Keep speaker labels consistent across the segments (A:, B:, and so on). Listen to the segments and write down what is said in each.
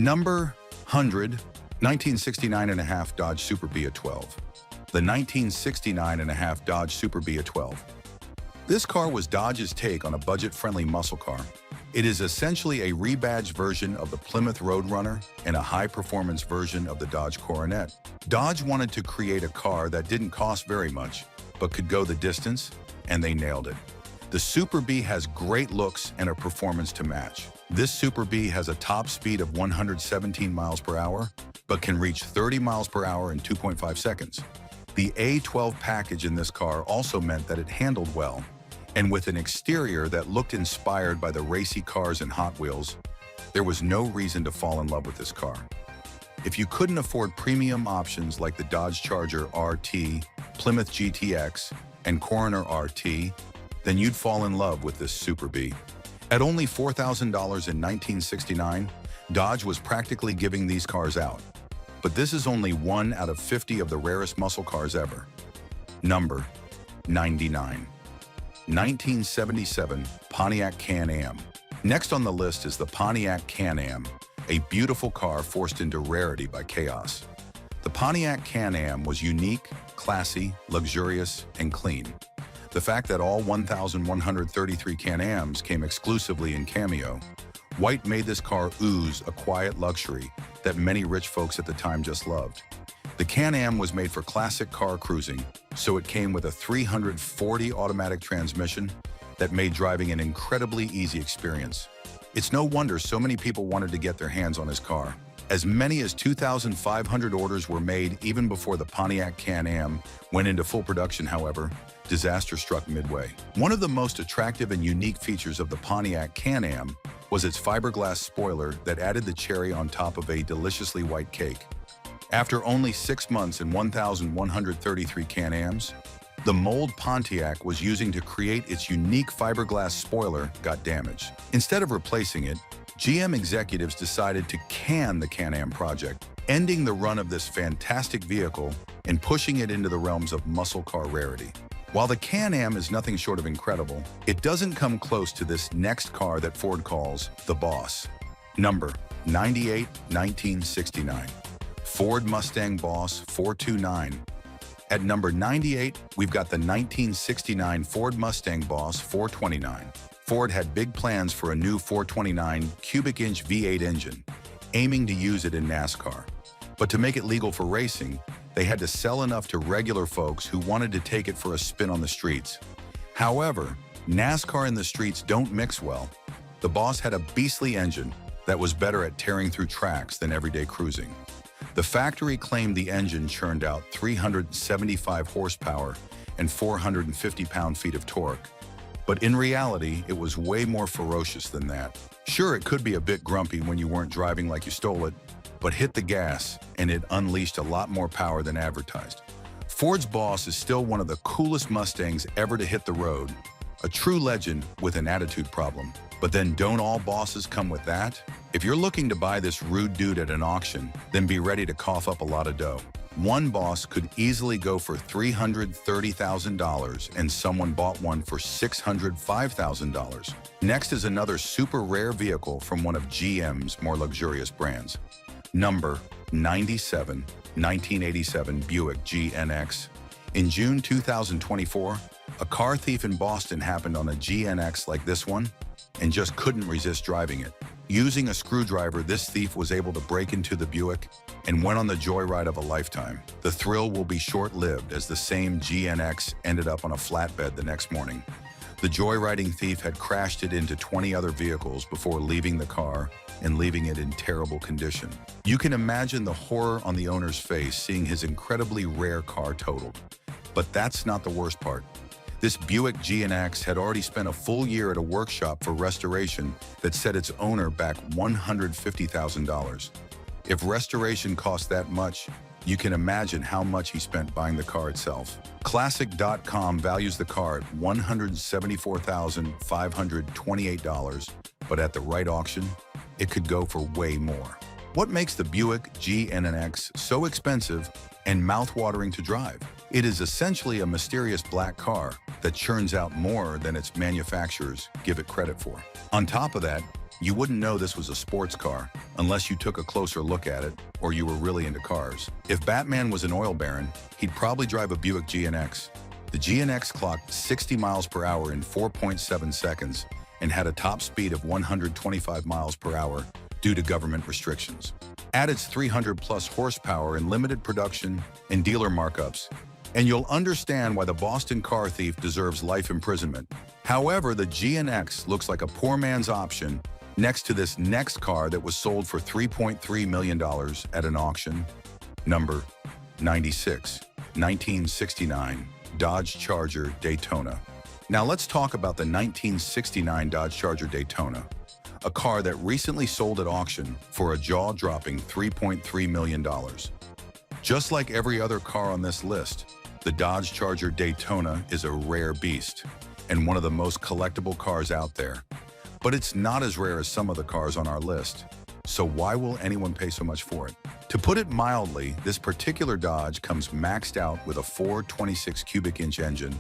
A: Number 100, 1969.5 Dodge Super Bia 12. The 1969.5 Dodge Super Bia 12. This car was Dodge's take on a budget-friendly muscle car. It is essentially a rebadged version of the Plymouth Roadrunner and a high-performance version of the Dodge Coronet. Dodge wanted to create a car that didn't cost very much, but could go the distance, and they nailed it. The Super Bee has great looks and a performance to match. This Super Bee has a top speed of 117 miles per hour, but can reach 30 miles per hour in 2.5 seconds. The A12 package in this car also meant that it handled well, and with an exterior that looked inspired by the racy cars and Hot Wheels, there was no reason to fall in love with this car. If you couldn't afford premium options like the Dodge Charger RT, Plymouth GTX, and Coroner RT, then you'd fall in love with this Super Bee. At only $4,000 in 1969, Dodge was practically giving these cars out. But this is only one out of 50 of the rarest muscle cars ever. Number 99. 1977 Pontiac Can-Am. Next on the list is the Pontiac Can-Am, a beautiful car forced into rarity by chaos. The Pontiac Can-Am was unique, classy, luxurious, and clean. The fact that all 1,133 Can-Ams came exclusively in Cameo, white made this car ooze a quiet luxury that many rich folks at the time just loved. The Can-Am was made for classic car cruising, so it came with a 340 automatic transmission that made driving an incredibly easy experience. It's no wonder so many people wanted to get their hands on his car. As many as 2,500 orders were made even before the Pontiac Can-Am went into full production, however, disaster struck midway. One of the most attractive and unique features of the Pontiac Can-Am was its fiberglass spoiler that added the cherry on top of a deliciously white cake. After only 6 months and 1,133 Can-Ams, the mold Pontiac was using to create its unique fiberglass spoiler got damaged. Instead of replacing it, GM executives decided to can the Can-Am project, ending the run of this fantastic vehicle and pushing it into the realms of muscle car rarity. While the Can-Am is nothing short of incredible, it doesn't come close to this next car that Ford calls the Boss. Number 98, 1969. Ford Mustang Boss 429. At number 98, we've got the 1969 Ford Mustang Boss 429. Ford had big plans for a new 429 cubic inch V8 engine, aiming to use it in NASCAR. But to make it legal for racing, they had to sell enough to regular folks who wanted to take it for a spin on the streets. However, NASCAR and the streets don't mix well. The Boss had a beastly engine that was better at tearing through tracks than everyday cruising. The factory claimed the engine churned out 375 horsepower and 450 pound-feet of torque. But in reality, it was way more ferocious than that. Sure, it could be a bit grumpy when you weren't driving like you stole it, but hit the gas and it unleashed a lot more power than advertised. Ford's Boss is still one of the coolest Mustangs ever to hit the road, a true legend with an attitude problem. But then don't all bosses come with that? If you're looking to buy this rude dude at an auction, then be ready to cough up a lot of dough. One Boss could easily go for $330,000 and someone bought one for $605,000. Next is another super rare vehicle from one of GM's more luxurious brands. Number 97, 1987 Buick GNX. In June 2024, a car thief in Boston happened on a GNX like this one and just couldn't resist driving it. Using a screwdriver, this thief was able to break into the Buick and went on the joyride of a lifetime. The thrill will be short-lived as the same GNX ended up on a flatbed the next morning. The joyriding thief had crashed it into 20 other vehicles before leaving the car and leaving it in terrible condition. You can imagine the horror on the owner's face seeing his incredibly rare car totaled. But that's not the worst part. This Buick GNX had already spent a full year at a workshop for restoration that set its owner back $150,000. If restoration cost that much, you can imagine how much he spent buying the car itself. Classic.com values the car at $174,528, but at the right auction, it could go for way more. What makes the Buick GNX so expensive and mouth-watering to drive? It is essentially a mysterious black car that churns out more than its manufacturers give it credit for. On top of that, You wouldn't know this was a sports car unless you took a closer look at it or you were really into cars. If Batman was an oil baron, he'd probably drive a Buick GNX. The GNX clocked 60 miles per hour in 4.7 seconds and had a top speed of 125 miles per hour due to government restrictions. Add its 300-plus horsepower in limited production and dealer markups, and you'll understand why the Boston car thief deserves life imprisonment. However, the GNX looks like a poor man's option next to this next car that was sold for $3.3 million at an auction. Number 96, 1969 Dodge Charger Daytona. Now let's talk about the 1969 Dodge Charger Daytona, a car that recently sold at auction for a jaw-dropping $3.3 million. Just like every other car on this list, the Dodge Charger Daytona is a rare beast and one of the most collectible cars out there. But it's not as rare as some of the cars on our list. So why will anyone pay so much for it? To put it mildly, this particular Dodge comes maxed out with a 426 cubic inch engine,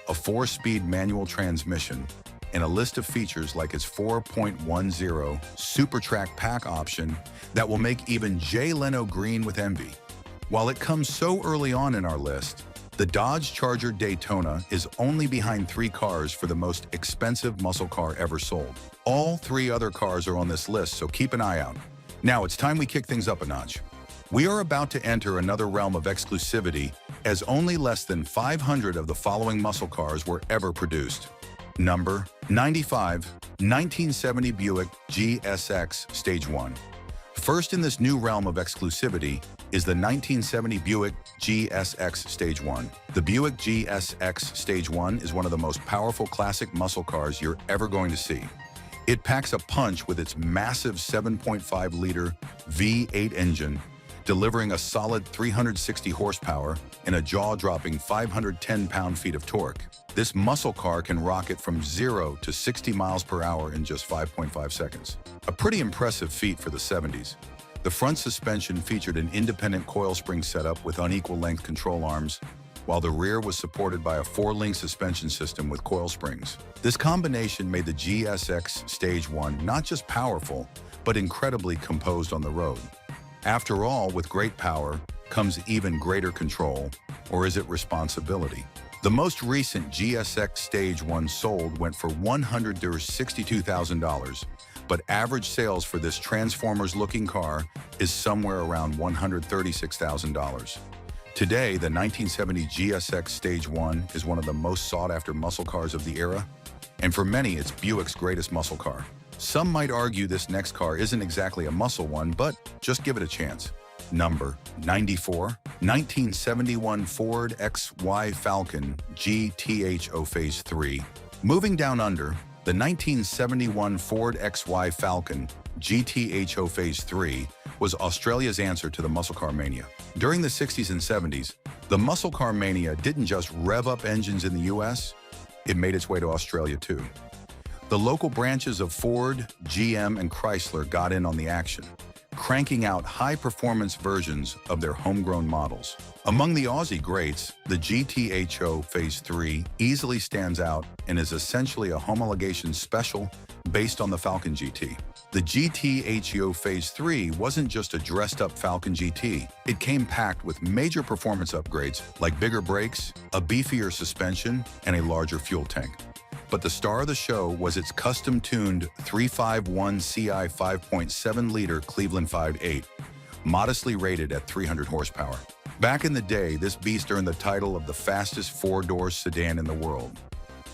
A: a 4-speed manual transmission, and a list of features like its 4.10 Super Track pack option that will make even Jay Leno green with envy. While it comes so early on in our list, the Dodge Charger Daytona is only behind 3 cars for the most expensive muscle car ever sold. All 3 other cars are on this list, so keep an eye out. Now it's time we kick things up a notch. We are about to enter another realm of exclusivity, as only less than 500 of the following muscle cars were ever produced. Number 95, 1970 Buick GSX Stage 1. First in this new realm of exclusivity is the 1970 Buick GSX Stage 1. The Buick GSX Stage 1 is one of the most powerful classic muscle cars you're ever going to see. It packs a punch with its massive 7.5-liter V8 engine, delivering a solid 360 horsepower and a jaw-dropping 510 pound-feet of torque. This muscle car can rocket from 0 to 60 miles per hour in just 5.5 seconds. A pretty impressive feat for the 70s. The front suspension featured an independent coil spring setup with unequal length control arms, while the rear was supported by a 4-link suspension system with coil springs. This combination made the GSX Stage 1 not just powerful, but incredibly composed on the road. After all, with great power comes even greater control, or is it responsibility? The most recent GSX Stage 1 sold went for $162,000, but average sales for this Transformers-looking car is somewhere around $136,000. Today, the 1970 GSX Stage 1 is one of the most sought-after muscle cars of the era, and for many, it's Buick's greatest muscle car. Some might argue this next car isn't exactly a muscle one, but just give it a chance. Number 94, 1971 Ford XY Falcon GTHO Phase 3. Moving down under, the 1971 Ford XY Falcon GTHO Phase 3 was Australia's answer to the muscle car mania. During the 60s and 70s, the muscle car mania didn't just rev up engines in the US, it made its way to Australia too. The local branches of Ford, GM, and Chrysler got in on the action, cranking out high-performance versions of their homegrown models. Among the Aussie greats, the GTHO Phase 3 easily stands out and is essentially a homologation special based on the Falcon GT. The GTHO Phase 3 wasn't just a dressed-up Falcon GT. It came packed with major performance upgrades like bigger brakes, a beefier suspension, and a larger fuel tank. But the star of the show was its custom-tuned 351 CI 5.7-liter Cleveland 5.8, modestly rated at 300 horsepower. Back in the day, this beast earned the title of the fastest 4-door sedan in the world,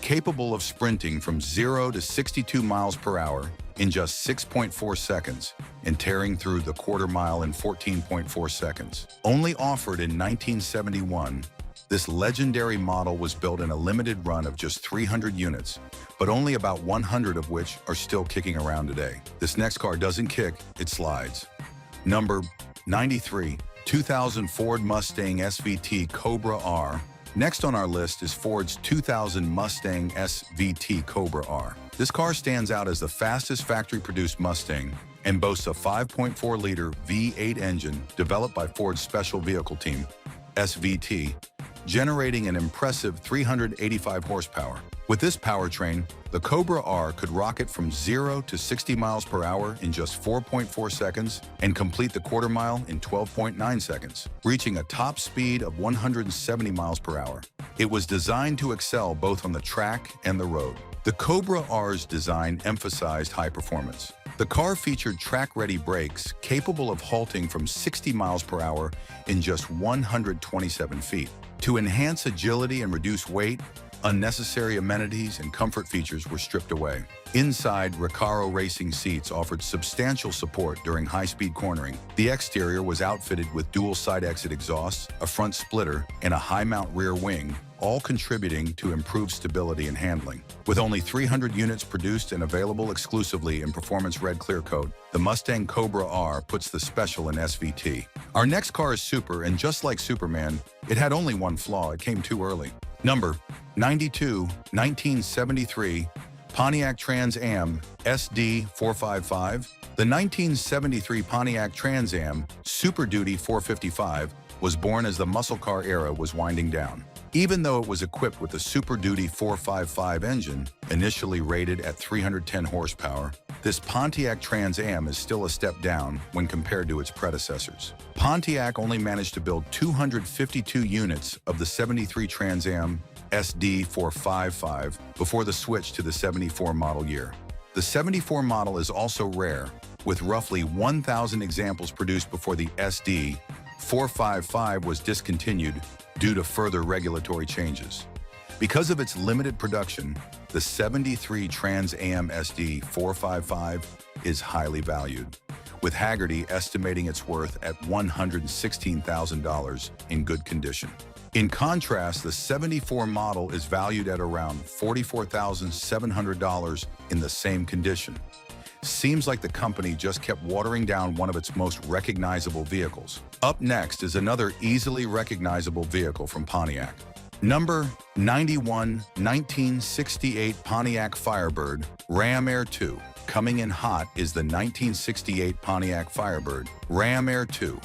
A: capable of sprinting from 0 to 62 miles per hour in just 6.4 seconds and tearing through the quarter mile in 14.4 seconds. Only offered in 1971, this legendary model was built in a limited run of just 300 units, but only about 100 of which are still kicking around today. This next car doesn't kick, it slides. Number 93, 2000 Ford Mustang SVT Cobra R. Next on our list is Ford's 2000 Mustang SVT Cobra R. This car stands out as the fastest factory-produced Mustang and boasts a 5.4-liter V8 engine developed by Ford's Special Vehicle Team, SVT, generating an impressive 385 horsepower. With this powertrain, the Cobra R could rocket from 0 to 60 miles per hour in just 4.4 seconds and complete the quarter mile in 12.9 seconds, reaching a top speed of 170 miles per hour. It was designed to excel both on the track and the road. The Cobra R's design emphasized high performance. The car featured track-ready brakes capable of halting from 60 miles per hour in just 127 feet. To enhance agility and reduce weight, unnecessary amenities and comfort features were stripped away. Inside, Recaro racing seats offered substantial support during high-speed cornering. The exterior was outfitted with dual side-exit exhausts, a front splitter, and a high-mount rear wing, all contributing to improved stability and handling. With only 300 units produced and available exclusively in Performance Red Clear Coat, the Mustang Cobra R puts the special in SVT. Our next car is super, and just like Superman, it had only one flaw: it came too early. Number 92, 1973, Pontiac Trans Am SD 455. The 1973 Pontiac Trans Am Super Duty 455 was born as the muscle car era was winding down. Even though it was equipped with the Super Duty 455 engine, initially rated at 310 horsepower, this Pontiac Trans Am is still a step down when compared to its predecessors. Pontiac only managed to build 252 units of the 73 Trans Am SD 455 before the switch to the 74 model year. The 74 model is also rare, with roughly 1,000 examples produced before the SD 455 was discontinued due to further regulatory changes. Because of its limited production, the 73 Trans Am SD 455 is highly valued, with Hagerty estimating its worth at $116,000 in good condition. In contrast, the 74 model is valued at around $44,700 in the same condition. Seems like the company just kept watering down one of its most recognizable vehicles. Up next is another easily recognizable vehicle from Pontiac. Number 91, 1968 Pontiac Firebird Ram Air 2. Coming in hot is the 1968 Pontiac Firebird Ram Air 2.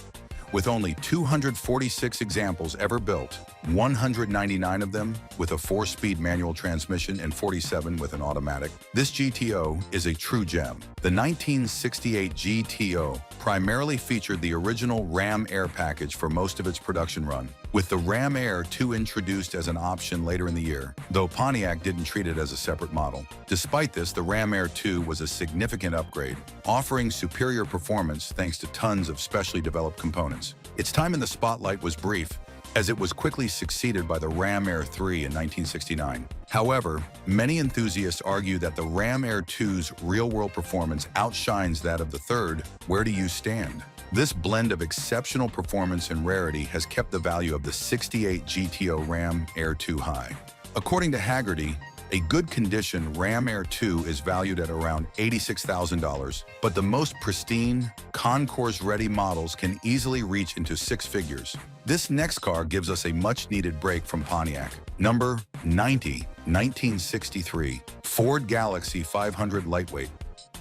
A: With only 246 examples ever built, 199 of them with a 4-speed manual transmission and 47 with an automatic, this GTO is a true gem. The 1968 GTO primarily featured the original Ram Air package for most of its production run, with the Ram Air 2 introduced as an option later in the year, though Pontiac didn't treat it as a separate model. Despite this, the Ram Air 2 was a significant upgrade, offering superior performance thanks to tons of specially developed components. Its time in the spotlight was brief, as it was quickly succeeded by the Ram Air 3 in 1969. However, many enthusiasts argue that the Ram Air 2's real-world performance outshines that of the third. Where do you stand? This blend of exceptional performance and rarity has kept the value of the 68 GTO Ram Air 2 high. According to Hagerty, a good condition Ram Air 2 is valued at around $86,000, but the most pristine, concourse-ready models can easily reach into 6 figures. This next car gives us a much-needed break from Pontiac. Number 90, 1963, Ford Galaxie 500 Lightweight.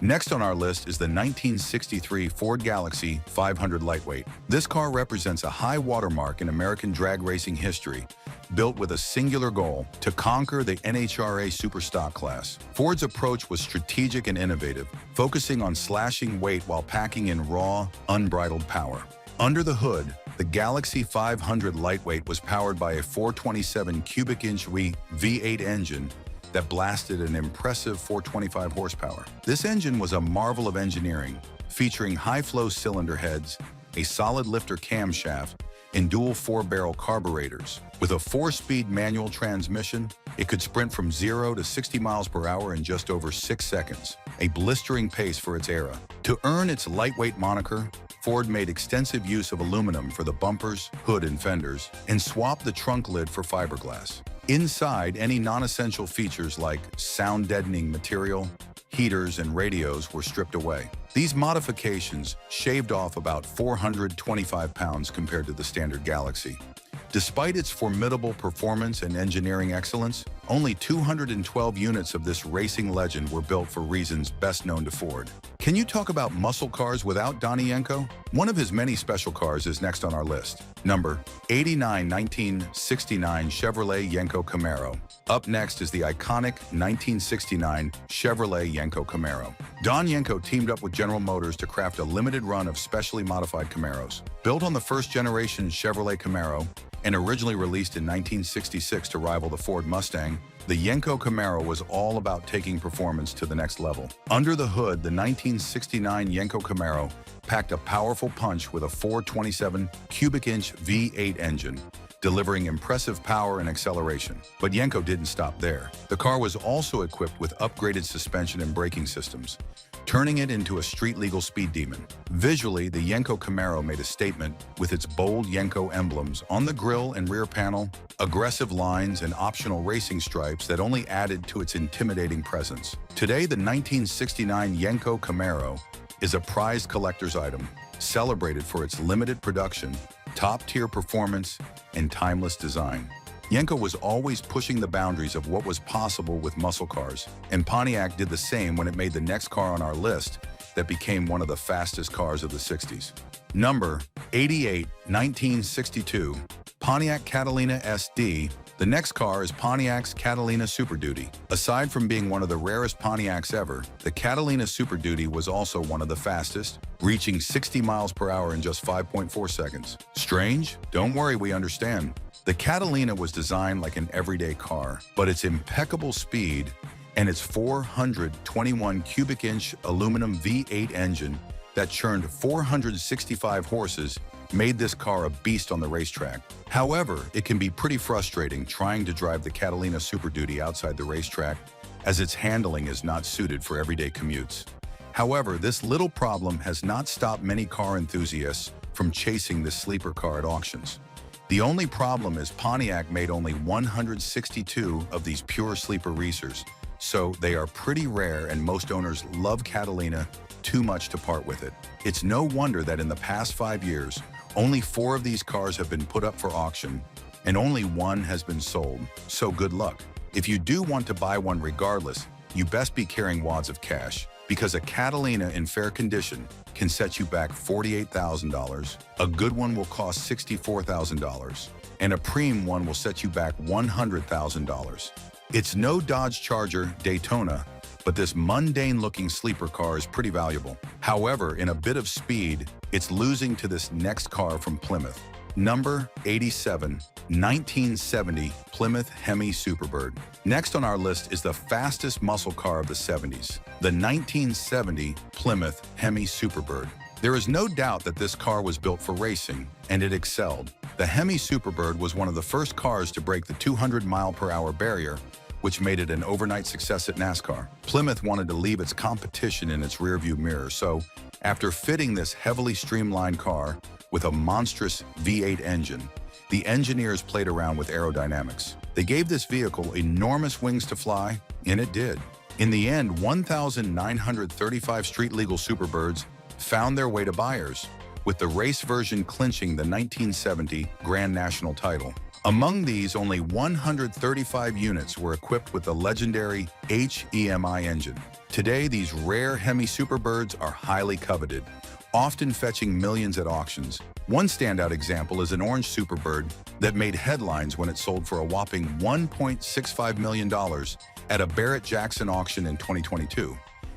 A: Next on our list is the 1963 Ford Galaxie 500 Lightweight. This car represents a high watermark in American drag racing history, built with a singular goal: to conquer the NHRA Superstock class. Ford's approach was strategic and innovative, focusing on slashing weight while packing in raw, unbridled power. Under the hood, the Galaxie 500 Lightweight was powered by a 427 cubic inch V8 engine that blasted an impressive 425 horsepower. This engine was a marvel of engineering, featuring high-flow cylinder heads, a solid lifter camshaft, and dual 4-barrel carburetors. With a 4-speed manual transmission, it could sprint from 0 to 60 miles per hour in just over 6 seconds, a blistering pace for its era. To earn its lightweight moniker, Ford made extensive use of aluminum for the bumpers, hood, and fenders, and swapped the trunk lid for fiberglass. Inside, any non-essential features like sound-deadening material, heaters, and radios were stripped away. These modifications shaved off about 425 pounds compared to the standard Galaxie. Despite its formidable performance and engineering excellence, only 212 units of this racing legend were built for reasons best known to Ford. Can you talk about muscle cars without Donnie Yenko? One of his many special cars is next on our list. Number 89, 1969 Chevrolet Yenko Camaro. Up next is the iconic 1969 Chevrolet Yenko Camaro. Don Yenko teamed up with General Motors to craft a limited run of specially modified Camaros. Built on the first-generation Chevrolet Camaro and originally released in 1966 to rival the Ford Mustang, the Yenko Camaro was all about taking performance to the next level. Under the hood, the 1969 Yenko Camaro packed a powerful punch with a 427 cubic inch V8 engine, delivering impressive power and acceleration. But Yenko didn't stop there. The car was also equipped with upgraded suspension and braking systems, turning it into a street-legal speed demon. Visually, the Yenko Camaro made a statement with its bold Yenko emblems on the grille and rear panel, aggressive lines, and optional racing stripes that only added to its intimidating presence. Today, the 1969 Yenko Camaro is a prized collector's item, celebrated for its limited production, top-tier performance, and timeless design. Yenko was always pushing the boundaries of what was possible with muscle cars, and Pontiac did the same when it made the next car on our list that became one of the fastest cars of the 60s. Number 88, 1962, Pontiac Catalina SD. The next car is Pontiac's Catalina Super Duty. Aside from being one of the rarest Pontiacs ever, the Catalina Super Duty was also one of the fastest, reaching 60 miles per hour in just 5.4 seconds. Strange? Don't worry, we understand. The Catalina was designed like an everyday car, but its impeccable speed and its 421 cubic inch aluminum V8 engine that churned 465 horses made this car a beast on the racetrack. However, it can be pretty frustrating trying to drive the Catalina Super Duty outside the racetrack, as its handling is not suited for everyday commutes. However, this little problem has not stopped many car enthusiasts from chasing this sleeper car at auctions. The only problem is Pontiac made only 162 of these pure sleeper racers, so they are pretty rare and most owners love Catalina too much to part with it. It's no wonder that in the past 5 years, only 4 of these cars have been put up for auction, and only 1 has been sold, so good luck. If you do want to buy one regardless, you best be carrying wads of cash, because a Catalina in fair condition can set you back $48,000, a good one will cost $64,000, and a preem one will set you back $100,000. It's no Dodge Charger Daytona, but this mundane-looking sleeper car is pretty valuable. However, in a bit of speed, it's losing to this next car from Plymouth. Number 87, 1970 Plymouth Hemi Superbird. Next on our list is the fastest muscle car of the 70s, the 1970 Plymouth Hemi Superbird. There is no doubt that this car was built for racing, and it excelled. The Hemi Superbird was one of the first cars to break the 200-mile-per-hour barrier, which made it an overnight success at NASCAR. Plymouth wanted to leave its competition in its rearview mirror, so after fitting this heavily streamlined car with a monstrous V8 engine, the engineers played around with aerodynamics. They gave this vehicle enormous wings to fly, and it did. In the end, 1,935 street-legal Superbirds found their way to buyers, with the race version clinching the 1970 Grand National title. Among these, only 135 units were equipped with the legendary HEMI engine. Today, these rare Hemi Superbirds are highly coveted, often fetching millions at auctions. One standout example is an orange Superbird that made headlines when it sold for a whopping $1.65 million at a Barrett-Jackson auction in 2022,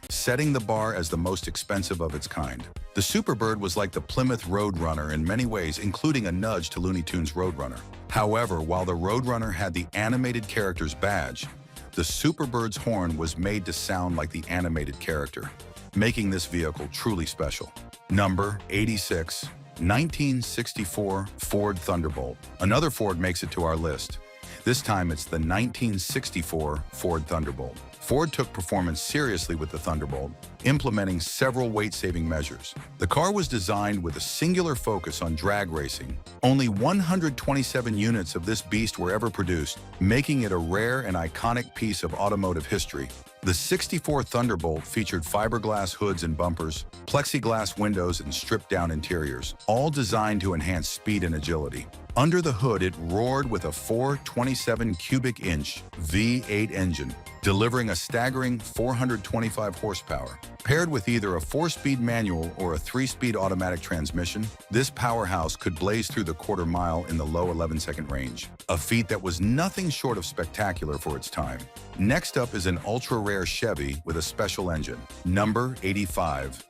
A: setting the bar as the most expensive of its kind. The Superbird was like the Plymouth Roadrunner in many ways, including a nudge to Looney Tunes Roadrunner. However, while the Roadrunner had the animated character's badge, the Superbird's horn was made to sound like the animated character, making this vehicle truly special. Number 86, 1964 Ford Thunderbolt. Another Ford makes it to our list. This time it's the 1964 Ford Thunderbolt. Ford took performance seriously with the Thunderbolt, implementing several weight-saving measures. The car was designed with a singular focus on drag racing. Only 127 units of this beast were ever produced, making it a rare and iconic piece of automotive history. The 64 Thunderbolt featured fiberglass hoods and bumpers, plexiglass windows, and stripped-down interiors, all designed to enhance speed and agility. Under the hood, it roared with a 427 cubic inch V8 engine, delivering a staggering 425 horsepower. Paired with either a 4-speed manual or a 3-speed automatic transmission, this powerhouse could blaze through the quarter mile in the low 11-second range, a feat that was nothing short of spectacular for its time. Next up is an ultra-rare Chevy with a special engine. Number 85,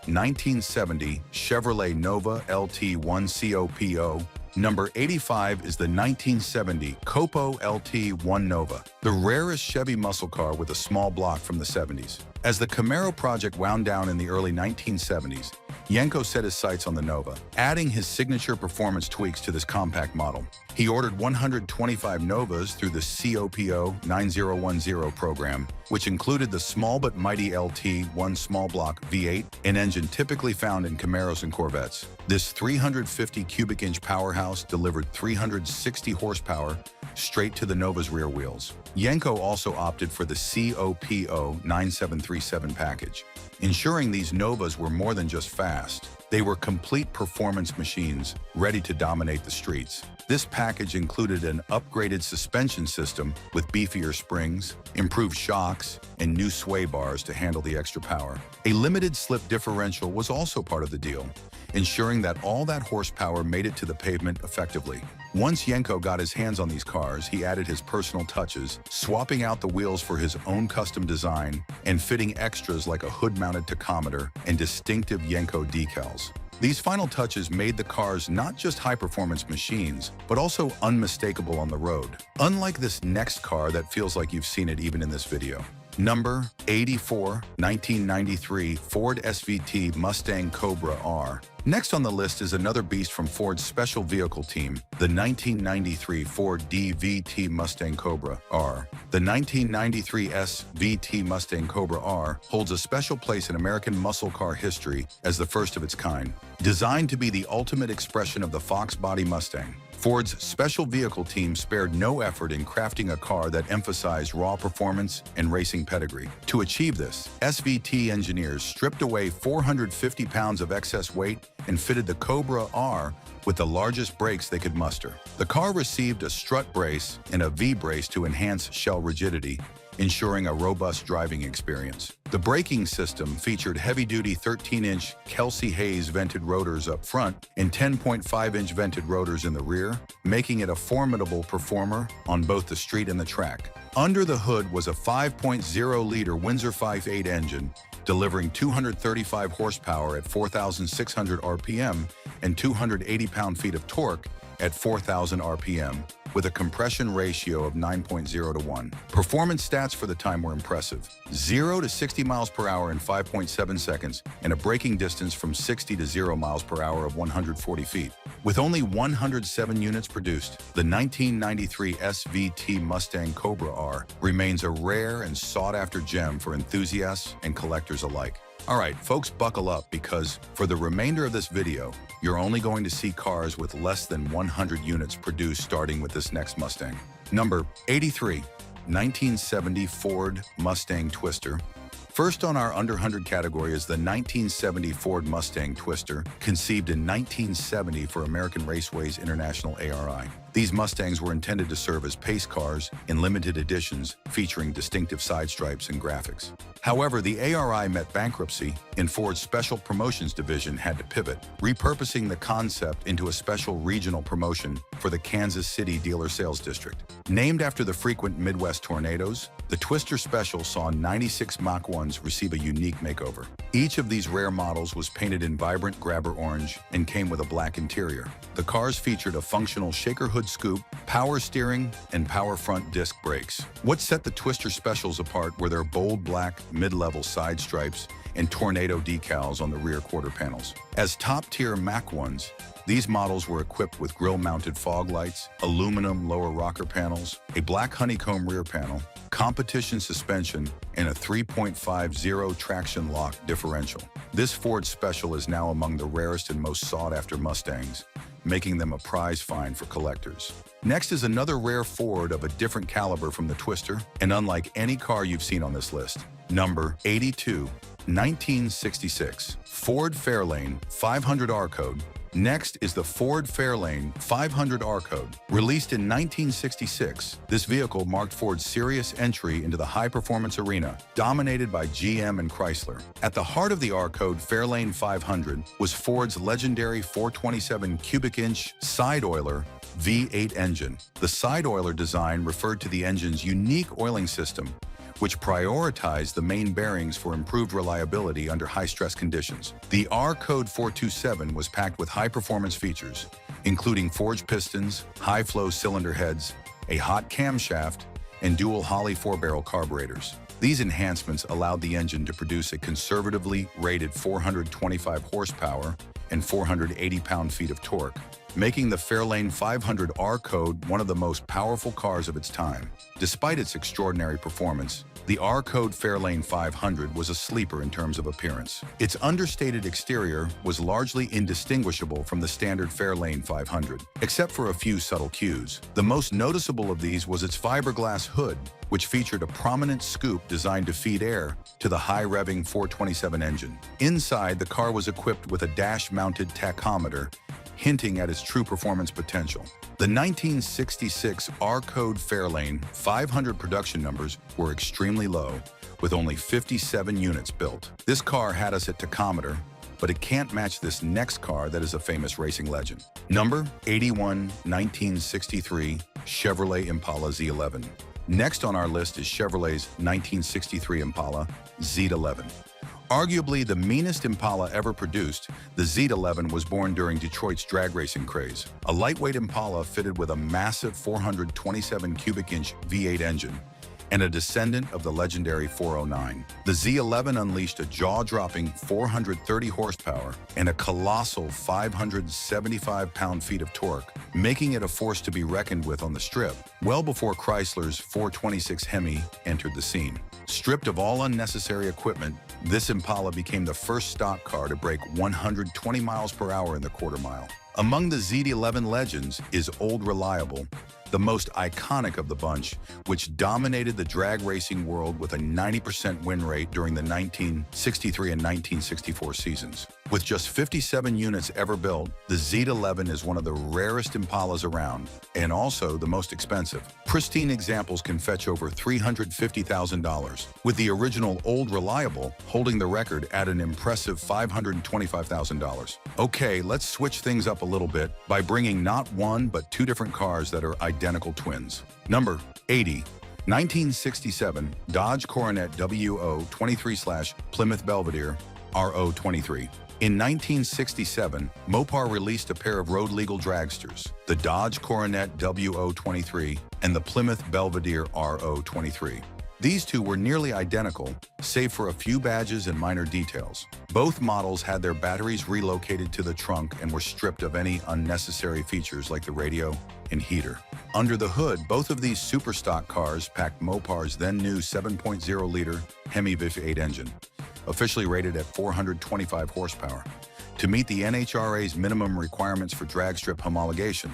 A: 1970 Chevrolet Nova LT1 COPO. Number 85 is the 1970 Copo LT1 Nova, the rarest Chevy muscle car with a small block from the 70s. As the Camaro project wound down in the early 1970s, Yenko set his sights on the Nova, adding his signature performance tweaks to this compact model. He ordered 125 Novas through the COPO 9010 program, which included the small but mighty LT1 small block V8, an engine typically found in Camaros and Corvettes. This 350 cubic inch powerhouse delivered 360 horsepower straight to the Nova's rear wheels. Yenko also opted for the COPO 9737 package, ensuring these Novas were more than just fast. They were complete performance machines ready to dominate the streets. This package included an upgraded suspension system with beefier springs, improved shocks, and new sway bars to handle the extra power. A limited slip differential was also part of the deal, ensuring that all that horsepower made it to the pavement effectively. Once Yenko got his hands on these cars, he added his personal touches, swapping out the wheels for his own custom design and fitting extras like a hood-mounted tachometer and distinctive Yenko decals. These final touches made the cars not just high-performance machines, but also unmistakable on the road. Unlike this next car that feels like you've seen it even in this video. Number 84, 1993 Ford SVT Mustang Cobra R. Next on the list is another beast from Ford's special vehicle team, the 1993 Ford DVT Mustang Cobra R. The 1993 SVT Mustang Cobra R holds a special place in American muscle car history as the first of its kind. Designed to be the ultimate expression of the Fox body Mustang, Ford's special vehicle team spared no effort in crafting a car that emphasized raw performance and racing pedigree. To achieve this, SVT engineers stripped away 450 pounds of excess weight and fitted the Cobra R with the largest brakes they could muster. The car received a strut brace and a V-brace to enhance shell rigidity, ensuring a robust driving experience. The braking system featured heavy-duty 13-inch Kelsey Hayes vented rotors up front and 10.5-inch vented rotors in the rear, making it a formidable performer on both the street and the track. Under the hood was a 5.0-liter Windsor 5.8 engine, delivering 235 horsepower at 4,600 RPM and 280 pound-feet of torque at 4,000 RPM, with a compression ratio of 9.0 to 1. Performance stats for the time were impressive. 0 to 60 miles per hour in 5.7 seconds and a braking distance from 60 to 0 miles per hour of 140 feet. With only 107 units produced, the 1993 SVT Mustang Cobra R remains a rare and sought-after gem for enthusiasts and collectors alike. All right, folks, buckle up because for the remainder of this video, you're only going to see cars with less than 100 units produced starting with this next Mustang. Number 83, 1970 Ford Mustang Twister. First on our under 100 category is the 1970 Ford Mustang Twister, conceived in 1970 for American Raceway's International ARI. These Mustangs were intended to serve as pace cars in limited editions featuring distinctive side stripes and graphics. However, the ARI met bankruptcy and Ford's Special Promotions division had to pivot, repurposing the concept into a special regional promotion for the Kansas City Dealer Sales District. Named after the frequent Midwest tornadoes, the Twister Special saw 96 Mach 1s receive a unique makeover. Each of these rare models was painted in vibrant grabber orange and came with a black interior. The cars featured a functional shaker hood scoop, power steering, and power front disc brakes. What set the Twister Specials apart were their bold black mid-level side stripes and tornado decals on the rear quarter panels. As top-tier Mach 1s, these models were equipped with grille-mounted fog lights, aluminum lower rocker panels, a black honeycomb rear panel, competition suspension, and a 3.50 traction lock differential. This Ford Special is now among the rarest and most sought-after Mustangs, making them a prize find for collectors. Next is another rare Ford of a different caliber from the Twister, and unlike any car you've seen on this list. Number 82, 1966 Ford Fairlane 500R code. Next is the Ford Fairlane 500R Code. Released in 1966, this vehicle marked Ford's serious entry into the high-performance arena, dominated by GM and Chrysler. At the heart of the R Code Fairlane 500 was Ford's legendary 427 cubic inch side-oiler V8 engine. The side-oiler design referred to the engine's unique oiling system, which prioritized the main bearings for improved reliability under high-stress conditions. The R Code 427 was packed with high-performance features, including forged pistons, high-flow cylinder heads, a hot camshaft, and dual Holley 4-barrel carburetors. These enhancements allowed the engine to produce a conservatively rated 425 horsepower and 480 pound-feet of torque, making the Fairlane 500 R Code one of the most powerful cars of its time. Despite its extraordinary performance, the R Code Fairlane 500 was a sleeper in terms of appearance. Its understated exterior was largely indistinguishable from the standard Fairlane 500, except for a few subtle cues. The most noticeable of these was its fiberglass hood, which featured a prominent scoop designed to feed air to the high-revving 427 engine. Inside, the car was equipped with a dash-mounted tachometer, hinting at its true performance potential. The 1966 R Code Fairlane 500 production numbers were extremely low, with only 57 units built. This car had us at tachometer, but it can't match this next car that is a famous racing legend. Number 81, 1963 Chevrolet Impala Z11. Next on our list is Chevrolet's 1963 Impala Z11. Arguably the meanest Impala ever produced, the Z11 was born during Detroit's drag racing craze. A lightweight Impala fitted with a massive 427 cubic inch V8 engine and a descendant of the legendary 409. The Z11 unleashed a jaw-dropping 430 horsepower and a colossal 575 pound-feet of torque, making it a force to be reckoned with on the strip, well before Chrysler's 426 Hemi entered the scene. Stripped of all unnecessary equipment, this Impala became the first stock car to break 120 miles per hour in the quarter mile. Among the Z11 legends is Old Reliable, the most iconic of the bunch, which dominated the drag racing world with a 90% win rate during the 1963 and 1964 seasons. With just 57 units ever built, the Z11 is one of the rarest Impalas around, and also the most expensive. Pristine examples can fetch over $350,000, with the original Old Reliable holding the record at an impressive $525,000. Okay, let's switch things up a little bit by bringing not one but two different cars that are identical twins. Number 80, 1967 Dodge Coronet WO23/Plymouth Belvedere RO23. In 1967, Mopar released a pair of road-legal dragsters, the Dodge Coronet WO23 and the Plymouth Belvedere RO23. These two were nearly identical, save for a few badges and minor details. Both models had their batteries relocated to the trunk and were stripped of any unnecessary features like the radio and heater. Under the hood, both of these super stock cars packed Mopar's then-new 7.0-liter Hemi V8 engine, officially rated at 425 horsepower. To meet the NHRA's minimum requirements for dragstrip homologation,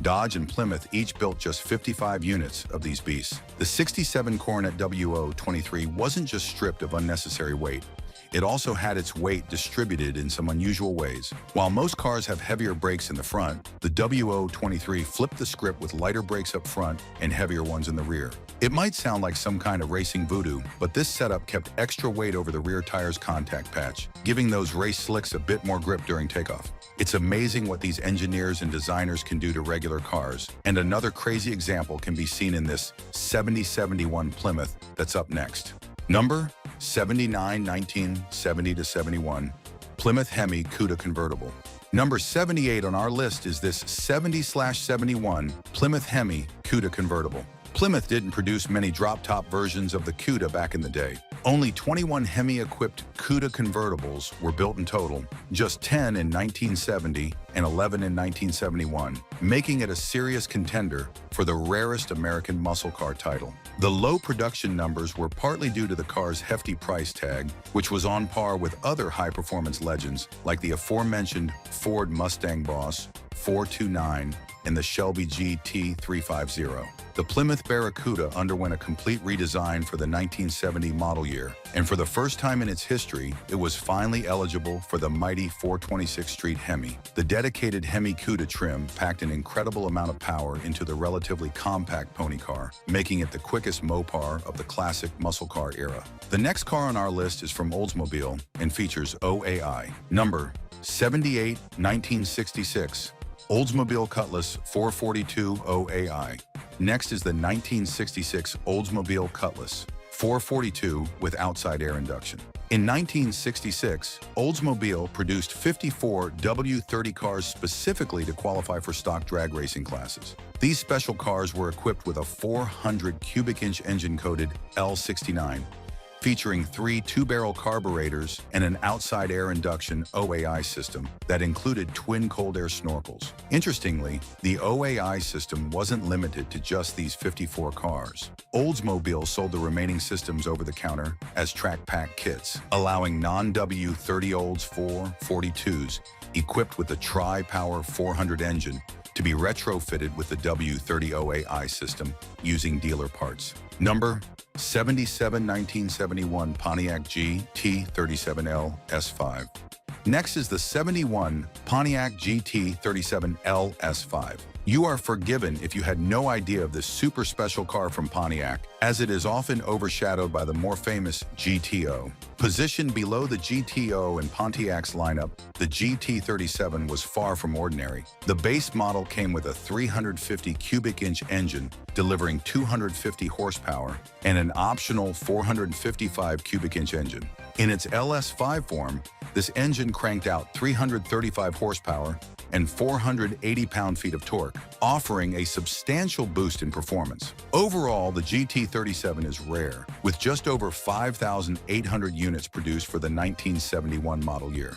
A: Dodge and Plymouth each built just 55 units of these beasts. The 67 Coronet WO23 wasn't just stripped of unnecessary weight, it also had its weight distributed in some unusual ways. While most cars have heavier brakes in the front, the WO23 flipped the script with lighter brakes up front and heavier ones in the rear. It might sound like some kind of racing voodoo, but this setup kept extra weight over the rear tire's contact patch, giving those race slicks a bit more grip during takeoff. It's amazing what these engineers and designers can do to regular cars, and another crazy example can be seen in this 7071 Plymouth that's up next. Number 79, 1970-71 Plymouth Hemi Cuda Convertible. Number 78 on our list is this 70/71 Plymouth Hemi Cuda Convertible. Plymouth didn't produce many drop-top versions of the Cuda back in the day. Only 21 Hemi-equipped Cuda convertibles were built in total, just 10 in 1970 and 11 in 1971, making it a serious contender for the rarest American muscle car title. The low production numbers were partly due to the car's hefty price tag, which was on par with other high-performance legends like the aforementioned Ford Mustang Boss 429 and the Shelby GT350. The Plymouth Barracuda underwent a complete redesign for the 1970 model year, and for the first time in its history, it was finally eligible for the mighty 426 Street Hemi. The dedicated Hemi Cuda trim packed an incredible amount of power into the relatively compact pony car, making it the quickest Mopar of the classic muscle car era. The next car on our list is from Oldsmobile and features OAI. Number 78, 1966. Oldsmobile Cutlass 442 OAI. Next is the 1966 Oldsmobile Cutlass 442 with outside air induction. In 1966, Oldsmobile produced 54 W30 cars specifically to qualify for stock drag racing classes. These special cars were equipped with a 400 cubic inch engine-coated L69, featuring 3 two-barrel carburetors and an outside air induction OAI system that included twin cold air snorkels. Interestingly, the OAI system wasn't limited to just these 54 cars. Oldsmobile sold the remaining systems over the counter as track pack kits, allowing non-W30 Olds 442s equipped with the Tri-Power 400 engine to be retrofitted with the W30 OAI system using dealer parts. Number 77, 1971 Pontiac GT37L S5. Next is the 71 Pontiac GT37L S5. You are forgiven if you had no idea of this super special car from Pontiac, as it is often overshadowed by the more famous GTO. Positioned below the GTO in Pontiac's lineup, the GT37 was far from ordinary. The base model came with a 350 cubic inch engine, delivering 250 horsepower, and an optional 455 cubic inch engine. In its LS5 form, this engine cranked out 335 horsepower and 480 pound-feet of torque, offering a substantial boost in performance. Overall, the GT37 is rare, with just over 5,800 units produced for the 1971 model year.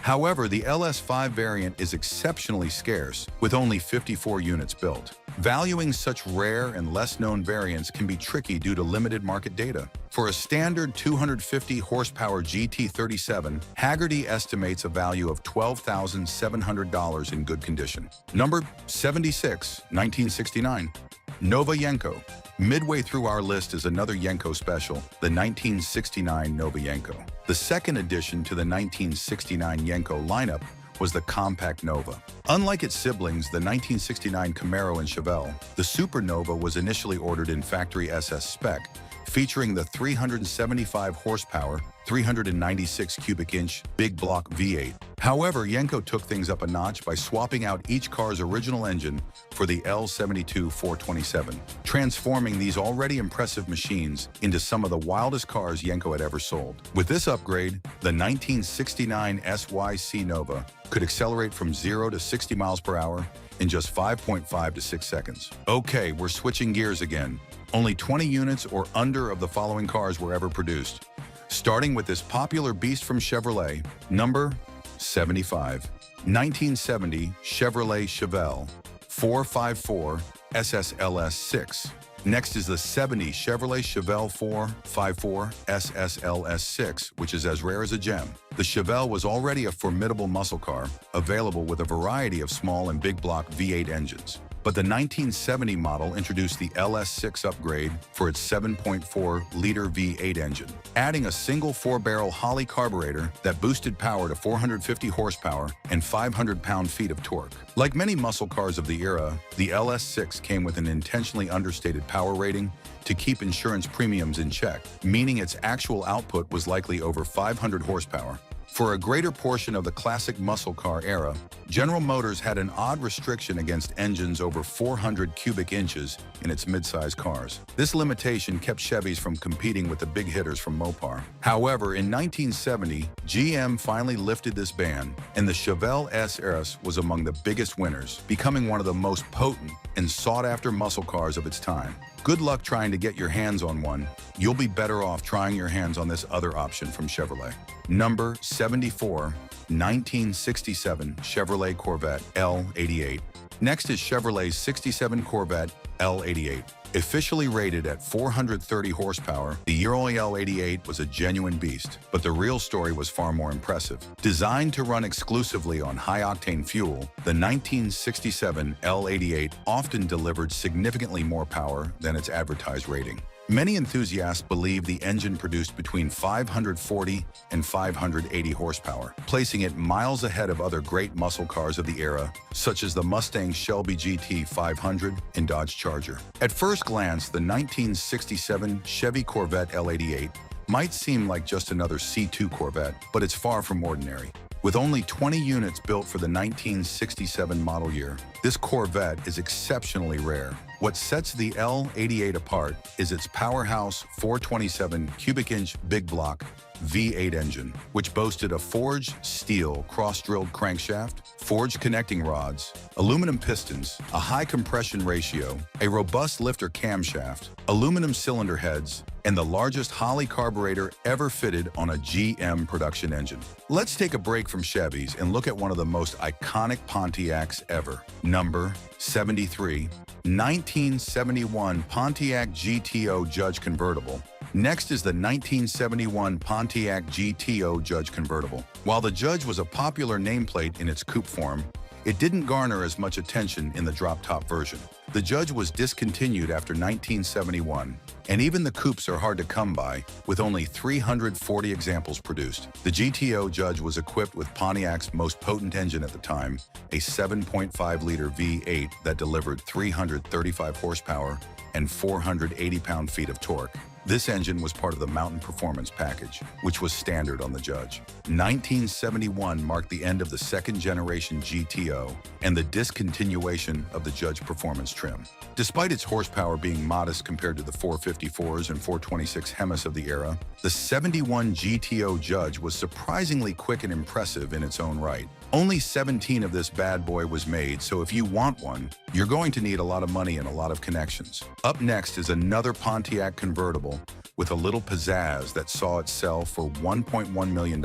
A: However, the LS5 variant is exceptionally scarce, with only 54 units built. Valuing such rare and less-known variants can be tricky due to limited market data. For a standard 250 horsepower GT37, Hagerty estimates a value of $12,700 in good condition. Number 76, 1969. Nova Yenko. Midway through our list is another Yenko special, the 1969 Nova Yenko. The second addition to the 1969 Yenko lineup was the compact Nova. Unlike its siblings, the 1969 Camaro and Chevelle, the Super Nova was initially ordered in factory SS spec, featuring the 375 horsepower, 396 cubic inch big block V8. However, Yenko took things up a notch by swapping out each car's original engine for the L72 427, transforming these already impressive machines into some of the wildest cars Yenko had ever sold. With this upgrade, the 1969 SYC Nova could accelerate from 0 to 60 miles per hour in just 5.5 to 6 seconds. Okay, we're switching gears again. Only 20 units or under of the following cars were ever produced. Starting with this popular beast from Chevrolet, number 75. 1970 Chevrolet Chevelle 454 SSLS6. Next is the 70 Chevrolet Chevelle 454 SSLS6, which is as rare as a gem. The Chevelle was already a formidable muscle car, available with a variety of small and big block V8 engines. But the 1970 model introduced the LS6 upgrade for its 7.4-liter V8 engine, adding a single 4-barrel Holley carburetor that boosted power to 450 horsepower and 500 pound-feet of torque. Like many muscle cars of the era, the LS6 came with an intentionally understated power rating to keep insurance premiums in check, meaning its actual output was likely over 500 horsepower. For a greater portion of the classic muscle car era, General Motors had an odd restriction against engines over 400 cubic inches in its midsize cars. This limitation kept Chevys from competing with the big hitters from Mopar. However, in 1970, GM finally lifted this ban, and the Chevelle SRS was among the biggest winners, becoming one of the most potent and sought-after muscle cars of its time. Good luck trying to get your hands on one. You'll be better off trying your hands on this other option from Chevrolet. Number 74, 1967 Chevrolet Corvette L88. Next is Chevrolet's 67 Corvette L88. Officially rated at 430 horsepower, the Euro L88 was a genuine beast, but the real story was far more impressive. Designed to run exclusively on high-octane fuel, the 1967 L88 often delivered significantly more power than its advertised rating. Many enthusiasts believe the engine produced between 540 and 580 horsepower, placing it miles ahead of other great muscle cars of the era, such as the Mustang Shelby GT 500 and Dodge Charger. At first glance, the 1967 Chevy Corvette L88 might seem like just another C2 Corvette, but it's far from ordinary. With only 20 units built for the 1967 model year, this Corvette is exceptionally rare. What sets the L88 apart is its powerhouse 427 cubic inch big block V8 engine, which boasted a forged steel cross-drilled crankshaft, forged connecting rods, aluminum pistons, a high compression ratio, a robust lifter camshaft, aluminum cylinder heads, and the largest Holley carburetor ever fitted on a GM production engine. Let's take a break from Chevys and look at one of the most iconic Pontiacs ever. Number 73, 1971 Pontiac GTO Judge Convertible. Next is the 1971 Pontiac GTO Judge Convertible. While the Judge was a popular nameplate in its coupe form, it didn't garner as much attention in the drop-top version. The Judge was discontinued after 1971, and even the coupes are hard to come by, with only 340 examples produced. The GTO Judge was equipped with Pontiac's most potent engine at the time, a 7.5-liter V8 that delivered 335 horsepower and 480 pound-feet of torque. This engine was part of the Mountain Performance package, which was standard on the Judge. 1971 marked the end of the second-generation GTO and the discontinuation of the Judge Performance trim. Despite its horsepower being modest compared to the 454s and 426 Hemis of the era, the 71 GTO Judge was surprisingly quick and impressive in its own right. Only 17 of this bad boy was made, so if you want one, you're going to need a lot of money and a lot of connections. Up next is another Pontiac convertible with a little pizzazz that saw it sell for $1.1 million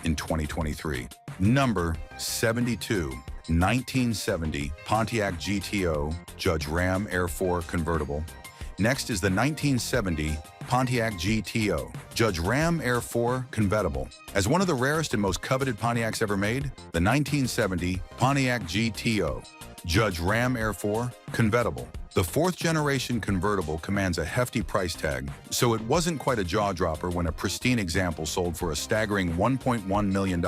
A: in 2023. Number 72, 1970 Pontiac GTO Judge Ram Air 4 Convertible. Next is the 1970 Pontiac GTO Judge Ram Air 4 Convertible. As one of the rarest and most coveted Pontiacs ever made, the 1970 Pontiac GTO Judge Ram Air 4 Convertible. The fourth-generation convertible commands a hefty price tag, so it wasn't quite a jaw-dropper when a pristine example sold for a staggering $1.1 million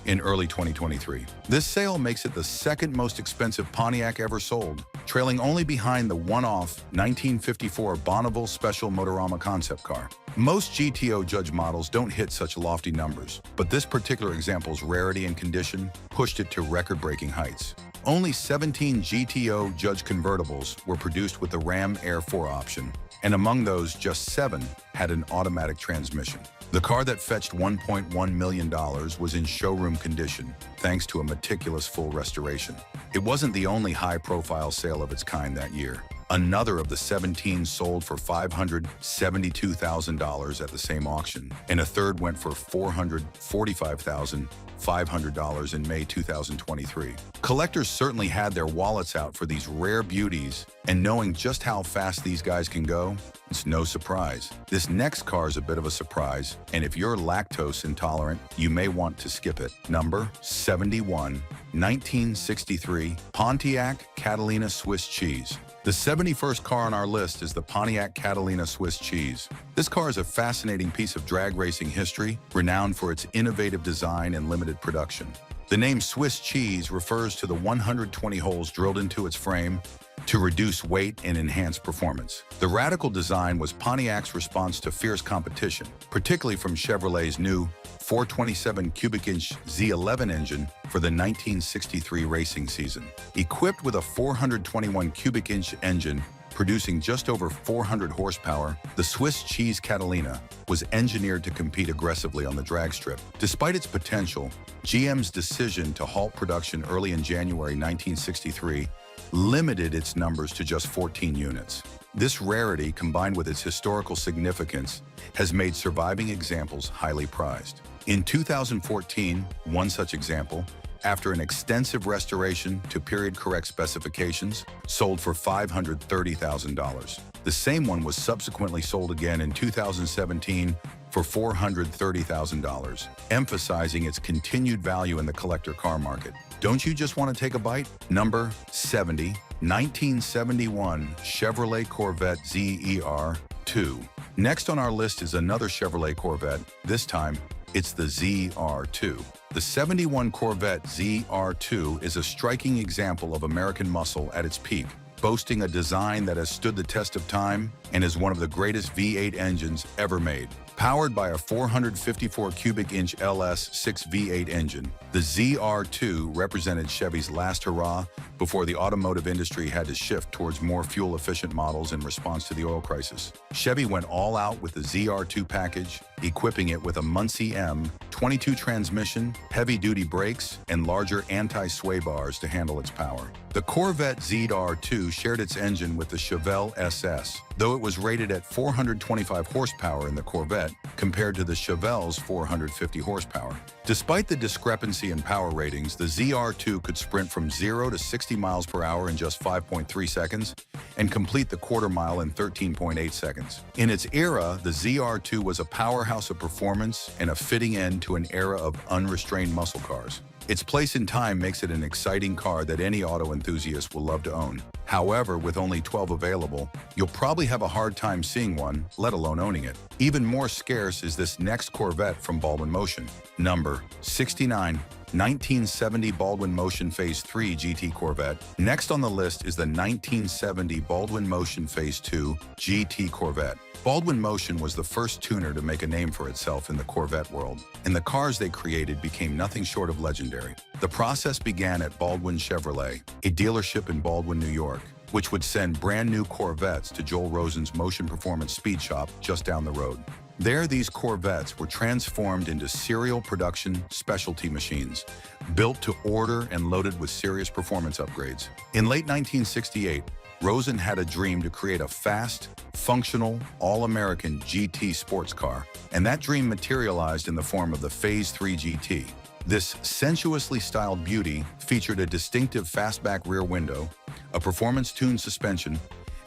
A: in early 2023. This sale makes it the second most expensive Pontiac ever sold, trailing only behind the one-off 1954 Bonneville Special Motorama concept car. Most GTO Judge models don't hit such lofty numbers, but this particular example's rarity and condition pushed it to record-breaking heights. Only 17 GTO Judge convertibles were produced with the Ram Air 4 option, and among those, just 7 had an automatic transmission. The car that fetched $1.1 million was in showroom condition, thanks to a meticulous full restoration. It wasn't the only high-profile sale of its kind that year. Another of the 17 sold for $572,000 at the same auction, and a third went for $445,500 in May 2023. Collectors certainly had their wallets out for these rare beauties, and knowing just how fast these guys can go, it's no surprise. This next car is a bit of a surprise, and if you're lactose intolerant, you may want to skip it. Number 71, 1963 Pontiac Catalina Swiss Cheese. The 71st car on our list is the Pontiac Catalina Swiss Cheese. This car is a fascinating piece of drag racing history, renowned for its innovative design and limited production. The name Swiss Cheese refers to the 120 holes drilled into its frame to reduce weight and enhance performance. The radical design was Pontiac's response to fierce competition, particularly from Chevrolet's new 427 cubic inch Z11 engine for the 1963 racing season. Equipped with a 421 cubic inch engine producing just over 400 horsepower, the Swiss Cheese Catalina was engineered to compete aggressively on the dragstrip. Despite its potential, GM's decision to halt production early in January 1963 limited its numbers to just 14 units. This rarity, combined with its historical significance, has made surviving examples highly prized. In 2014, one such example, after an extensive restoration to period-correct specifications, sold for $530,000. The same one was subsequently sold again in 2017 for $430,000, emphasizing its continued value in the collector car market. Don't you just want to take a bite? Number 70, 1971 Chevrolet Corvette ZER2. Next on our list is another Chevrolet Corvette. This time, it's the ZR2. The 71 Corvette ZR2 is a striking example of American muscle at its peak, boasting a design that has stood the test of time and is one of the greatest V8 engines ever made. Powered by a 454 cubic inch LS6 V8 engine, the ZR2 represented Chevy's last hurrah before the automotive industry had to shift towards more fuel-efficient models in response to the oil crisis. Chevy went all out with the ZR2 package, equipping it with a Muncie M22 transmission, heavy-duty brakes, and larger anti-sway bars to handle its power. The Corvette ZR2 shared its engine with the Chevelle SS, though it was rated at 425 horsepower in the Corvette compared to the Chevelle's 450 horsepower. Despite the discrepancy in power ratings, the ZR2 could sprint from 0 to 60 miles per hour in just 5.3 seconds and complete the quarter mile in 13.8 seconds. In its era, the ZR2 was a powerhouse of performance and a fitting end to an era of unrestrained muscle cars. Its place in time makes it an exciting car that any auto enthusiast will love to own. However, with only 12 available, you'll probably have a hard time seeing one, let alone owning it. Even more scarce is this next Corvette from Baldwin Motion. Number 69, 1970 Baldwin Motion Phase 3 GT Corvette. Next on the list is the 1970 Baldwin Motion Phase 2 GT Corvette. Baldwin Motion was the first tuner to make a name for itself in the Corvette world, and the cars they created became nothing short of legendary. The process began at Baldwin Chevrolet, a dealership in Baldwin, New York, which would send brand new Corvettes to Joel Rosen's Motion Performance Speed Shop just down the road. There, these Corvettes were transformed into serial production specialty machines, built to order and loaded with serious performance upgrades. In late 1968, Rosen had a dream to create a fast, functional, all-American GT sports car, and that dream materialized in the form of the Phase 3 GT. This sensuously styled beauty featured a distinctive fastback rear window, a performance-tuned suspension,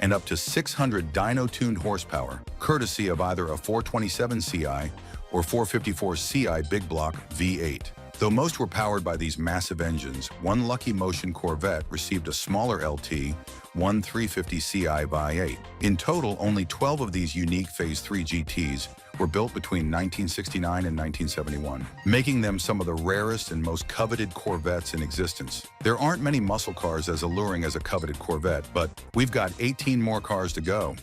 A: and up to 600 dyno-tuned horsepower, courtesy of either a 427 CI or 454 CI big block V8. Though most were powered by these massive engines, one Lucky Motion Corvette received a smaller LT, one 350 CI V8. In total, only 12 of these unique Phase 3 GTs were built between 1969 and 1971, making them some of the rarest and most coveted Corvettes in existence. There aren't many muscle cars as alluring as a coveted Corvette, but we've got 18 more cars to go,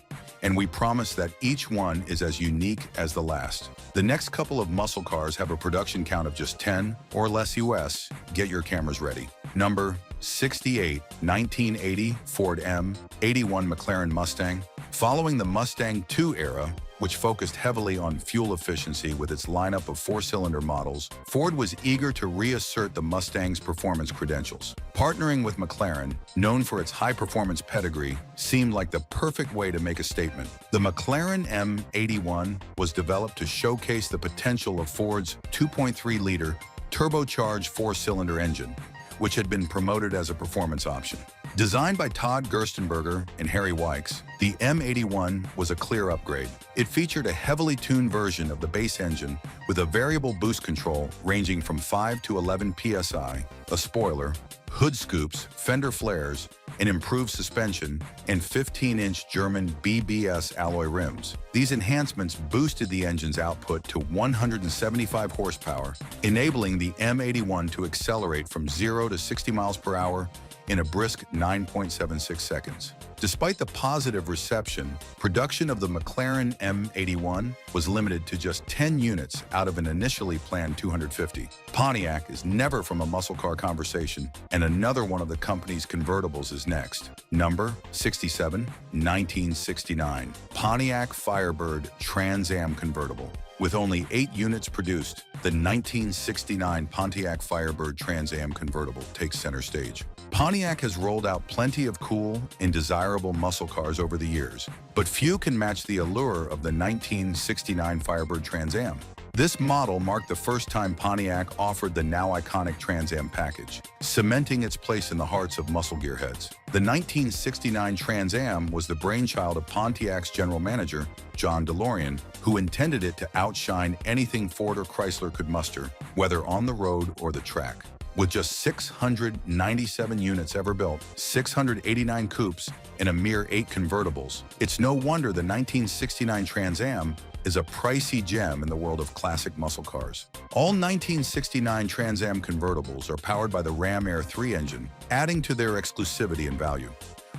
A: and we promise that each one is as unique as the last. The next couple of muscle cars have a production count of just 10 or less US. Get your cameras ready. Number 68, 1980 Ford M81 McLaren Mustang. Following the Mustang II era, which focused heavily on fuel efficiency with its lineup of four-cylinder models, Ford was eager to reassert the Mustang's performance credentials. Partnering with McLaren, known for its high-performance pedigree, seemed like the perfect way to make a statement. The McLaren M81 was developed to showcase the potential of Ford's 2.3-liter turbocharged four-cylinder engine, which had been promoted as a performance option. Designed by Todd Gerstenberger and Harry Wykes, the M81 was a clear upgrade. It featured a heavily tuned version of the base engine with a variable boost control ranging from 5 to 11 psi, a spoiler, hood scoops, fender flares, an improved suspension, and 15-inch German BBS alloy rims. These enhancements boosted the engine's output to 175 horsepower, enabling the M81 to accelerate from 0 to 60 miles per hour in a brisk 9.76 seconds. Despite the positive reception, production of the McLaren M81 was limited to just 10 units out of an initially planned 250. Pontiac is never from a muscle car conversation, and another one of the company's convertibles is next. Number 67, 1969 Pontiac Firebird Trans Am convertible. With only 8 units produced, the 1969 Pontiac Firebird Trans Am convertible takes center stage. Pontiac has rolled out plenty of cool and desirable muscle cars over the years, but few can match the allure of the 1969 Firebird Trans Am. This model marked the first time Pontiac offered the now iconic Trans Am package, cementing its place in the hearts of muscle gearheads. The 1969 Trans Am was the brainchild of Pontiac's general manager, John DeLorean, who intended it to outshine anything Ford or Chrysler could muster, whether on the road or the track. With just 697 units ever built, 689 coupes, and a mere 8 convertibles, it's no wonder the 1969 Trans Am is a pricey gem in the world of classic muscle cars. All 1969 Trans Am convertibles are powered by the Ram Air 3 engine, adding to their exclusivity and value.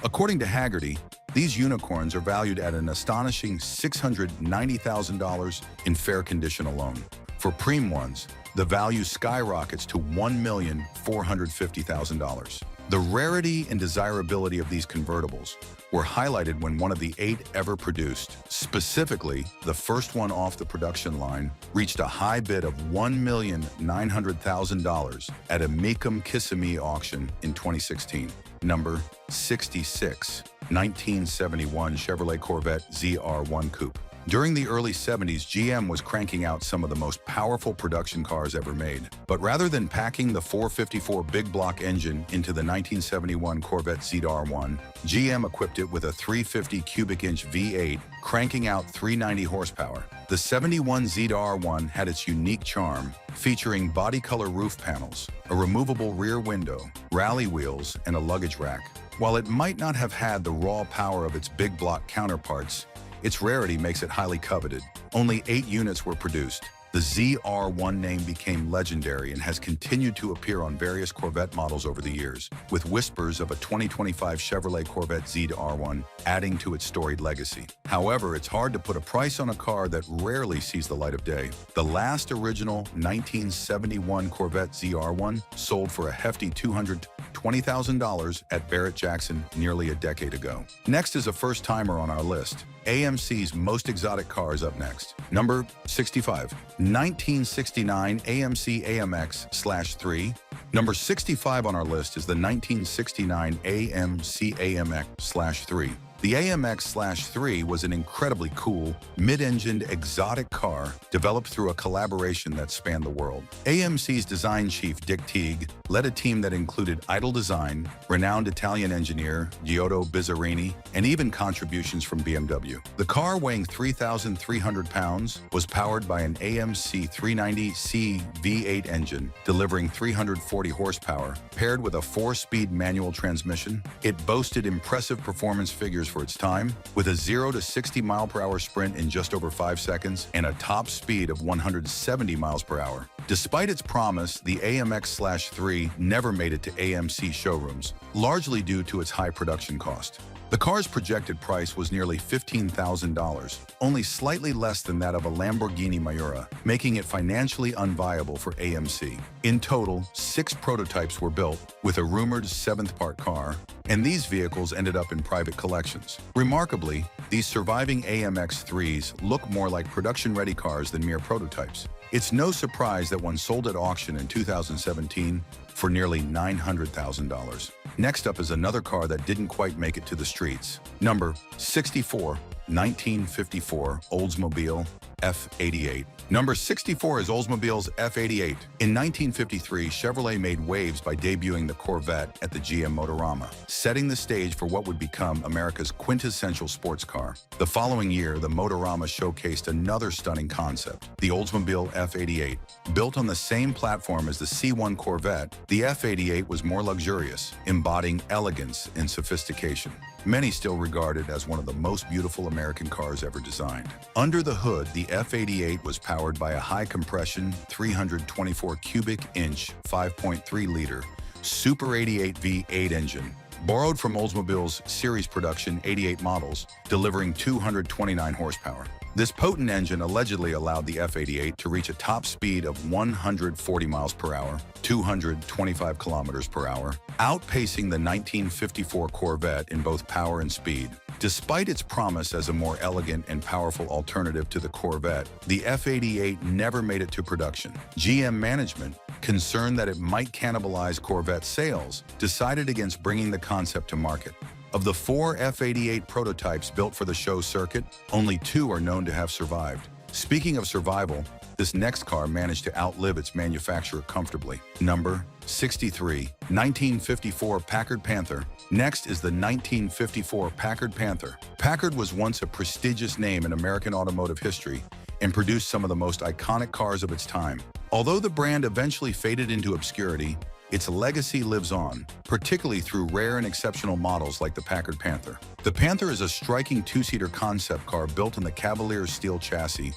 A: According to Hagerty, these unicorns are valued at an astonishing $690,000 in fair condition alone. For preem ones, the value skyrockets to $1,450,000. The rarity and desirability of these convertibles were highlighted when one of the 8 ever produced, specifically the first one off the production line, reached a high bid of $1,900,000 at a Mecum Kissimmee auction in 2016. Number 66, 1971 Chevrolet Corvette ZR1 Coupe. During the early 70s, GM was cranking out some of the most powerful production cars ever made. But rather than packing the 454 big block engine into the 1971 Corvette ZR1, GM equipped it with a 350 cubic inch V8, cranking out 390 horsepower. The 71 ZR1 had its unique charm, featuring body color roof panels, a removable rear window, rally wheels, and a luggage rack. While it might not have had the raw power of its big block counterparts, its rarity makes it highly coveted. Only 8 units were produced. The ZR1 name became legendary and has continued to appear on various Corvette models over the years, with whispers of a 2025 Chevrolet Corvette ZR1 adding to its storied legacy. However, it's hard to put a price on a car that rarely sees the light of day. The last original 1971 Corvette ZR1 sold for a hefty $220,000 at Barrett-Jackson nearly a decade ago. Next is a first-timer on our list. AMC's most exotic cars up next. Number 65, 1969 AMC AMX/3. Number 65 on our list is the 1969 AMC AMX/3. The AMX/3 was an incredibly cool, mid-engined exotic car developed through a collaboration that spanned the world. AMC's design chief, Dick Teague, led a team that included Idle Design, renowned Italian engineer Giotto Bizzarini, and even contributions from BMW. The car, weighing 3,300 pounds, was powered by an AMC 390C V8 engine, delivering 340 horsepower. Paired with a 4-speed manual transmission, it boasted impressive performance figures for its time, with a 0 to 60 mile/hour sprint in just over 5 seconds and a top speed of 170 miles per hour. Despite its promise, the AMX/3 never made it to AMC showrooms, largely due to its high production cost. The car's projected price was nearly $15,000, only slightly less than that of a Lamborghini Miura, making it financially unviable for AMC. In total, 6 prototypes were built, with a rumored 7th part car, and these vehicles ended up in private collections. Remarkably, these surviving AMX3s look more like production-ready cars than mere prototypes. It's no surprise that one sold at auction in 2017 for nearly $900,000. Next up is another car that didn't quite make it to the streets. Number 64, 1954 Oldsmobile F88. Number 64 is Oldsmobile's F88. In 1953, Chevrolet made waves by debuting the Corvette at the GM Motorama, setting the stage for what would become America's quintessential sports car. The following year, the Motorama showcased another stunning concept, the Oldsmobile F88. Built on the same platform as the C1 Corvette, the F88 was more luxurious, embodying elegance and sophistication. Many still regard it as one of the most beautiful American cars ever designed. Under the hood, the F88 was powered by a high-compression, 324 cubic inch, 5.3-liter Super 88 V8 engine, borrowed from Oldsmobile's series production 88 models, delivering 229 horsepower. This potent engine allegedly allowed the F88 to reach a top speed of 140 miles per hour, 225 kilometers per hour, outpacing the 1954 Corvette in both power and speed. Despite its promise as a more elegant and powerful alternative to the Corvette, the F88 never made it to production. GM management, concerned that it might cannibalize Corvette sales, decided against bringing the concept to market. Of the 4 F88 prototypes built for the show circuit, only 2 are known to have survived. Speaking of survival, this next car managed to outlive its manufacturer comfortably. Number 63. 1954 Packard Panther. Next is the 1954 Packard Panther. Packard was once a prestigious name in American automotive history and produced some of the most iconic cars of its time. Although the brand eventually faded into obscurity, its legacy lives on, particularly through rare and exceptional models like the Packard Panther. The Panther is a striking two-seater concept car built on the Cavalier steel chassis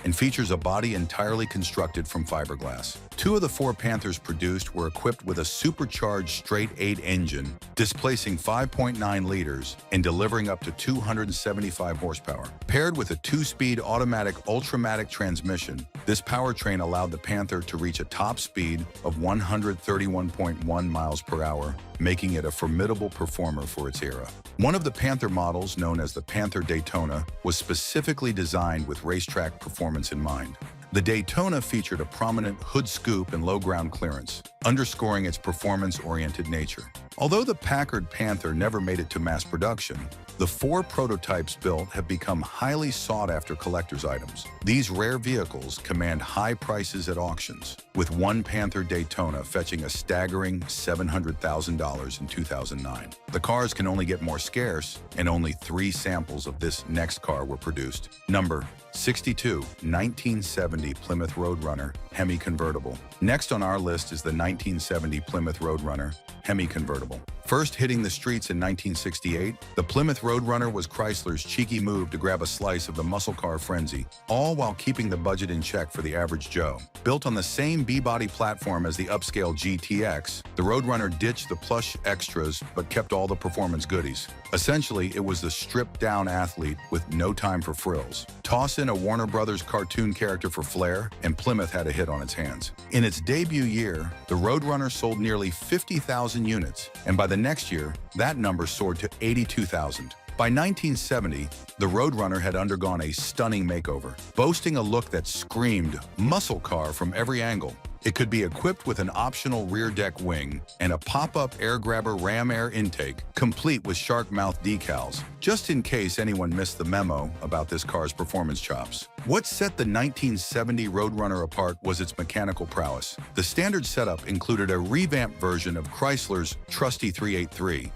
A: and features a body entirely constructed from fiberglass. Two of the four Panthers produced were equipped with a supercharged straight-8 engine, displacing 5.9 liters and delivering up to 275 horsepower. Paired with a two-speed automatic Ultramatic transmission, this powertrain allowed the Panther to reach a top speed of 131.1 miles per hour, making it a formidable performer for its era. One of the Panther models, known as the Panther Daytona, was specifically designed with racetrack performance in mind. The Daytona featured a prominent hood scoop and low ground clearance, underscoring its performance-oriented nature. Although the Packard Panther never made it to mass production, the four prototypes built have become highly sought-after collector's items. These rare vehicles command high prices at auctions, with one Panther Daytona fetching a staggering $700,000 in 2009. The cars can only get more scarce, and only 3 samples of this next car were produced. Number 62. 1970 Plymouth Roadrunner Hemi Convertible. Next on our list is the 1970 Plymouth Roadrunner Hemi Convertible. First hitting the streets in 1968, the Plymouth Roadrunner was Chrysler's cheeky move to grab a slice of the muscle car frenzy, all while keeping the budget in check for the average Joe. Built on the same B-body platform as the upscale GTX, the Roadrunner ditched the plush extras but kept all the performance goodies. Essentially, it was the stripped-down athlete with no time for frills. Toss in a Warner Brothers cartoon character for flair, and Plymouth had a hit on its hands. In its debut year, the Roadrunner sold nearly 50,000 units, and by the next year, that number soared to 82,000. By 1970, the Roadrunner had undergone a stunning makeover, boasting a look that screamed muscle car from every angle. It could be equipped with an optional rear deck wing and a pop-up air grabber ram air intake, complete with shark mouth decals, just in case anyone missed the memo about this car's performance chops. What set the 1970 Roadrunner apart was its mechanical prowess. The standard setup included a revamped version of Chrysler's trusty 383,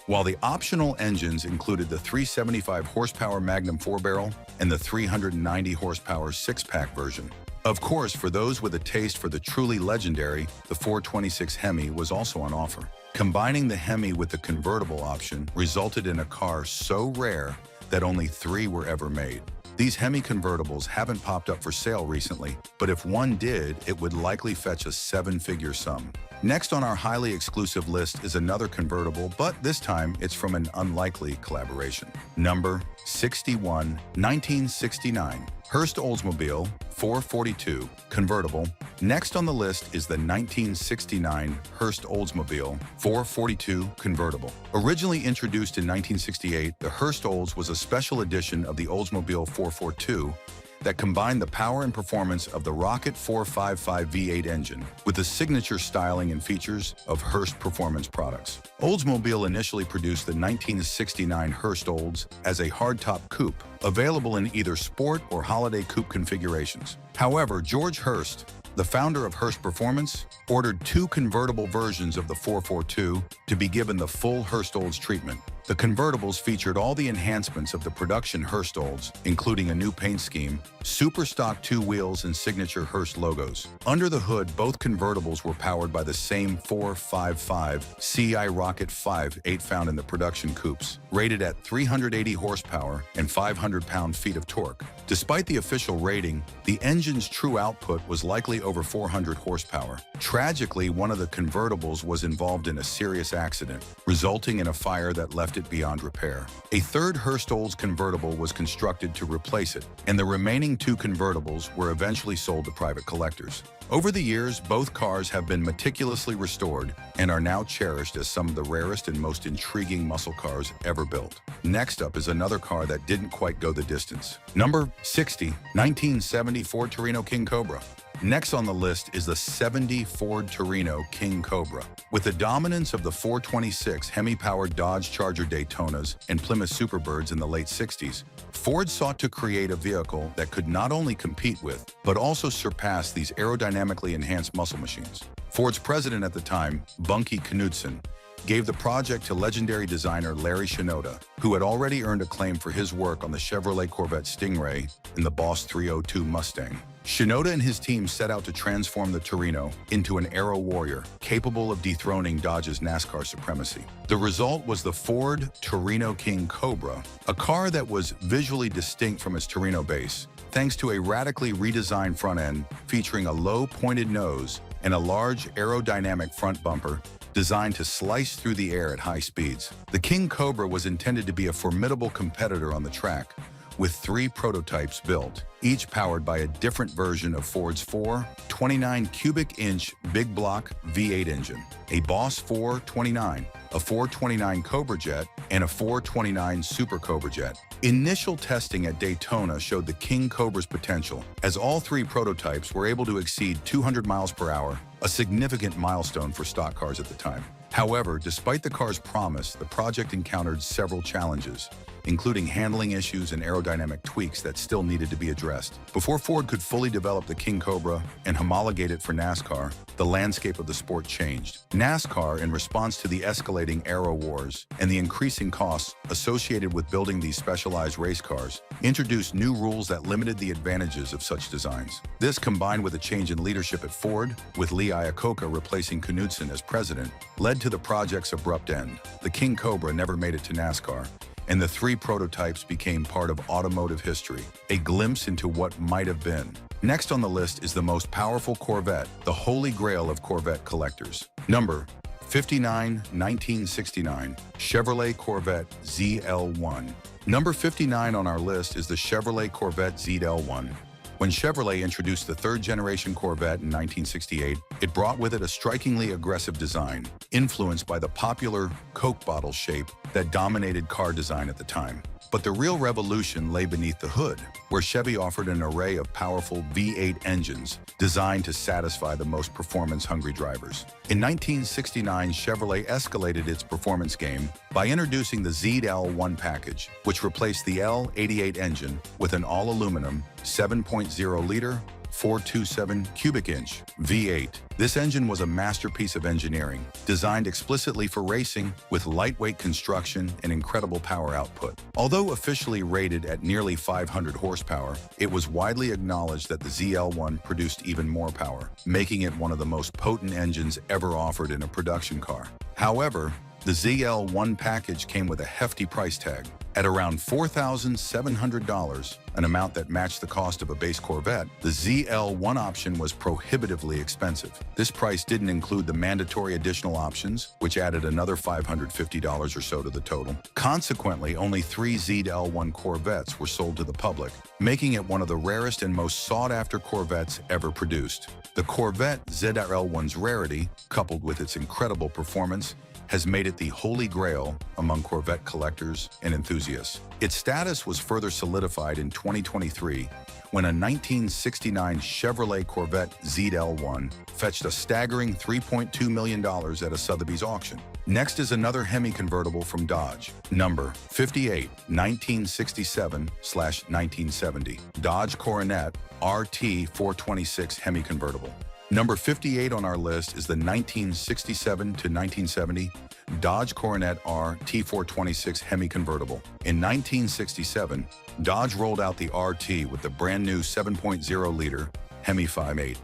A: while the optional engines included the 375 horsepower Magnum 4-barrel and the 390 horsepower 6-pack version. Of course, for those with a taste for the truly legendary, the 426 Hemi was also on offer. Combining the Hemi with the convertible option resulted in a car so rare that only 3 were ever made. These Hemi convertibles haven't popped up for sale recently, but if one did, it would likely fetch a 7-figure sum. Next on our highly exclusive list is another convertible, but this time it's from an unlikely collaboration. Number 61. 1969 Hurst Oldsmobile 442 Convertible. Next on the list is the 1969 Hurst Oldsmobile 442 Convertible. Originally introduced in 1968, the Hurst Olds was a special edition of the Oldsmobile 442 that combined the power and performance of the Rocket 455 V8 engine with the signature styling and features of Hurst performance products. Oldsmobile initially produced the 1969 Hurst Olds as a hardtop coupe, available in either sport or holiday coupe configurations. However, George Hurst, the founder of Hurst Performance, ordered 2 convertible versions of the 442 to be given the full Hurst Olds treatment. The convertibles featured all the enhancements of the production Hurst Olds, including a new paint scheme, super stock 2 wheels, and signature Hurst logos. Under the hood, both convertibles were powered by the same 455 CI Rocket 5.8 found in the production coupes, rated at 380 horsepower and 500 pound-feet of torque. Despite the official rating, the engine's true output was likely over 400 horsepower. Tragically, one of the convertibles was involved in a serious accident, resulting in a fire that left it beyond repair. A third Hurst Olds convertible was constructed to replace it, and the remaining 2 convertibles were eventually sold to private collectors. Over the years, both cars have been meticulously restored and are now cherished as some of the rarest and most intriguing muscle cars ever built. Next up is another car that didn't quite go the distance. Number 60. 1970 Ford Torino King Cobra. Next on the list is the '70 Ford Torino King Cobra. With the dominance of the 426 Hemi-powered Dodge Charger Daytonas and Plymouth Superbirds in the late '60s, Ford sought to create a vehicle that could not only compete with, but also surpass these aerodynamically enhanced muscle machines. Ford's president at the time, Bunky Knudsen, gave the project to legendary designer Larry Shinoda, who had already earned acclaim for his work on the Chevrolet Corvette Stingray and the Boss 302 Mustang. Shinoda and his team set out to transform the Torino into an aero warrior capable of dethroning Dodge's NASCAR supremacy. The result was the Ford Torino King Cobra, a car that was visually distinct from its Torino base, thanks to a radically redesigned front end featuring a low pointed nose and a large aerodynamic front bumper designed to slice through the air at high speeds. The King Cobra was intended to be a formidable competitor on the track, with 3 prototypes built, each powered by a different version of Ford's 429 cubic inch big block V8 engine, a Boss 429, a 429 Cobra Jet, and a 429 Super Cobra Jet. Initial testing at Daytona showed the King Cobra's potential, as all 3 prototypes were able to exceed 200 miles per hour, a significant milestone for stock cars at the time. However, despite the car's promise, the project encountered several challenges, including handling issues and aerodynamic tweaks that still needed to be addressed. Before Ford could fully develop the King Cobra and homologate it for NASCAR, the landscape of the sport changed. NASCAR, in response to the escalating aero wars and the increasing costs associated with building these specialized race cars, introduced new rules that limited the advantages of such designs. This, combined with a change in leadership at Ford, with Lee Iacocca replacing Knudsen as president, led to the project's abrupt end. The King Cobra never made it to NASCAR, and the 3 prototypes became part of automotive history, a glimpse into what might have been. Next on the list is the most powerful Corvette, the holy grail of Corvette collectors. Number 59, 1969, Chevrolet Corvette ZL1. Number 59 on our list is the Chevrolet Corvette ZL1. When Chevrolet introduced the 3rd-generation Corvette in 1968, it brought with it a strikingly aggressive design, influenced by the popular Coke bottle shape that dominated car design at the time. But the real revolution lay beneath the hood, where Chevy offered an array of powerful V8 engines designed to satisfy the most performance-hungry drivers. In 1969, Chevrolet escalated its performance game by introducing the ZL1 package, which replaced the L88 engine with an all-aluminum 7.0-liter 427 cubic inch V8. This engine was a masterpiece of engineering, designed explicitly for racing with lightweight construction and incredible power output. Although officially rated at nearly 500 horsepower, it was widely acknowledged that the ZL1 produced even more power, making it one of the most potent engines ever offered in a production car. However, the ZL1 package came with a hefty price tag. At around $4,700, an amount that matched the cost of a base Corvette, the ZL1 option was prohibitively expensive. This price didn't include the mandatory additional options, which added another $550 or so to the total. Consequently, only 3 ZL1 Corvettes were sold to the public, making it one of the rarest and most sought-after Corvettes ever produced. The Corvette ZL1's rarity, coupled with its incredible performance, has made it the holy grail among Corvette collectors and enthusiasts. Its status was further solidified in 2023 when a 1969 Chevrolet Corvette ZL1 fetched a staggering $3.2 million at a Sotheby's auction. Next is another Hemi convertible from Dodge, number 58, 1967/1970, Dodge Coronet RT 426 Hemi convertible. Number 58 on our list is the 1967 to 1970 Dodge Coronet RT 426 Hemi convertible. In 1967, Dodge rolled out the RT with the brand new 7.0-liter Hemi 5.8.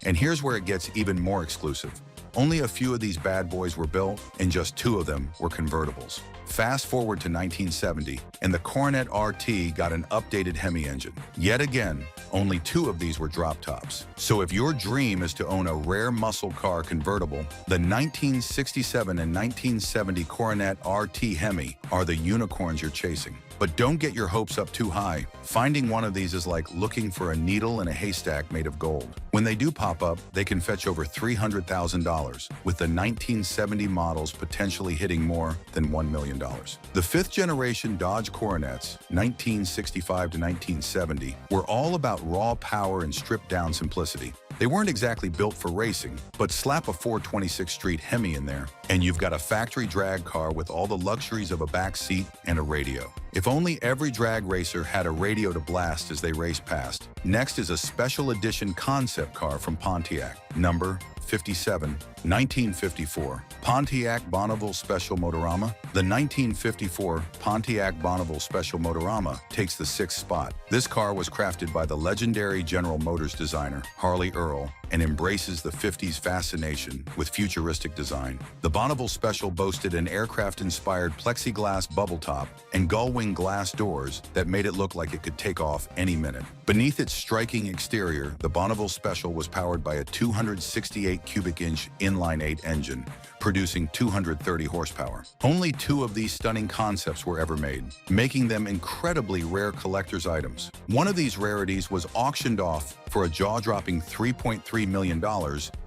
A: And here's where it gets even more exclusive. Only a few of these bad boys were built, and just 2 of them were convertibles. Fast forward to 1970, and the Coronet RT got an updated Hemi engine. Yet again, only 2 of these were drop tops. So if your dream is to own a rare muscle car convertible, the 1967 and 1970 Coronet RT Hemi are the unicorns you're chasing. But don't get your hopes up too high. Finding one of these is like looking for a needle in a haystack made of gold. When they do pop up, they can fetch over $300,000, with the 1970 models potentially hitting more than $1 million. The 5th generation Dodge Coronets, 1965 to 1970, were all about raw power and stripped-down simplicity. They weren't exactly built for racing, but slap a 426 Street Hemi in there, and you've got a factory drag car with all the luxuries of a back seat and a radio. If only every drag racer had a radio to blast as they race past. Next is a special edition concept car from Pontiac, number 57, 1954. Pontiac Bonneville Special Motorama. The 1954 Pontiac Bonneville Special Motorama takes the 6th spot. This car was crafted by the legendary General Motors designer, Harley Earl, and embraces the 50s fascination with futuristic design. The Bonneville Special boasted an aircraft-inspired plexiglass bubble top and gull-wing glass doors that made it look like it could take off any minute. Beneath its striking exterior, the Bonneville Special was powered by a 268 cubic inch inline-8 engine, producing 230 horsepower. Only 2 of these stunning concepts were ever made, making them incredibly rare collector's items. One of these rarities was auctioned off for a jaw-dropping $3.3 million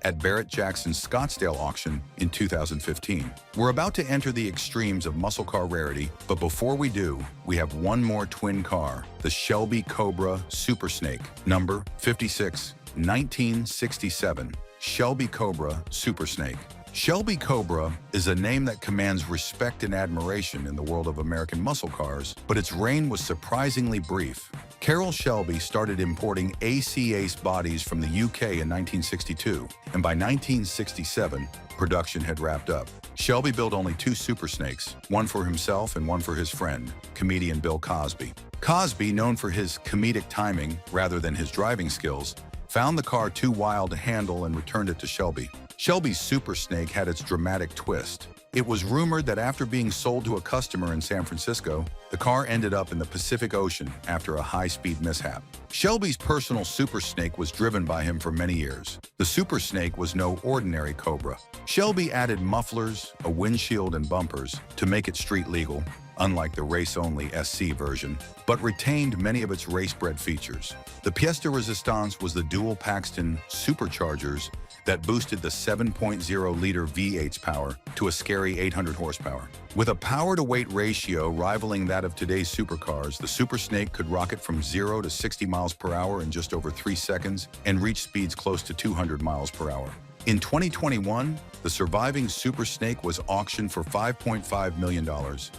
A: at Barrett-Jackson's Scottsdale auction in 2015. We're about to enter the extremes of muscle car rarity, but before we do, we have one more twin car, the Shelby Cobra Super Snake, number 56, 1967. Shelby Cobra Super Snake. Shelby Cobra is a name that commands respect and admiration in the world of American muscle cars, but its reign was surprisingly brief. Carroll Shelby started importing AC Ace bodies from the UK in 1962, and by 1967, production had wrapped up. Shelby built only 2 Super Snakes, one for himself and one for his friend, comedian Bill Cosby. Cosby, known for his comedic timing rather than his driving skills, found the car too wild to handle and returned it to Shelby. Shelby's Super Snake had its dramatic twist. It was rumored that after being sold to a customer in San Francisco, the car ended up in the Pacific Ocean after a high-speed mishap. Shelby's personal Super Snake was driven by him for many years. The Super Snake was no ordinary Cobra. Shelby added mufflers, a windshield, and bumpers to make it street legal, unlike the race-only SC version, but retained many of its race-bred features. The pièce de résistance was the dual Paxton superchargers that boosted the 7.0-liter V8's power to a scary 800 horsepower. With a power-to-weight ratio rivaling that of today's supercars, the Super Snake could rocket from 0 to 60 miles per hour in just over 3 seconds and reach speeds close to 200 miles per hour. In 2021, the surviving Super Snake was auctioned for $5.5 million,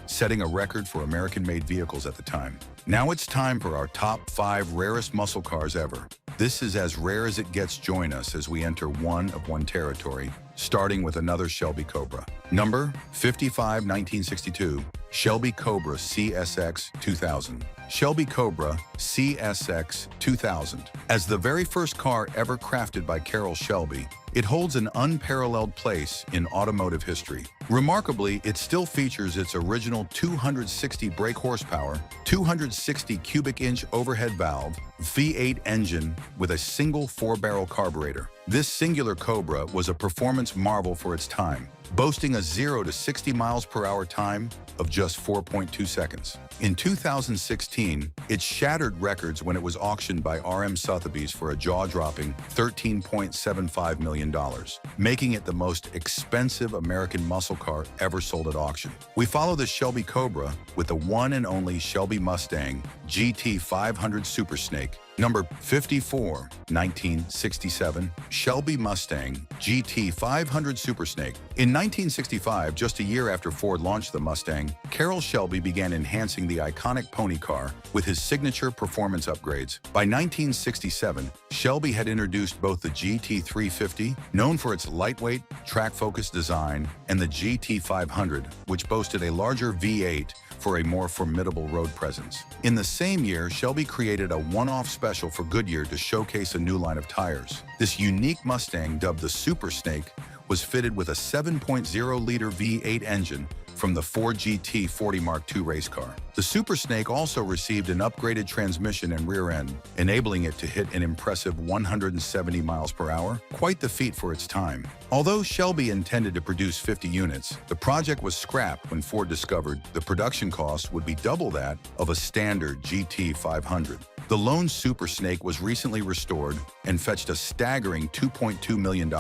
A: setting a record for American-made vehicles at the time. Now it's time for our top 5 rarest muscle cars ever. This is as rare as it gets. Join us as we enter one of one territory, starting with another Shelby Cobra. Number 55, 1962, Shelby Cobra CSX 2000. Shelby Cobra CSX 2000. As the very first car ever crafted by Carroll Shelby, it holds an unparalleled place in automotive history. Remarkably, it still features its original 260 brake horsepower, 260 cubic inch overhead valve, V8 engine with a single 4-barrel carburetor. This singular Cobra was a performance marvel for its time, boasting a 0 to 60 miles per hour time of just 4.2 seconds. In 2016, it shattered records when it was auctioned by RM Sotheby's for a jaw-dropping $13.75 million, making it the most expensive American muscle car ever sold at auction. We follow the Shelby Cobra with the one and only Shelby Mustang GT 500 Super Snake, number 54, 1967, Shelby Mustang GT 500 Super Snake. In 1965, just a year after Ford launched the Mustang, Carroll Shelby began enhancing the iconic pony car with his signature performance upgrades. By 1967, Shelby had introduced both the GT 350, known for its lightweight, track-focused design, and the GT 500, which boasted a larger V8 for a more formidable road presence. In the same year, Shelby created a one-off special for Goodyear to showcase a new line of tires. This unique Mustang, dubbed the Super Snake, was fitted with a 7.0-liter V8 engine from the Ford GT 40 Mark II race car. The Super Snake also received an upgraded transmission and rear end, enabling it to hit an impressive 170 miles per hour, quite the feat for its time. Although Shelby intended to produce 50 units, the project was scrapped when Ford discovered the production cost would be double that of a standard GT 500. The lone Super Snake was recently restored and fetched a staggering $2.2 million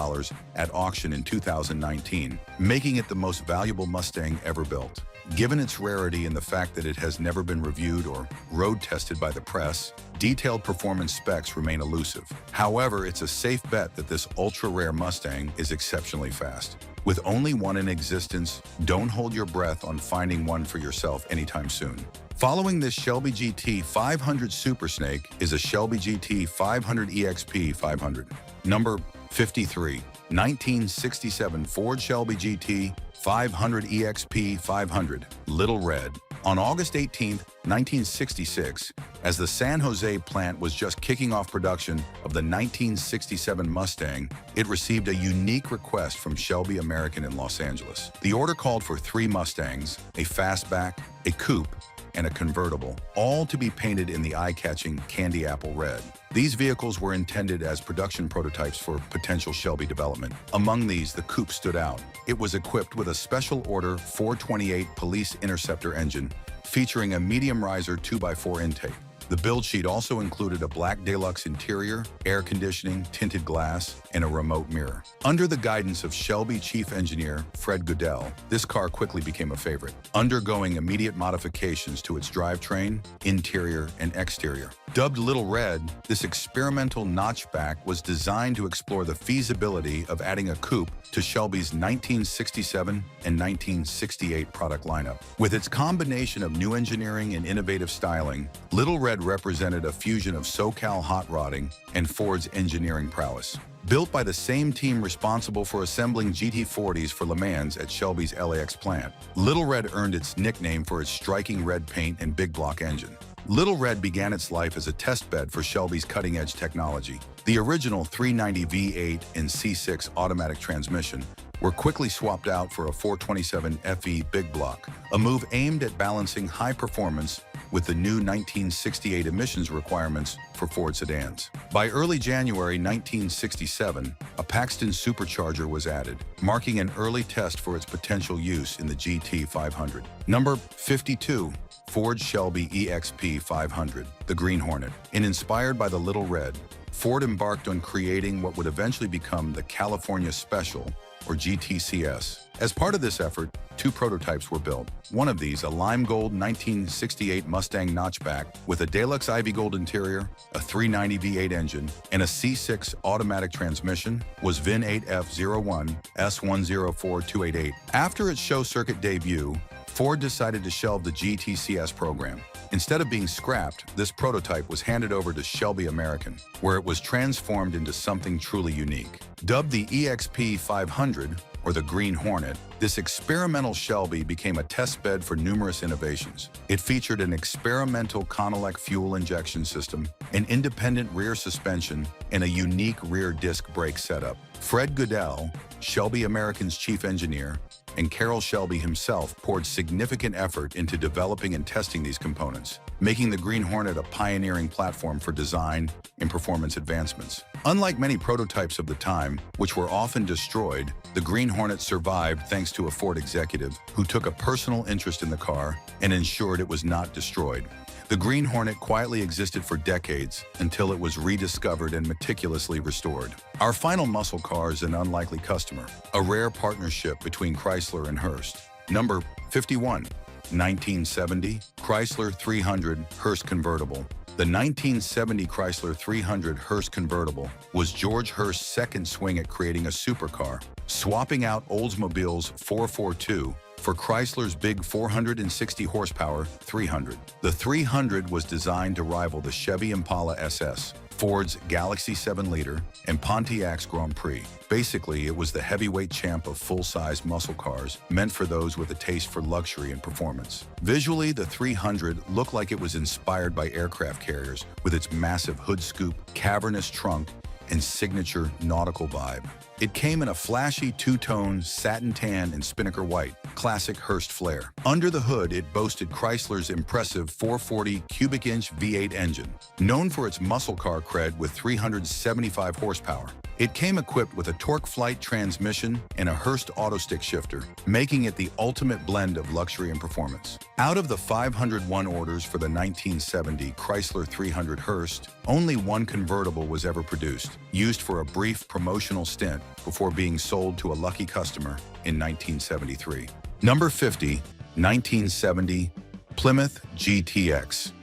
A: at auction in 2019, making it the most valuable Mustang ever built. Given its rarity and the fact that it has never been reviewed or road tested by the press, detailed performance specs remain elusive. However, it's a safe bet that this ultra-rare Mustang is exceptionally fast. With only one in existence, don't hold your breath on finding one for yourself anytime soon. Following this Shelby GT 500 Super Snake is a Shelby GT 500 EXP 500. Number 53, 1967 Ford Shelby GT 500 EXP 500, Little Red. On August 18, 1966, as the San Jose plant was just kicking off production of the 1967 Mustang, it received a unique request from Shelby American in Los Angeles. The order called for 3 Mustangs, a fastback, a coupe, and a convertible, all to be painted in the eye-catching candy apple red. These vehicles were intended as production prototypes for potential Shelby development. Among these, the coupe stood out. It was equipped with a special order 428 Police Interceptor engine, featuring a medium riser 2x4 intake. The build sheet also included a black deluxe interior, air conditioning, tinted glass, and a remote mirror. Under the guidance of Shelby chief engineer Fred Goodyear, this car quickly became a favorite, undergoing immediate modifications to its drivetrain, interior, and exterior. Dubbed Little Red, this experimental notchback was designed to explore the feasibility of adding a coupe to Shelby's 1967 and 1968 product lineup. With its combination of new engineering and innovative styling, Little Red represented a fusion of SoCal hot rodding and Ford's engineering prowess. Built by the same team responsible for assembling GT40s for Le Mans at Shelby's LAX plant, Little Red earned its nickname for its striking red paint and big block engine. Little Red began its life as a test bed for Shelby's cutting-edge technology. The original 390 V8 and C6 automatic transmission were quickly swapped out for a 427 FE big block, a move aimed at balancing high performance with the new 1968 emissions requirements for Ford sedans. By early January 1967, a Paxton supercharger was added, marking an early test for its potential use in the GT 500. Number 52. Ford Shelby EXP 500, the Green Hornet. And inspired by the Little Red, Ford embarked on creating what would eventually become the California Special, or GTCS. As part of this effort, 2 prototypes were built. One of these, a lime gold 1968 Mustang notchback with a deluxe ivy gold interior, a 390 V8 engine, and a C6 automatic transmission, was VIN 8F01 S104288. After its show circuit debut, Ford decided to shelve the GTCS program. Instead of being scrapped, this prototype was handed over to Shelby American, where it was transformed into something truly unique. Dubbed the EXP 500, or the Green Hornet, this experimental Shelby became a test bed for numerous innovations. It featured an experimental Conelec fuel injection system, an independent rear suspension, and a unique rear disc brake setup. Fred Goodyear, Shelby American's chief engineer, and Carroll Shelby himself poured significant effort into developing and testing these components, making the Green Hornet a pioneering platform for design and performance advancements. Unlike many prototypes of the time, which were often destroyed, the Green Hornet survived thanks to a Ford executive who took a personal interest in the car and ensured it was not destroyed. The Green Hornet quietly existed for decades until it was rediscovered and meticulously restored. Our final muscle car is an unlikely customer, a rare partnership between Chrysler and Hurst. Number 51, 1970 Chrysler 300 Hurst convertible. The 1970 Chrysler 300 Hurst convertible was George Hurst's second swing at creating a supercar, swapping out Oldsmobile's 442 for Chrysler's big 460 horsepower 300. The 300 was designed to rival the Chevy Impala SS, Ford's Galaxy 7-liter, and Pontiac's Grand Prix. Basically, it was the heavyweight champ of full-size muscle cars, meant for those with a taste for luxury and performance. Visually, the 300 looked like it was inspired by aircraft carriers, with its massive hood scoop, cavernous trunk, and signature nautical vibe. It came in a flashy 2-tone satin tan and spinnaker white, classic Hurst flair. Under the hood, it boasted Chrysler's impressive 440 cubic inch V8 engine, known for its muscle car cred with 375 horsepower. It came equipped with a torque flight transmission and a Hurst auto stick shifter, making it the ultimate blend of luxury and performance. Out of the 501 orders for the 1970 Chrysler 300 Hurst, only one convertible was ever produced, used for a brief promotional stint before being sold to a lucky customer in 1973. Number 50, 1970 Plymouth GTX.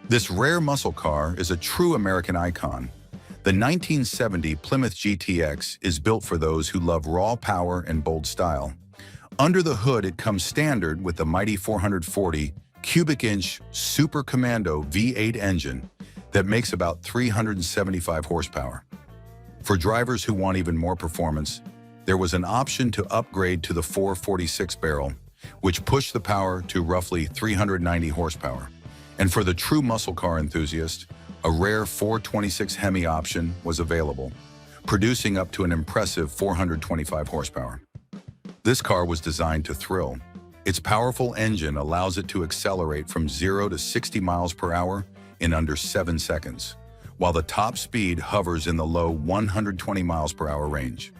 A: This rare muscle car is a true American icon. The 1970 Plymouth GTX is built for those who love raw power and bold style. Under the hood, it comes standard with the mighty 440 cubic inch Super Commando V8 engine that makes about 375 horsepower. For drivers who want even more performance, there was an option to upgrade to the 446 barrel, which pushed the power to roughly 390 horsepower. And for the true muscle car enthusiast, a rare 426 Hemi option was available, producing up to an impressive 425 horsepower. This car was designed to thrill. Its powerful engine allows it to accelerate from 0 to 60 miles per hour in under 7 seconds, while the top speed hovers in the low 120 miles per hour range.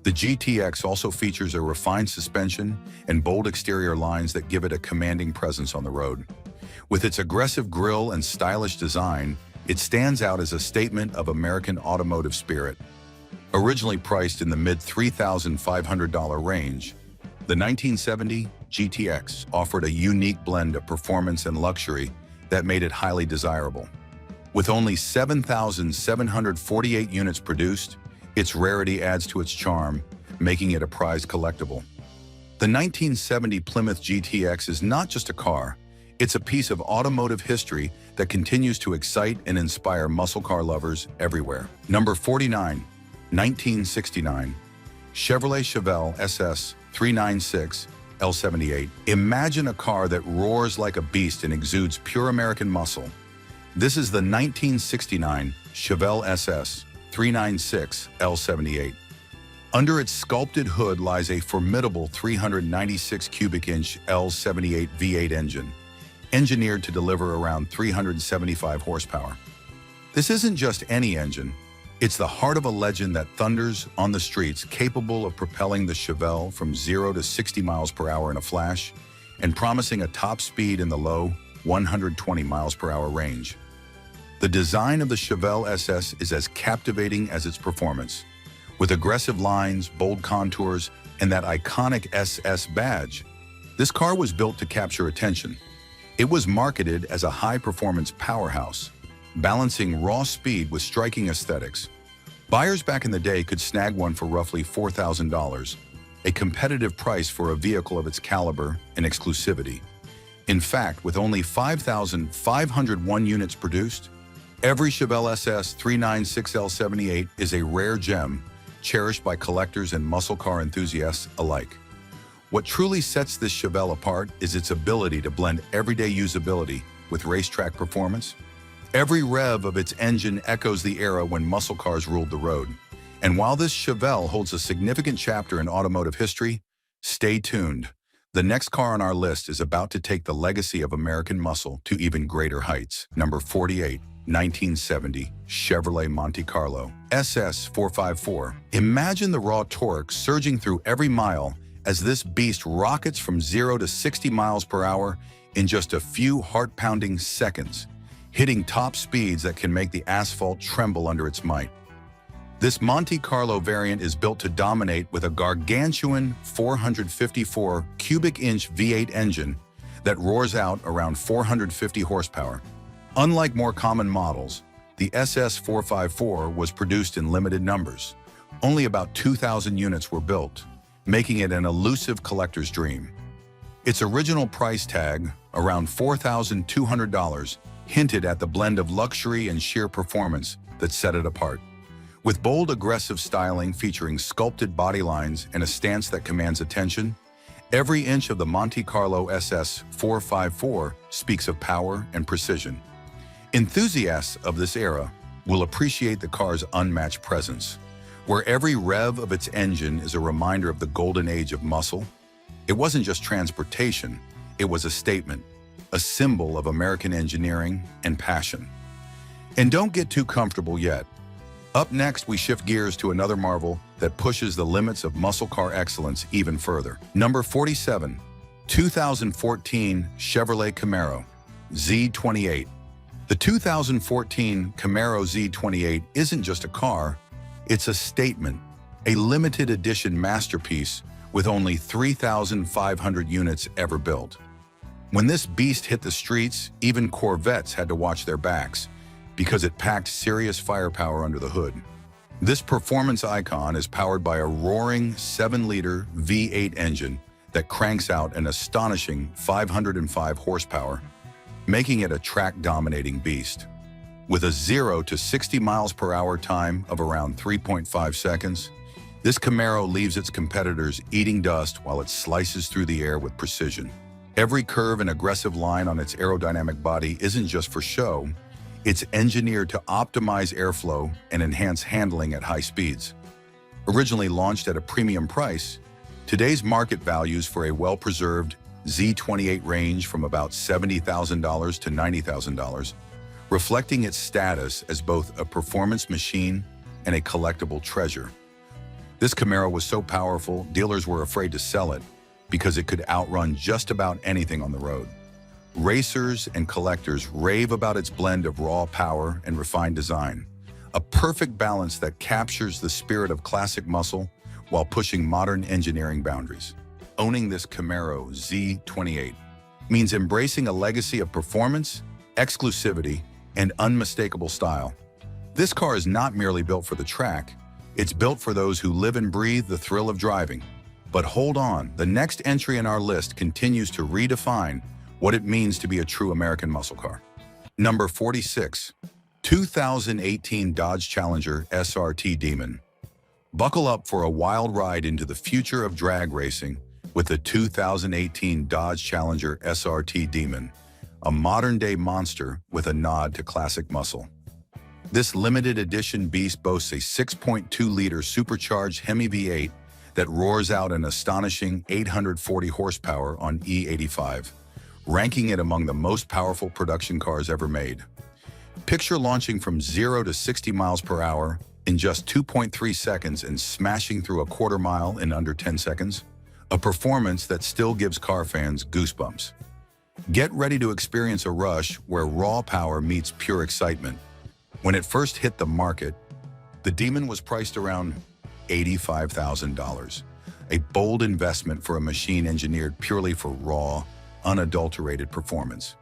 A: The GTX also features a refined suspension and bold exterior lines that give it a commanding presence on the road. With its aggressive grille and stylish design, it stands out as a statement of American automotive spirit. Originally priced in the mid-$3,500 range, the 1970 GTX offered a unique blend of performance and luxury that made it highly desirable. With only 7,748 units produced, its rarity adds to its charm, making it a prized collectible. The 1970 Plymouth GTX is not just a car, it's a piece of automotive history that continues to excite and inspire muscle car lovers everywhere. Number 49, 1969 Chevrolet Chevelle SS 396 L78. Imagine a car that roars like a beast and exudes pure American muscle. This is the 1969 Chevelle SS 396 L78. Under its sculpted hood lies a formidable 396 cubic inch L78 V8 engine, engineered to deliver around 375 horsepower. This isn't just any engine. It's the heart of a legend that thunders on the streets, capable of propelling the Chevelle from 0 to 60 miles per hour in a flash and promising a top speed in the low 120 miles per hour range. The design of the Chevelle SS is as captivating as its performance. With aggressive lines, bold contours, and that iconic SS badge, this car was built to capture attention. It was marketed as a high-performance powerhouse, balancing raw speed with striking aesthetics. Buyers back in the day could snag one for roughly $4,000, a competitive price for a vehicle of its caliber and exclusivity. In fact, with only 5,501 units produced, every Chevelle SS 396 L78 is a rare gem cherished by collectors and muscle car enthusiasts alike. What truly sets this Chevelle apart is its ability to blend everyday usability with racetrack performance. Every rev of its engine echoes the era when muscle cars ruled the road. And while this Chevelle holds a significant chapter in automotive history, stay tuned. The next car on our list is about to take the legacy of American muscle to even greater heights. Number 48, 1970 Chevrolet Monte Carlo SS 454. Imagine the raw torque surging through every mile as this beast rockets from 0 to 60 miles per hour in just a few heart-pounding seconds, hitting top speeds that can make the asphalt tremble under its might. This Monte Carlo variant is built to dominate with a gargantuan 454 cubic inch V8 engine that roars out around 450 horsepower. Unlike more common models, the SS 454 was produced in limited numbers. Only about 2,000 units were built, making it an elusive collector's dream. Its original price tag, around $4,200, hinted at the blend of luxury and sheer performance that set it apart. With bold, aggressive styling featuring sculpted body lines and a stance that commands attention, every inch of the Monte Carlo SS 454 speaks of power and precision. Enthusiasts of this era will appreciate the car's unmatched presence, where every rev of its engine is a reminder of the golden age of muscle It wasn't just transportation, it was a statement, a symbol of American engineering and passion. And don't get too comfortable yet. Up next, we shift gears to another marvel that pushes the limits of muscle car excellence even further. Number 47, 2014 Chevrolet Camaro Z28. The 2014 Camaro Z28 isn't just a car, it's a statement, a limited edition masterpiece with only 3,500 units ever built. When this beast hit the streets, even Corvettes had to watch their backs because it packed serious firepower under the hood. This performance icon is powered by a roaring 7-liter V8 engine that cranks out an astonishing 505 horsepower, making it a track-dominating beast. With a 0 to 60 miles per hour time of around 3.5 seconds, this Camaro leaves its competitors eating dust while it slices through the air with precision. Every curve and aggressive line on its aerodynamic body isn't just for show, it's engineered to optimize airflow and enhance handling at high speeds. Originally launched at a premium price, today's market values for a well-preserved Z28 range from about $70,000 to $90,000, reflecting its status as both a performance machine and a collectible treasure. This Camaro was so powerful, dealers were afraid to sell it because it could outrun just about anything on the road. Racers and collectors rave about its blend of raw power and refined design, a perfect balance that captures the spirit of classic muscle while pushing modern engineering boundaries. Owning this Camaro Z28 means embracing a legacy of performance, exclusivity, and unmistakable style. This car is not merely built for the track, it's built for those who live and breathe the thrill of driving. But hold on, the next entry in our list continues to redefine what it means to be a true American muscle car. Number 46, 2018 Dodge Challenger SRT Demon. Buckle up for a wild ride into the future of drag racing with the 2018 Dodge Challenger SRT Demon, a modern-day monster with a nod to classic muscle. This limited edition beast boasts a 6.2-liter supercharged Hemi V8 that roars out an astonishing 840 horsepower on E85, ranking it among the most powerful production cars ever made. Picture launching from 0 to 60 miles per hour in just 2.3 seconds and smashing through a quarter mile in under 10 seconds, a performance that still gives car fans goosebumps. Get ready to experience a rush where raw power meets pure excitement. When it first hit the market, the Demon was priced around $85,000, a bold investment for a machine engineered purely for raw, unadulterated performance.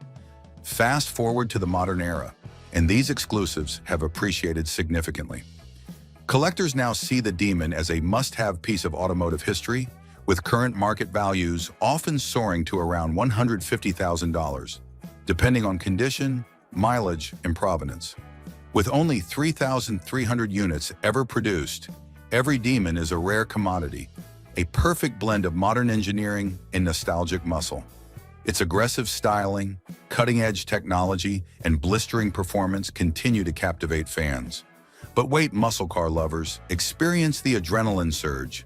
A: Fast forward to the modern era, and these exclusives have appreciated significantly. Collectors now see the Demon as a must-have piece of automotive history, with current market values often soaring to around $150,000, depending on condition, mileage, and provenance. With only 3,300 units ever produced, every Demon is a rare commodity, a perfect blend of modern engineering and nostalgic muscle. Its aggressive styling, cutting-edge technology, and blistering performance continue to captivate fans. But wait, muscle car lovers, experience the adrenaline surge.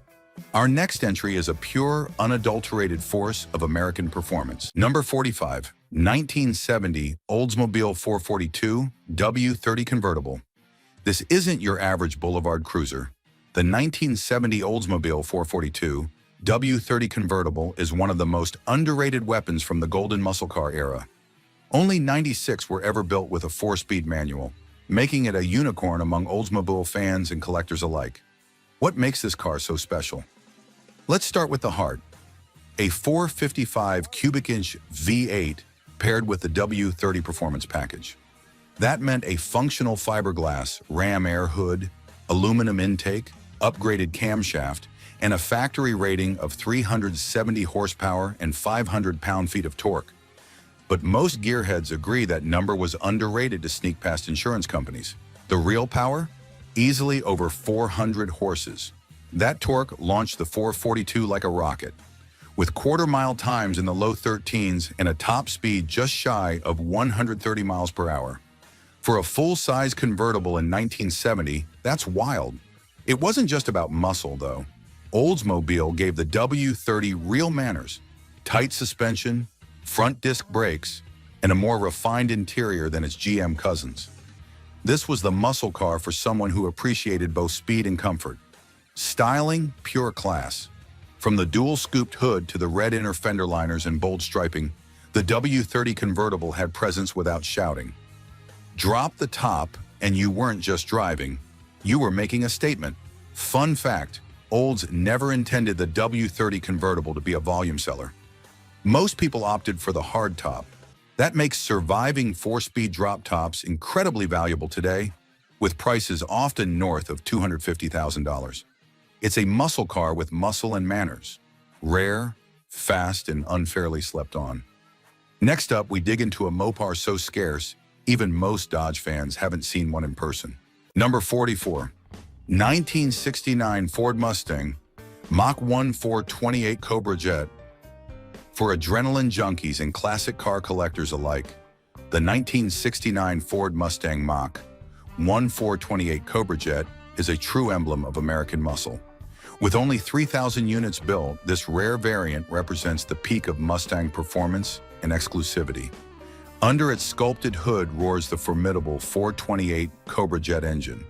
A: Our next entry is a pure, unadulterated force of American performance. Number 45, 1970 Oldsmobile 442 W30 Convertible. This isn't your average boulevard cruiser. The 1970 Oldsmobile 442 W30 Convertible is one of the most underrated weapons from the golden muscle car era. Only 96 were ever built with a 4-speed manual, making it a unicorn among Oldsmobile fans and collectors alike. What makes this car so special? Let's start with the heart. A 455 cubic inch V8 paired with the W30 performance package. That meant a functional fiberglass ram air hood, aluminum intake, upgraded camshaft, and a factory rating of 370 horsepower and 500 pound-feet of torque. But most gearheads agree that number was underrated to sneak past insurance companies. The real power? Easily over 400 horses. That torque launched the 442 like a rocket, with quarter-mile times in the low 13s and a top speed just shy of 130 miles per hour. For a full-size convertible in 1970, that's wild. It wasn't just about muscle, though. Oldsmobile gave the W30 real manners, tight suspension, front disc brakes, and a more refined interior than its GM cousins. This was the muscle car for someone who appreciated both speed and comfort. Styling, pure class. From the dual-scooped hood to the red inner fender liners and bold striping, the W30 convertible had presence without shouting. Drop the top, and you weren't just driving, you were making a statement. Fun fact, Olds never intended the W30 convertible to be a volume seller. Most people opted for the hard top. That makes surviving 4-speed drop tops incredibly valuable today, with prices often north of $250,000. It's a muscle car with muscle and manners. Rare, fast, and unfairly slept on. Next up, we dig into a Mopar so scarce, even most Dodge fans haven't seen one in person. Number 44. 1969 Ford Mustang, Mach 1 428 Cobra Jet. For adrenaline junkies and classic car collectors alike, the 1969 Ford Mustang Mach 1 428 Cobra Jet is a true emblem of American muscle. With only 3,000 units built, this rare variant represents the peak of Mustang performance and exclusivity. Under its sculpted hood roars the formidable 428 Cobra Jet engine,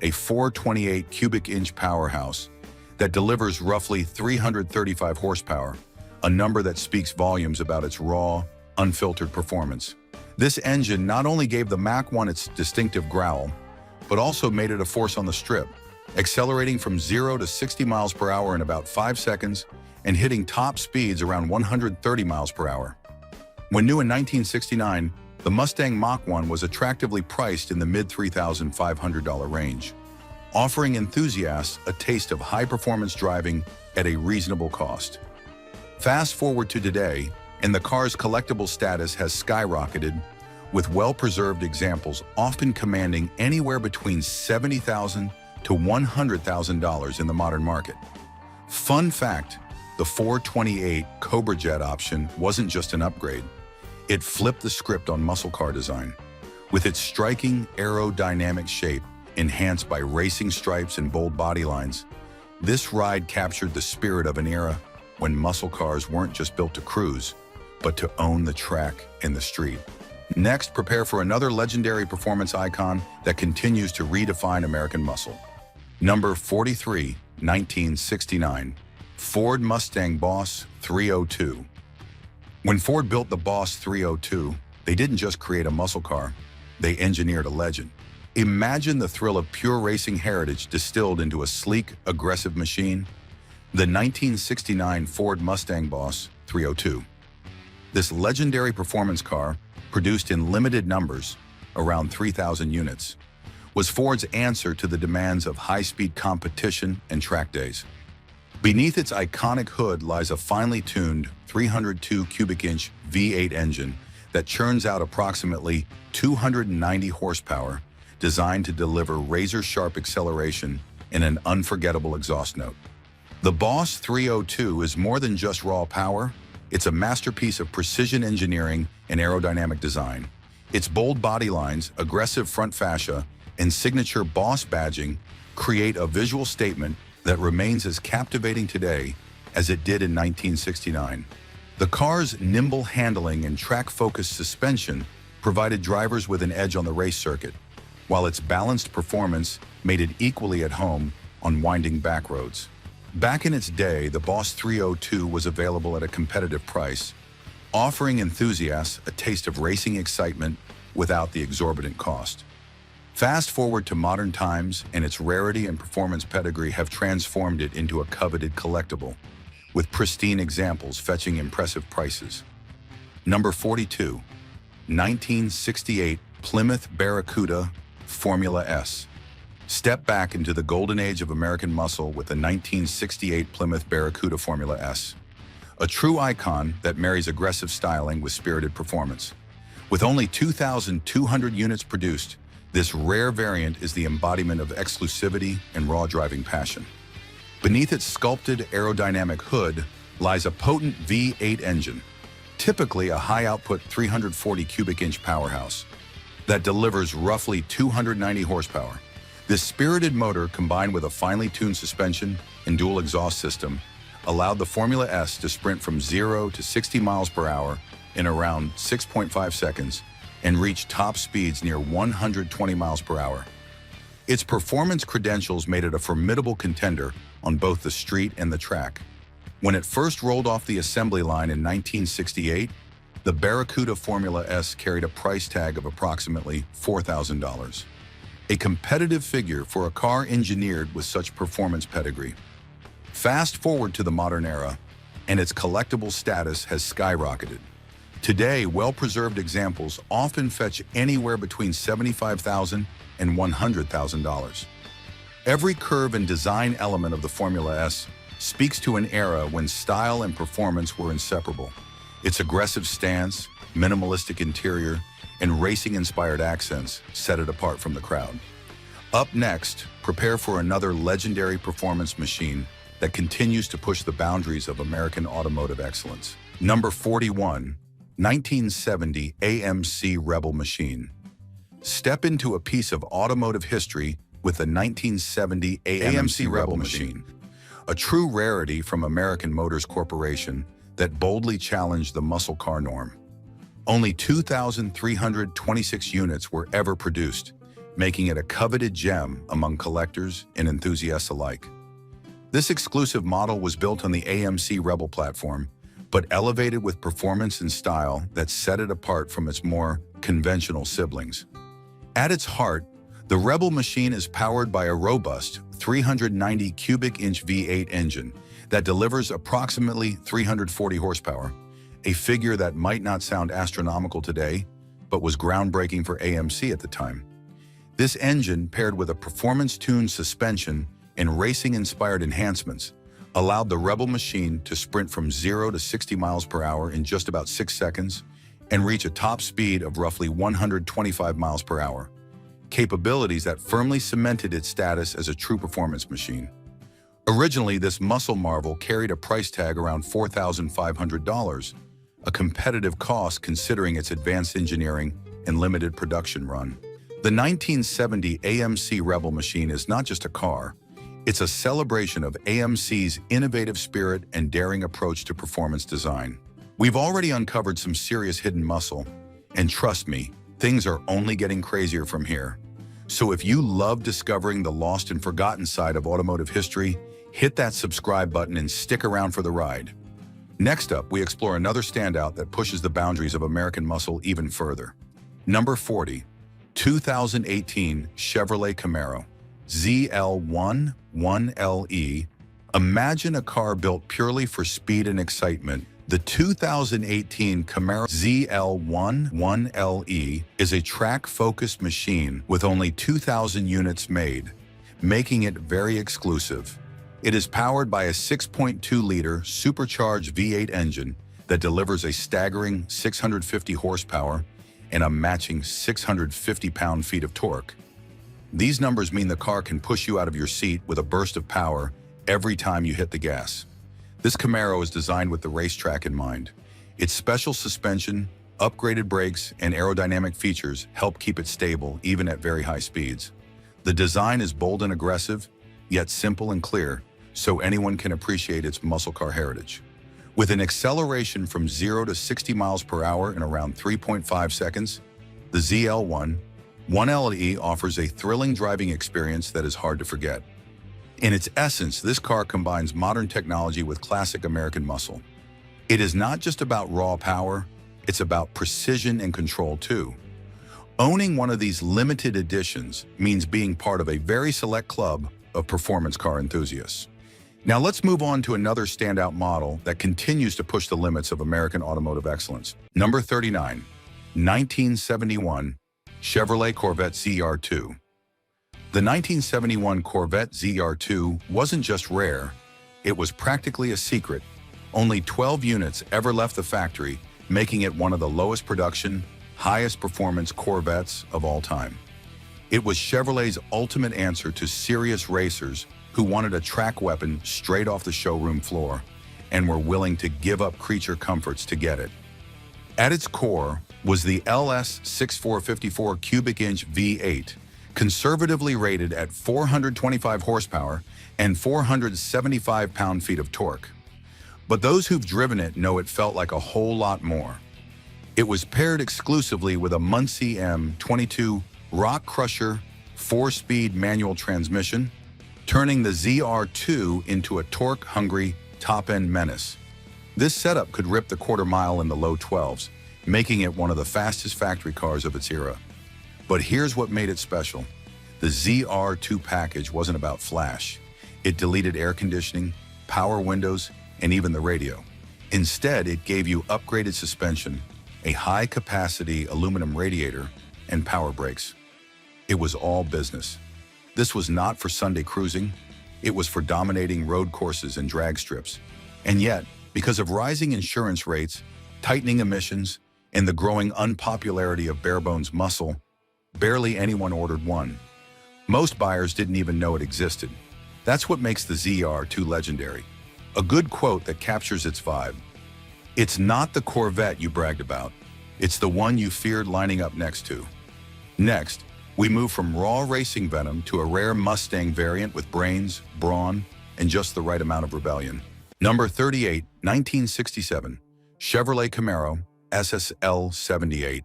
A: a 428 cubic inch powerhouse that delivers roughly 335 horsepower, a number that speaks volumes about its raw, unfiltered performance. This engine not only gave the Mach 1 its distinctive growl, but also made it a force on the strip, accelerating from 0 to 60 miles per hour in about 5 seconds and hitting top speeds around 130 miles per hour. When new in 1969, the Mustang Mach 1 was attractively priced in the mid-$3,500 range, offering enthusiasts a taste of high-performance driving at a reasonable cost. Fast forward to today, and the car's collectible status has skyrocketed, with well-preserved examples often commanding anywhere between $70,000 to $100,000 in the modern market. Fun fact, the 428 Cobra Jet option wasn't just an upgrade. It flipped the script on muscle car design. With its striking aerodynamic shape, enhanced by racing stripes and bold body lines, this ride captured the spirit of an era when muscle cars weren't just built to cruise, but to own the track and the street. Next, prepare for another legendary performance icon that continues to redefine American muscle. Number 43, 1969, Ford Mustang Boss 302. When Ford built the Boss 302, they didn't just create a muscle car, they engineered a legend. Imagine the thrill of pure racing heritage distilled into a sleek, aggressive machine. The 1969 Ford Mustang Boss 302. This legendary performance car, produced in limited numbers, around 3,000 units, was Ford's answer to the demands of high-speed competition and track days. Beneath its iconic hood lies a finely tuned 302 cubic inch V8 engine that churns out approximately 290 horsepower, designed to deliver razor-sharp acceleration and an unforgettable exhaust note. The Boss 302 is more than just raw power, it's a masterpiece of precision engineering and aerodynamic design. Its bold body lines, aggressive front fascia, and signature Boss badging create a visual statement that remains as captivating today as it did in 1969. The car's nimble handling and track-focused suspension provided drivers with an edge on the race circuit, while its balanced performance made it equally at home on winding back roads. Back in its day, the Boss 302 was available at a competitive price, offering enthusiasts a taste of racing excitement without the exorbitant cost. Fast forward to modern times, and its rarity and performance pedigree have transformed it into a coveted collectible, with pristine examples fetching impressive prices. Number 42, 1968 Plymouth Barracuda Formula S. Step back into the golden age of American muscle with the 1968 Plymouth Barracuda Formula S, a true icon that marries aggressive styling with spirited performance. With only 2,200 units produced, this rare variant is the embodiment of exclusivity and raw driving passion. Beneath its sculpted aerodynamic hood lies a potent V8 engine, typically a high-output 340 cubic inch powerhouse, that delivers roughly 290 horsepower. This spirited motor, combined with a finely tuned suspension and dual exhaust system, allowed the Formula S to sprint from 0 to 60 miles per hour in around 6.5 seconds and reach top speeds near 120 miles per hour. Its performance credentials made it a formidable contender on both the street and the track. When it first rolled off the assembly line in 1968, the Barracuda Formula S carried a price tag of approximately $4,000. A competitive figure for a car engineered with such performance pedigree. Fast forward to the modern era, and its collectible status has skyrocketed. Today, well-preserved examples often fetch anywhere between $75,000 and $100,000. Every curve and design element of the Formula S speaks to an era when style and performance were inseparable. Its aggressive stance, minimalistic interior, and racing-inspired accents set it apart from the crowd. Up next, prepare for another legendary performance machine that continues to push the boundaries of American automotive excellence. Number 41, 1970 AMC Rebel Machine. Step into a piece of automotive history with the 1970 AMC Rebel Machine, a true rarity from American Motors Corporation that boldly challenged the muscle car norm. Only 2,326 units were ever produced, making it a coveted gem among collectors and enthusiasts alike. This exclusive model was built on the AMC Rebel platform, but elevated with performance and style that set it apart from its more conventional siblings. At its heart, the Rebel machine is powered by a robust 390 cubic inch V8 engine that delivers approximately 340 horsepower, a figure that might not sound astronomical today, but was groundbreaking for AMC at the time. This engine, paired with a performance-tuned suspension and racing-inspired enhancements, allowed the Rebel machine to sprint from 0 to 60 miles per hour in just about 6 seconds and reach a top speed of roughly 125 miles per hour, capabilities that firmly cemented its status as a true performance machine. Originally, this muscle marvel carried a price tag around $4,500, a competitive cost considering its advanced engineering and limited production run. The 1970 AMC Rebel machine is not just a car, it's a celebration of AMC's innovative spirit and daring approach to performance design. We've already uncovered some serious hidden muscle, and trust me, things are only getting crazier from here. So if you love discovering the lost and forgotten side of automotive history, hit that subscribe button and stick around for the ride. Next up, we explore another standout that pushes the boundaries of American muscle even further. Number 40, 2018 Chevrolet Camaro ZL1 1LE. Imagine a car built purely for speed and excitement. The 2018 Camaro ZL1 1LE is a track-focused machine with only 2,000 units made, making it very exclusive. It is powered by a 6.2-liter supercharged V8 engine that delivers a staggering 650 horsepower and a matching 650 pound-feet of torque. These numbers mean the car can push you out of your seat with a burst of power every time you hit the gas. This Camaro is designed with the racetrack in mind. Its special suspension, upgraded brakes, and aerodynamic features help keep it stable even at very high speeds. The design is bold and aggressive, yet simple and clear, so anyone can appreciate its muscle car heritage. With an acceleration from 0 to 60 miles per hour in around 3.5 seconds, the ZL1 1LE offers a thrilling driving experience that is hard to forget. In its essence, this car combines modern technology with classic American muscle. It is not just about raw power, it's about precision and control too. Owning one of these limited editions means being part of a very select club of performance car enthusiasts. Now let's move on to another standout model that continues to push the limits of American automotive excellence. Number 39, 1971 Chevrolet Corvette ZR2. The 1971 Corvette ZR2 wasn't just rare, it was practically a secret. Only 12 units ever left the factory, making it one of the lowest production, highest performance Corvettes of all time. It was Chevrolet's ultimate answer to serious racers who wanted a track weapon straight off the showroom floor and were willing to give up creature comforts to get it. At its core was the LS 6454 cubic inch V8, conservatively rated at 425 horsepower and 475 pound-feet of torque. But those who've driven it know it felt like a whole lot more. It was paired exclusively with a Muncie M22 Rock Crusher 4-speed manual transmission, turning the ZR2 into a torque-hungry top-end menace. This setup could rip the quarter mile in the low 12s, making it one of the fastest factory cars of its era. But here's what made it special. The ZR2 package wasn't about flash. It deleted air conditioning, power windows, and even the radio. Instead, it gave you upgraded suspension, a high-capacity aluminum radiator, and power brakes. It was all business. This was not for Sunday cruising. It was for dominating road courses and drag strips. And yet, because of rising insurance rates, tightening emissions, and the growing unpopularity of bare-bones muscle, barely anyone ordered one. Most buyers didn't even know it existed. That's what makes the ZR2 legendary. A good quote that captures its vibe. It's not the Corvette you bragged about. It's the one you feared lining up next to. Next, we move from raw racing venom to a rare Mustang variant with brains, brawn, and just the right amount of rebellion. Number 38, 1967, Chevrolet Camaro SSL 78.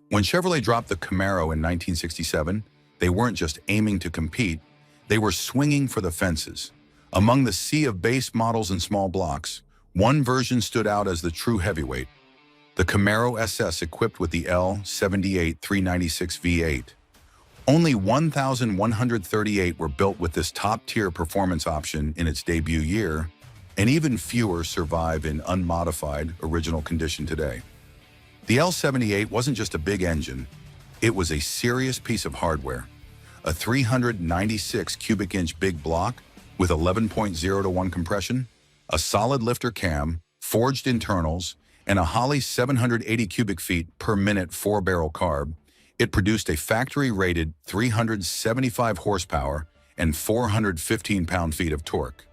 A: When Chevrolet dropped the Camaro in 1967, they weren't just aiming to compete, they were swinging for the fences. Among the sea of base models and small blocks, one version stood out as the true heavyweight, the Camaro SS equipped with the L78 396 V8. Only 1,138 were built with this top-tier performance option in its debut year, and even fewer survive in unmodified, original condition today. The L78 wasn't just a big engine, it was a serious piece of hardware. A 396 cubic inch big block with 11.0 to 1 compression, a solid lifter cam, forged internals, and a Holley 780 cubic feet per minute 4-barrel carb, it produced a factory-rated 375 horsepower and 415 pound-feet of torque.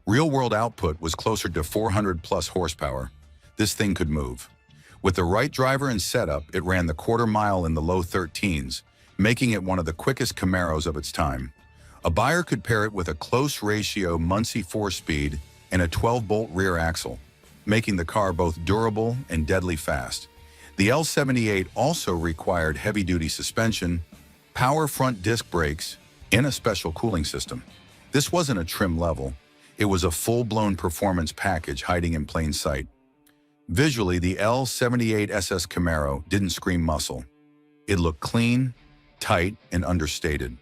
A: Real-world output was closer to 400-plus horsepower. This thing could move. With the right driver and setup, it ran the quarter mile in the low 13s, making it one of the quickest Camaros of its time. A buyer could pair it with a close-ratio Muncie 4-speed and a 12-bolt rear axle, making the car both durable and deadly fast. The L78 also required heavy-duty suspension, power front disc brakes, and a special cooling system. This wasn't a trim level. It was a full-blown performance package hiding in plain sight. Visually, the L78 SS Camaro didn't scream muscle. It looked clean, tight, and understated.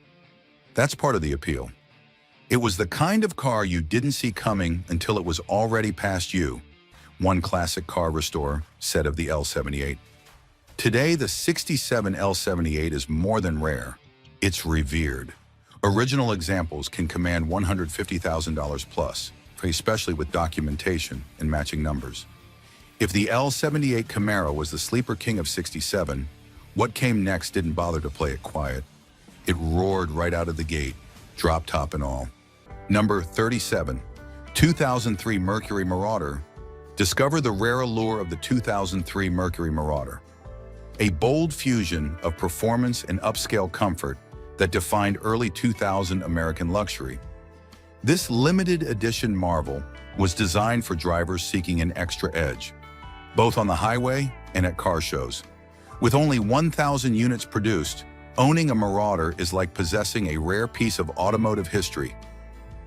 A: That's part of the appeal. It was the kind of car you didn't see coming until it was already past you, one classic car restorer said of the L78. Today, the '67 L78 is more than rare. It's revered. Original examples can command $150,000 plus, especially with documentation and matching numbers. If the L78 Camaro was the sleeper king of '67, what came next didn't bother to play it quiet. It roared right out of the gate, drop top and all. Number 37, 2003 Mercury Marauder. Discover the rare allure of the 2003 Mercury Marauder. A bold fusion of performance and upscale comfort that defined early 2000 American luxury. This limited edition marvel was designed for drivers seeking an extra edge, both on the highway and at car shows. With only 1,000 units produced, owning a Marauder is like possessing a rare piece of automotive history.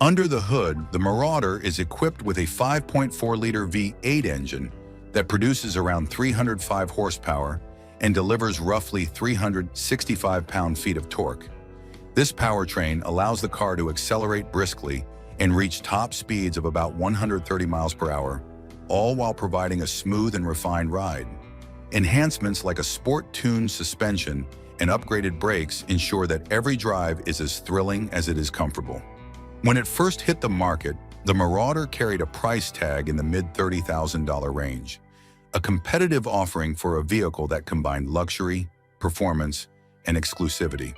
A: Under the hood, the Marauder is equipped with a 5.4-liter V8 engine that produces around 305 horsepower and delivers roughly 365 pound-feet of torque. This powertrain allows the car to accelerate briskly and reach top speeds of about 130 miles per hour, all while providing a smooth and refined ride. Enhancements like a sport-tuned suspension and upgraded brakes ensure that every drive is as thrilling as it is comfortable. When it first hit the market, the Marauder carried a price tag in the mid-$30,000 range, a competitive offering for a vehicle that combined luxury, performance, and exclusivity.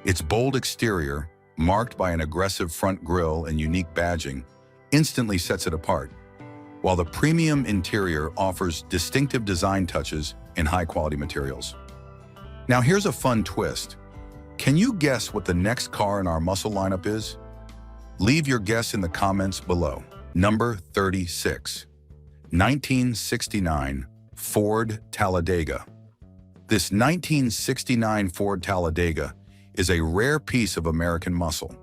A: Its bold exterior, marked by an aggressive front grille and unique badging, instantly sets it apart, while the premium interior offers distinctive design touches and high-quality materials. Now here's a fun twist. Can you guess what the next car in our muscle lineup is? Leave your guess in the comments below. Number 36. 1969 Ford Talladega. This 1969 Ford Talladega is a rare piece of American muscle.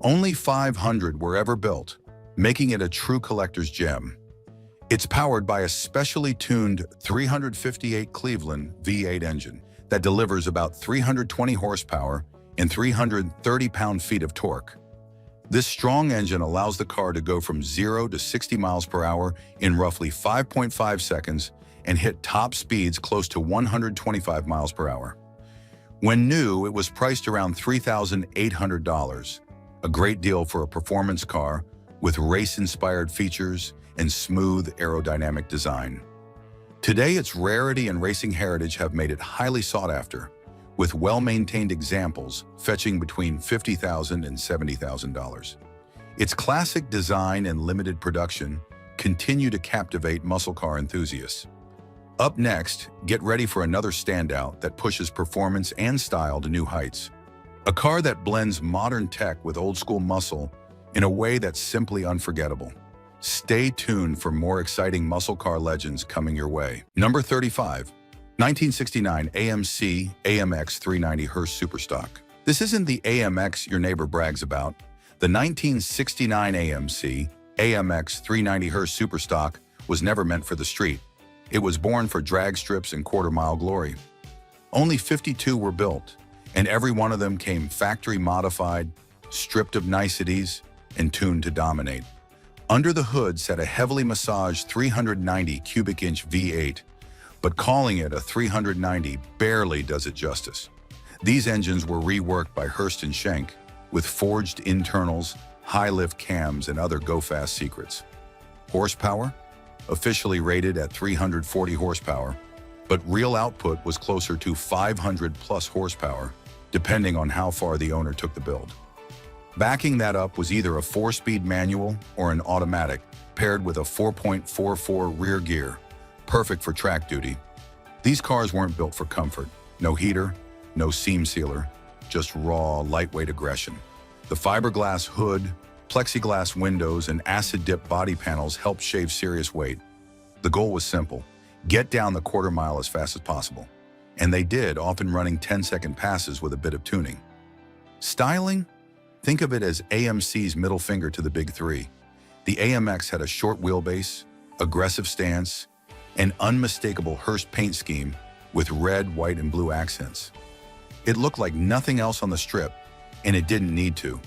A: Only 500 were ever built, making it a true collector's gem. It's powered by a specially tuned 358 Cleveland V8 engine that delivers about 320 horsepower and 330 pound-feet of torque. This strong engine allows the car to go from 0 to 60 miles per hour in roughly 5.5 seconds and hit top speeds close to 125 miles per hour. When new, it was priced around $3,800, a great deal for a performance car with race-inspired features and smooth aerodynamic design. Today, its rarity and racing heritage have made it highly sought after, with well-maintained examples fetching between $50,000 and $70,000. Its classic design and limited production continue to captivate muscle car enthusiasts. Up next, get ready for another standout that pushes performance and style to new heights. A car that blends modern tech with old-school muscle in a way that's simply unforgettable. Stay tuned for more exciting muscle car legends coming your way. Number 35. 1969 AMC AMX 390 Hurst Superstock. This isn't the AMX your neighbor brags about. The 1969 AMC AMX 390 Hurst Superstock was never meant for the street. It was born for drag strips and quarter-mile glory. Only 52 were built, and every one of them came factory-modified, stripped of niceties, and tuned to dominate. Under the hood sat a heavily massaged 390 cubic inch V8, but calling it a 390 barely does it justice. These engines were reworked by Hurst and Schenck with forged internals, high-lift cams, and other go-fast secrets. Horsepower? Officially rated at 340 horsepower, but real output was closer to 500 plus horsepower, depending on how far the owner took the build. Backing that up was either a 4-speed manual or an automatic, paired with a 4.44 rear gear, perfect for track duty. These cars weren't built for comfort. No heater, no seam sealer, just raw, lightweight aggression. The fiberglass hood, plexiglass windows, and acid-dip body panels helped shave serious weight. The goal was simple: get down the quarter mile as fast as possible. And they did, often running 10-second passes with a bit of tuning. Styling? Think of it as AMC's middle finger to the big three. The AMX had a short wheelbase, aggressive stance, and unmistakable Hurst paint scheme with red, white, and blue accents. It looked like nothing else on the strip, and it didn't need to.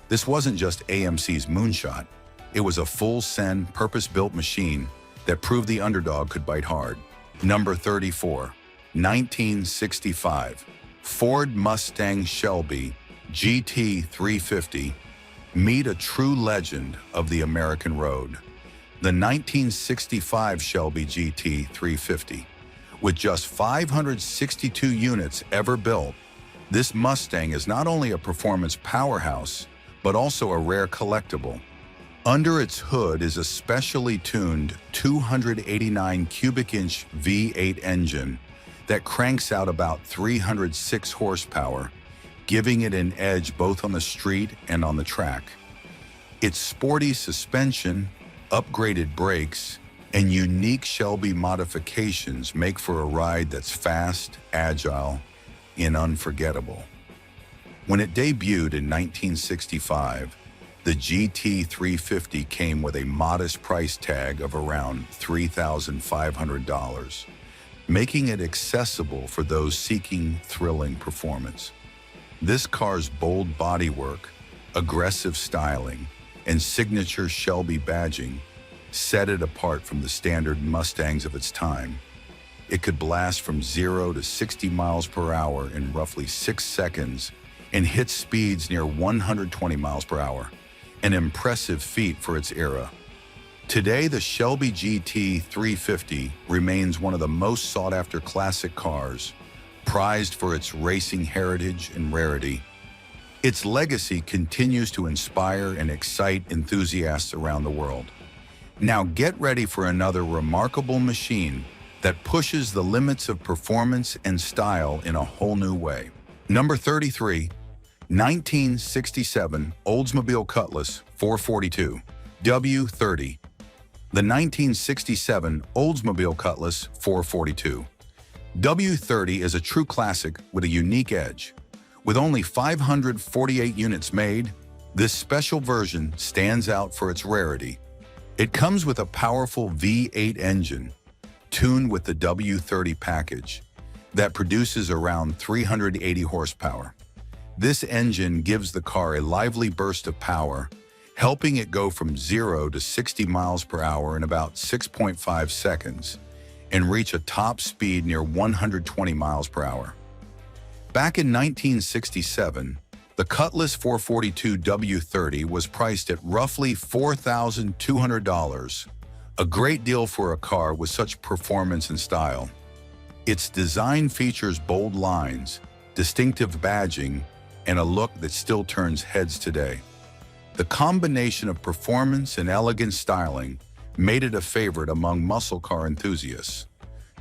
A: This wasn't just AMC's moonshot. It was a full-send, purpose-built machine that proved the underdog could bite hard. Number 34. 1965 Ford Mustang Shelby GT 350. Meet a true legend of the American road. The 1965 Shelby GT 350. With just 562 units ever built, this Mustang is not only a performance powerhouse, but also a rare collectible. Under its hood is a specially tuned 289 cubic inch V8 engine that cranks out about 306 horsepower, giving it an edge both on the street and on the track. Its sporty suspension, upgraded brakes, and unique Shelby modifications make for a ride that's fast, agile, and unforgettable. When it debuted in 1965, the GT 350 came with a modest price tag of around $3,500, making it accessible for those seeking thrilling performance. This car's bold bodywork, aggressive styling, and signature Shelby badging set it apart from the standard Mustangs of its time. It could blast from 0 to 60 miles per hour in roughly 6 seconds and hit speeds near 120 miles per hour, an impressive feat for its era. Today, the Shelby GT 350 remains one of the most sought-after classic cars, prized for its racing heritage and rarity. Its legacy continues to inspire and excite enthusiasts around the world. Now get ready for another remarkable machine that pushes the limits of performance and style in a whole new way. Number 33, 1967 Oldsmobile Cutlass 442 W30. The 1967 Oldsmobile Cutlass 442 W30 is a true classic with a unique edge. With only 548 units made, this special version stands out for its rarity. It comes with a powerful V8 engine, tuned with the W30 package, that produces around 380 horsepower. This engine gives the car a lively burst of power, helping it go from 0 to 60 miles per hour in about 6.5 seconds and reach a top speed near 120 miles per hour. Back in 1967, the Cutlass 442 W30 was priced at roughly $4,200, a great deal for a car with such performance and style. Its design features bold lines, distinctive badging, and a look that still turns heads today. The combination of performance and elegant styling made it a favorite among muscle car enthusiasts.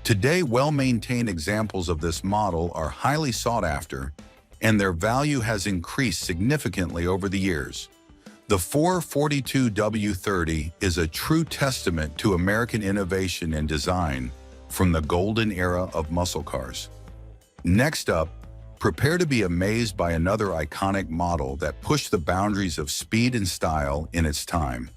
A: Today, well-maintained examples of this model are highly sought after, and their value has increased significantly over the years. The 442 W30 is a true testament to American innovation and design from the golden era of muscle cars. Next up, prepare to be amazed by another iconic model that pushed the boundaries of speed and style in its time.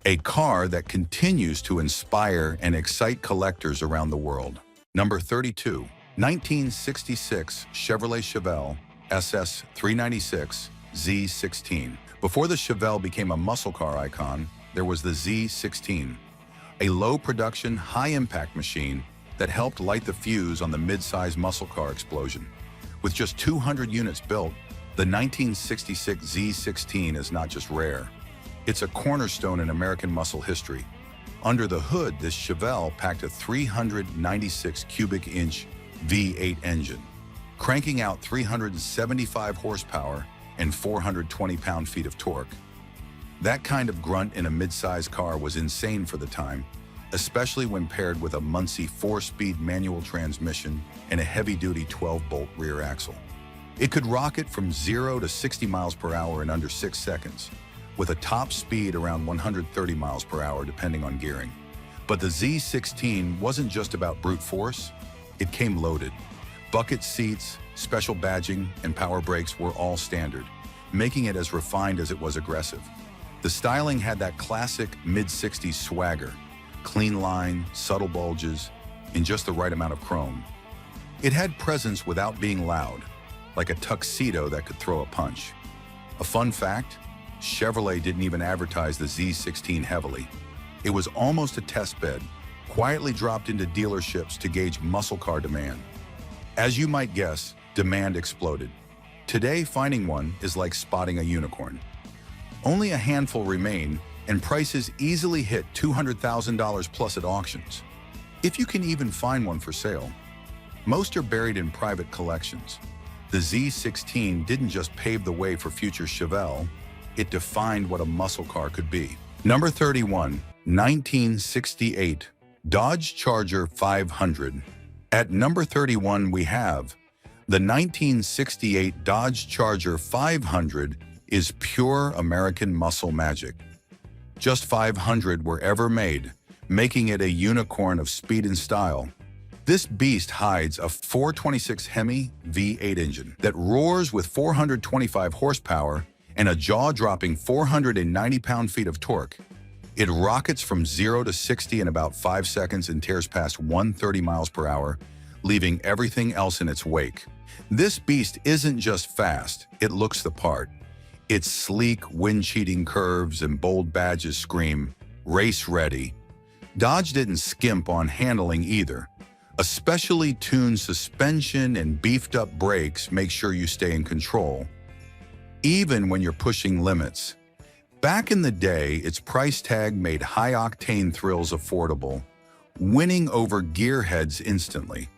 A: A car that continues to inspire and excite collectors around the world. Number 32, 1966 Chevrolet Chevelle SS 396 Z16. Before the Chevelle became a muscle car icon, there was the Z16, a low-production, high-impact machine that helped light the fuse on the mid-size muscle car explosion. With just 200 units built, the 1966 Z16 is not just rare. It's a cornerstone in American muscle history. Under the hood, this Chevelle packed a 396 cubic inch V8 engine, cranking out 375 horsepower and 420 pound-feet of torque. That kind of grunt in a mid-size car was insane for the time, especially when paired with a Muncie 4-speed manual transmission and a heavy-duty 12-bolt rear axle. It could rocket from 0 to 60 miles per hour in under 6 seconds, with a top speed around 130 miles per hour depending on gearing. But the Z16 wasn't just about brute force, it came loaded. Bucket seats, special badging, and power brakes were all standard, making it as refined as it was aggressive. The styling had that classic mid-60s swagger, clean line, subtle bulges, and just the right amount of chrome. It had presence without being loud, like a tuxedo that could throw a punch. A fun fact, Chevrolet didn't even advertise the Z16 heavily. It was almost a test bed, quietly dropped into dealerships to gauge muscle car demand. As you might guess, demand exploded. Today, finding one is like spotting a unicorn. Only a handful remain, and prices easily hit $200,000 plus at auctions, if you can even find one for sale. Most are buried in private collections. The Z16 didn't just pave the way for future Chevelle, it defined what a muscle car could be. Number 31, 1968 Dodge Charger 500. At number 31 we have the 1968 Dodge Charger 500 is pure American muscle magic. Just 500 were ever made, making it a unicorn of speed and style. This beast hides a 426 Hemi V8 engine that roars with 425 horsepower and a jaw-dropping 490 pound-feet of torque. It rockets from 0 to 60 in about 5 seconds and tears past 130 miles per hour, leaving everything else in its wake. This beast isn't just fast, it looks the part. Its sleek, wind-cheating curves and bold badges scream, race ready. Dodge didn't skimp on handling either. A specially tuned suspension and beefed-up brakes make sure you stay in control, even when you're pushing limits. Back in the day, its price tag made high-octane thrills affordable, winning over gearheads instantly.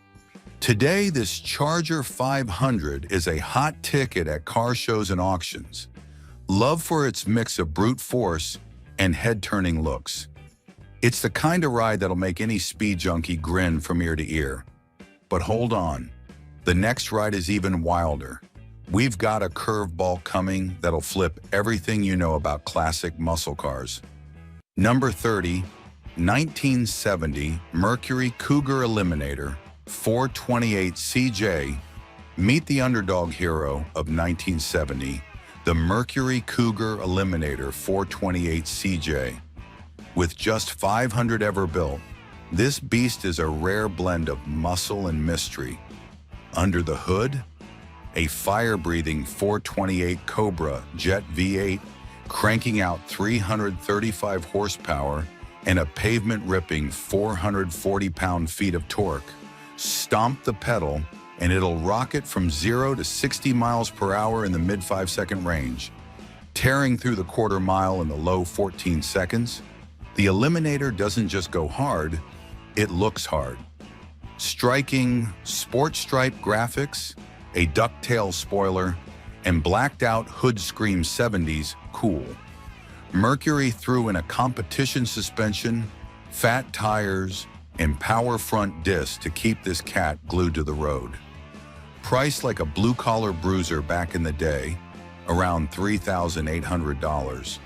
A: Today, this Charger 500 is a hot ticket at car shows and auctions, loved for its mix of brute force and head-turning looks. It's the kind of ride that'll make any speed junkie grin from ear to ear. But hold on, the next ride is even wilder. we've got a curveball coming that'll flip everything you know about classic muscle cars. Number 30, 1970 Mercury Cougar Eliminator 428 CJ. Meet the underdog hero of 1970, the Mercury Cougar Eliminator 428 CJ. With just 500 ever built, this beast is a rare blend of muscle and mystery. Under the hood, a fire-breathing 428 Cobra Jet V8 cranking out 335 horsepower and a pavement-ripping 440 pound-feet of torque. Stomp the pedal and it'll rocket from 0 to 60 miles per hour in the mid 5-second range, tearing through the quarter mile in the low 14 seconds. The Eliminator doesn't just go hard, it looks hard. Striking sport stripe graphics, a ducktail spoiler, and blacked out hood screams 70s cool. Mercury threw in a competition suspension, fat tires, and power front discs to keep this cat glued to the road. Priced like a blue-collar bruiser back in the day, around $3,800,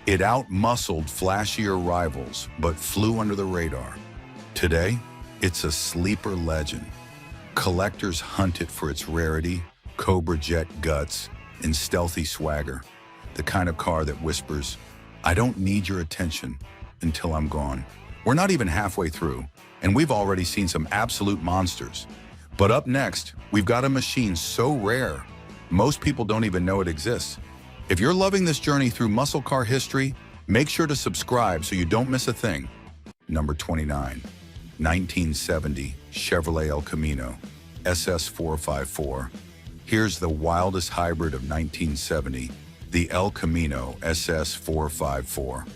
A: it out-muscled flashier rivals but flew under the radar. Today, it's a sleeper legend. Collectors hunt it for its rarity, Cobra Jet guts, and stealthy swagger, the kind of car that whispers, "I don't need your attention until I'm gone." We're not even halfway through, and we've already seen some absolute monsters. But up next, we've got a machine so rare, most people don't even know it exists. If you're loving this journey through muscle car history, make sure to subscribe so you don't miss a thing. Number 29, 1970 Chevrolet El Camino SS454. Here's the wildest hybrid of 1970, the El Camino SS454.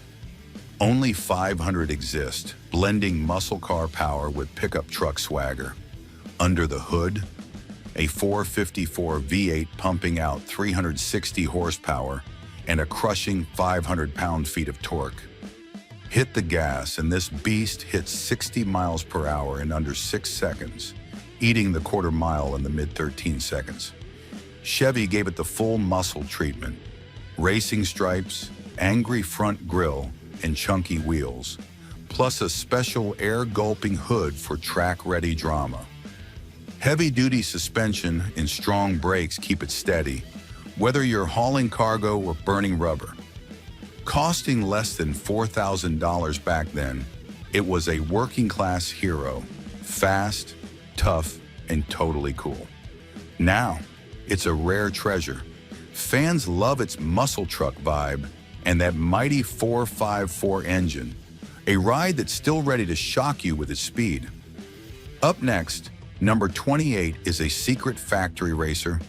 A: Only 500 exist, blending muscle car power with pickup truck swagger. Under the hood, a 454 V8 pumping out 360 horsepower and a crushing 500 pound-feet of torque. Hit the gas and this beast hits 60 miles per hour in under 6 seconds, eating the quarter mile in the mid-13 seconds. Chevy gave it the full muscle treatment. Racing stripes, angry front grille, and chunky wheels, plus a special air-gulping hood for track-ready drama. Heavy-duty suspension and strong brakes keep it steady, whether you're hauling cargo or burning rubber. Costing less than $4,000 back then, it was a working-class hero, fast, tough, and totally cool. Now, it's a rare treasure. Fans love its muscle truck vibe and that mighty 454 engine, a ride that's still ready to shock you with its speed. Up next, number 28 is a secret factory racer.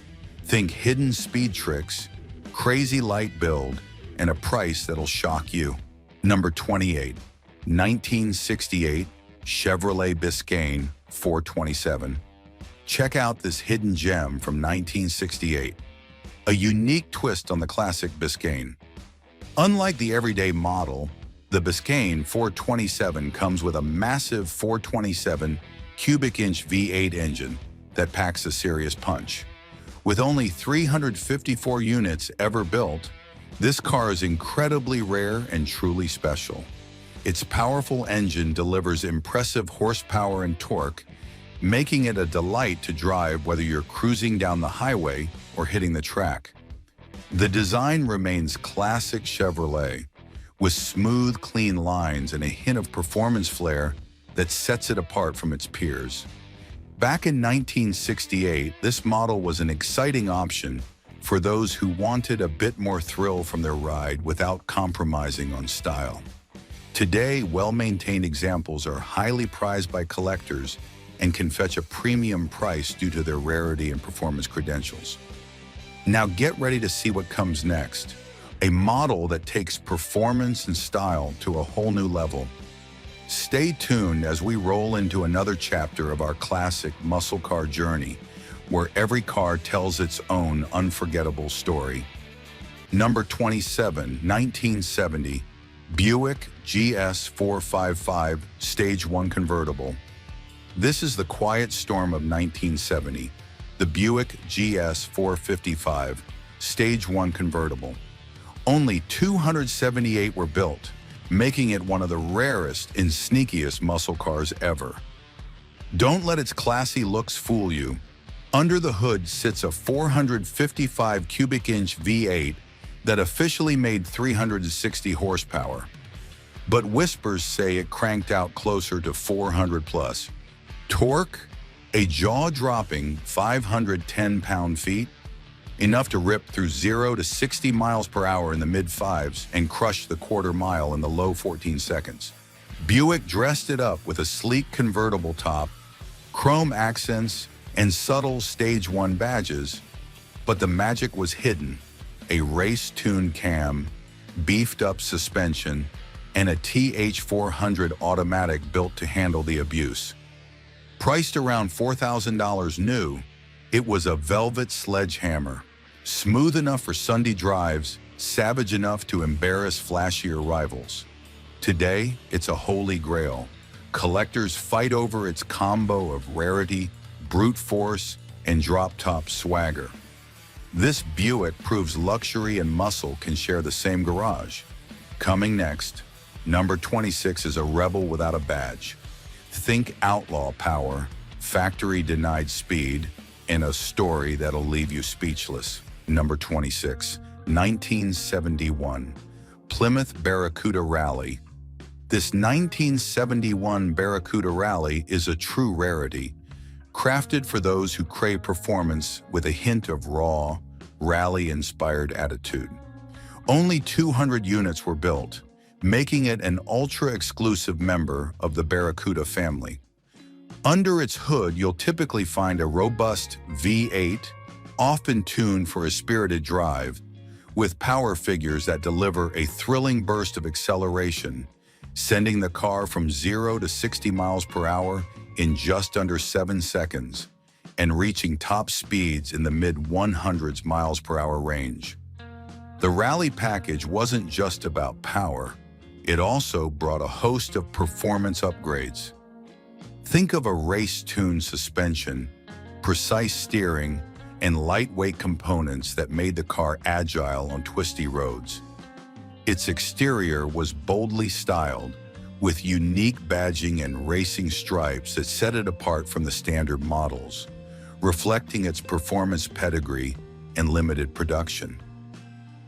A: Think hidden speed tricks, crazy light build, and a price that'll shock you. Number 28, 1968 Chevrolet Biscayne 427. Check out this hidden gem from 1968. A unique twist on the classic Biscayne. Unlike the everyday model, the Biscayne 427 comes with a massive 427 cubic inch V8 engine that packs a serious punch. With only 354 units ever built, this car is incredibly rare and truly special. Its powerful engine delivers impressive horsepower and torque, making it a delight to drive whether you're cruising down the highway or hitting the track. The design remains classic Chevrolet, with smooth, clean lines and a hint of performance flair that sets it apart from its peers. Back in 1968, this model was an exciting option for those who wanted a bit more thrill from their ride without compromising on style. Today, well-maintained examples are highly prized by collectors and can fetch a premium price due to their rarity and performance credentials. Now get ready to see what comes next, a model that takes performance and style to a whole new level. Stay tuned as we roll into another chapter of our classic muscle car journey, where every car tells its own unforgettable story. Number 27, 1970 Buick GS 455 Stage 1 convertible. This is the quiet storm of 1970, the Buick GS 455 Stage 1 convertible. Only 278 were built, making it one of the rarest and sneakiest muscle cars ever. Don't let its classy looks fool you. Under the hood sits a 455 cubic inch V8 that officially made 360 horsepower. But whispers say it cranked out closer to 400 plus. Torque, a jaw-dropping 510 pound-feet, enough to rip through 0 to 60 miles per hour in the mid-5s and crush the quarter mile in the low 14 seconds. Buick dressed it up with a sleek convertible top, chrome accents, and subtle Stage 1 badges, but the magic was hidden: a race-tuned cam, beefed-up suspension, and a TH400 automatic built to handle the abuse. Priced around $4,000 new, it was a velvet sledgehammer, smooth enough for Sunday drives, savage enough to embarrass flashier rivals. Today, it's a holy grail. Collectors fight over its combo of rarity, brute force, and drop-top swagger. This Buick proves luxury and muscle can share the same garage. Coming next, number 26 is a rebel without a badge. Think outlaw power, factory-denied speed, and a story that'll leave you speechless. Number 26, 1971, Plymouth Barracuda Rally. This 1971 Barracuda Rally is a true rarity, crafted for those who crave performance with a hint of raw, rally-inspired attitude. Only 200 units were built, making it an ultra-exclusive member of the Barracuda family. Under its hood, you'll typically find a robust V8, often tuned for a spirited drive, with power figures that deliver a thrilling burst of acceleration, sending the car from 0 to 60 miles per hour in just under 7 seconds, and reaching top speeds in the mid-100s miles per hour range. The rally package wasn't just about power, it also brought a host of performance upgrades. Think of a race-tuned suspension, precise steering, and lightweight components that made the car agile on twisty roads. Its exterior was boldly styled, with unique badging and racing stripes that set it apart from the standard models, reflecting its performance pedigree and limited production.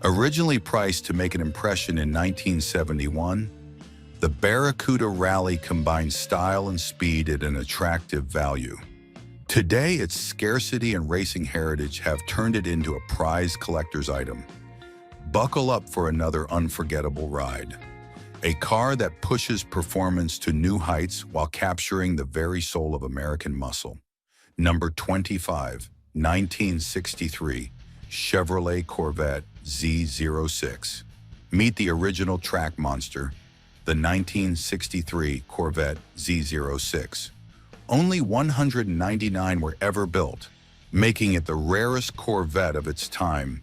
A: Originally priced to make an impression in 1971, the Barracuda Rally combines style and speed at an attractive value. Today, its scarcity and racing heritage have turned it into a prized collector's item. Buckle up for another unforgettable ride. A car that pushes performance to new heights while capturing the very soul of American muscle. Number 25, 1963, Chevrolet Corvette Z06. Meet the original track monster, the 1963 Corvette Z06. Only 199 were ever built, making it the rarest Corvette of its time.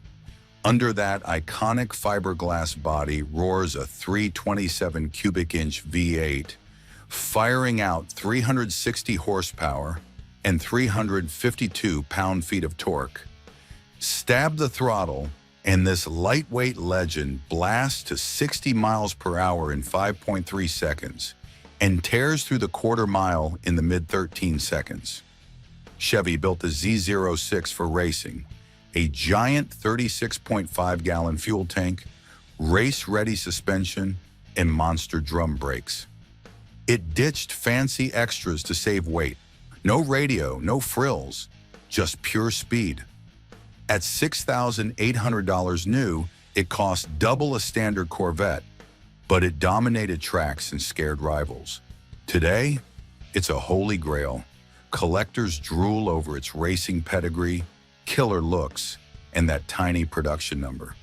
A: Under that iconic fiberglass body roars a 327 cubic inch V8, firing out 360 horsepower and 352 pound-feet of torque. Stab the throttle, and this lightweight legend blasts to 60 miles per hour in 5.3 seconds and tears through the quarter mile in the mid-13 seconds. Chevy built the Z06 for racing, a giant 36.5-gallon fuel tank, race-ready suspension, and monster drum brakes. It ditched fancy extras to save weight. No radio, no frills, just pure speed. At $6,800 new, it cost double a standard Corvette, but it dominated tracks and scared rivals. Today, it's a holy grail. Collectors drool over its racing pedigree, killer looks, and that tiny production number.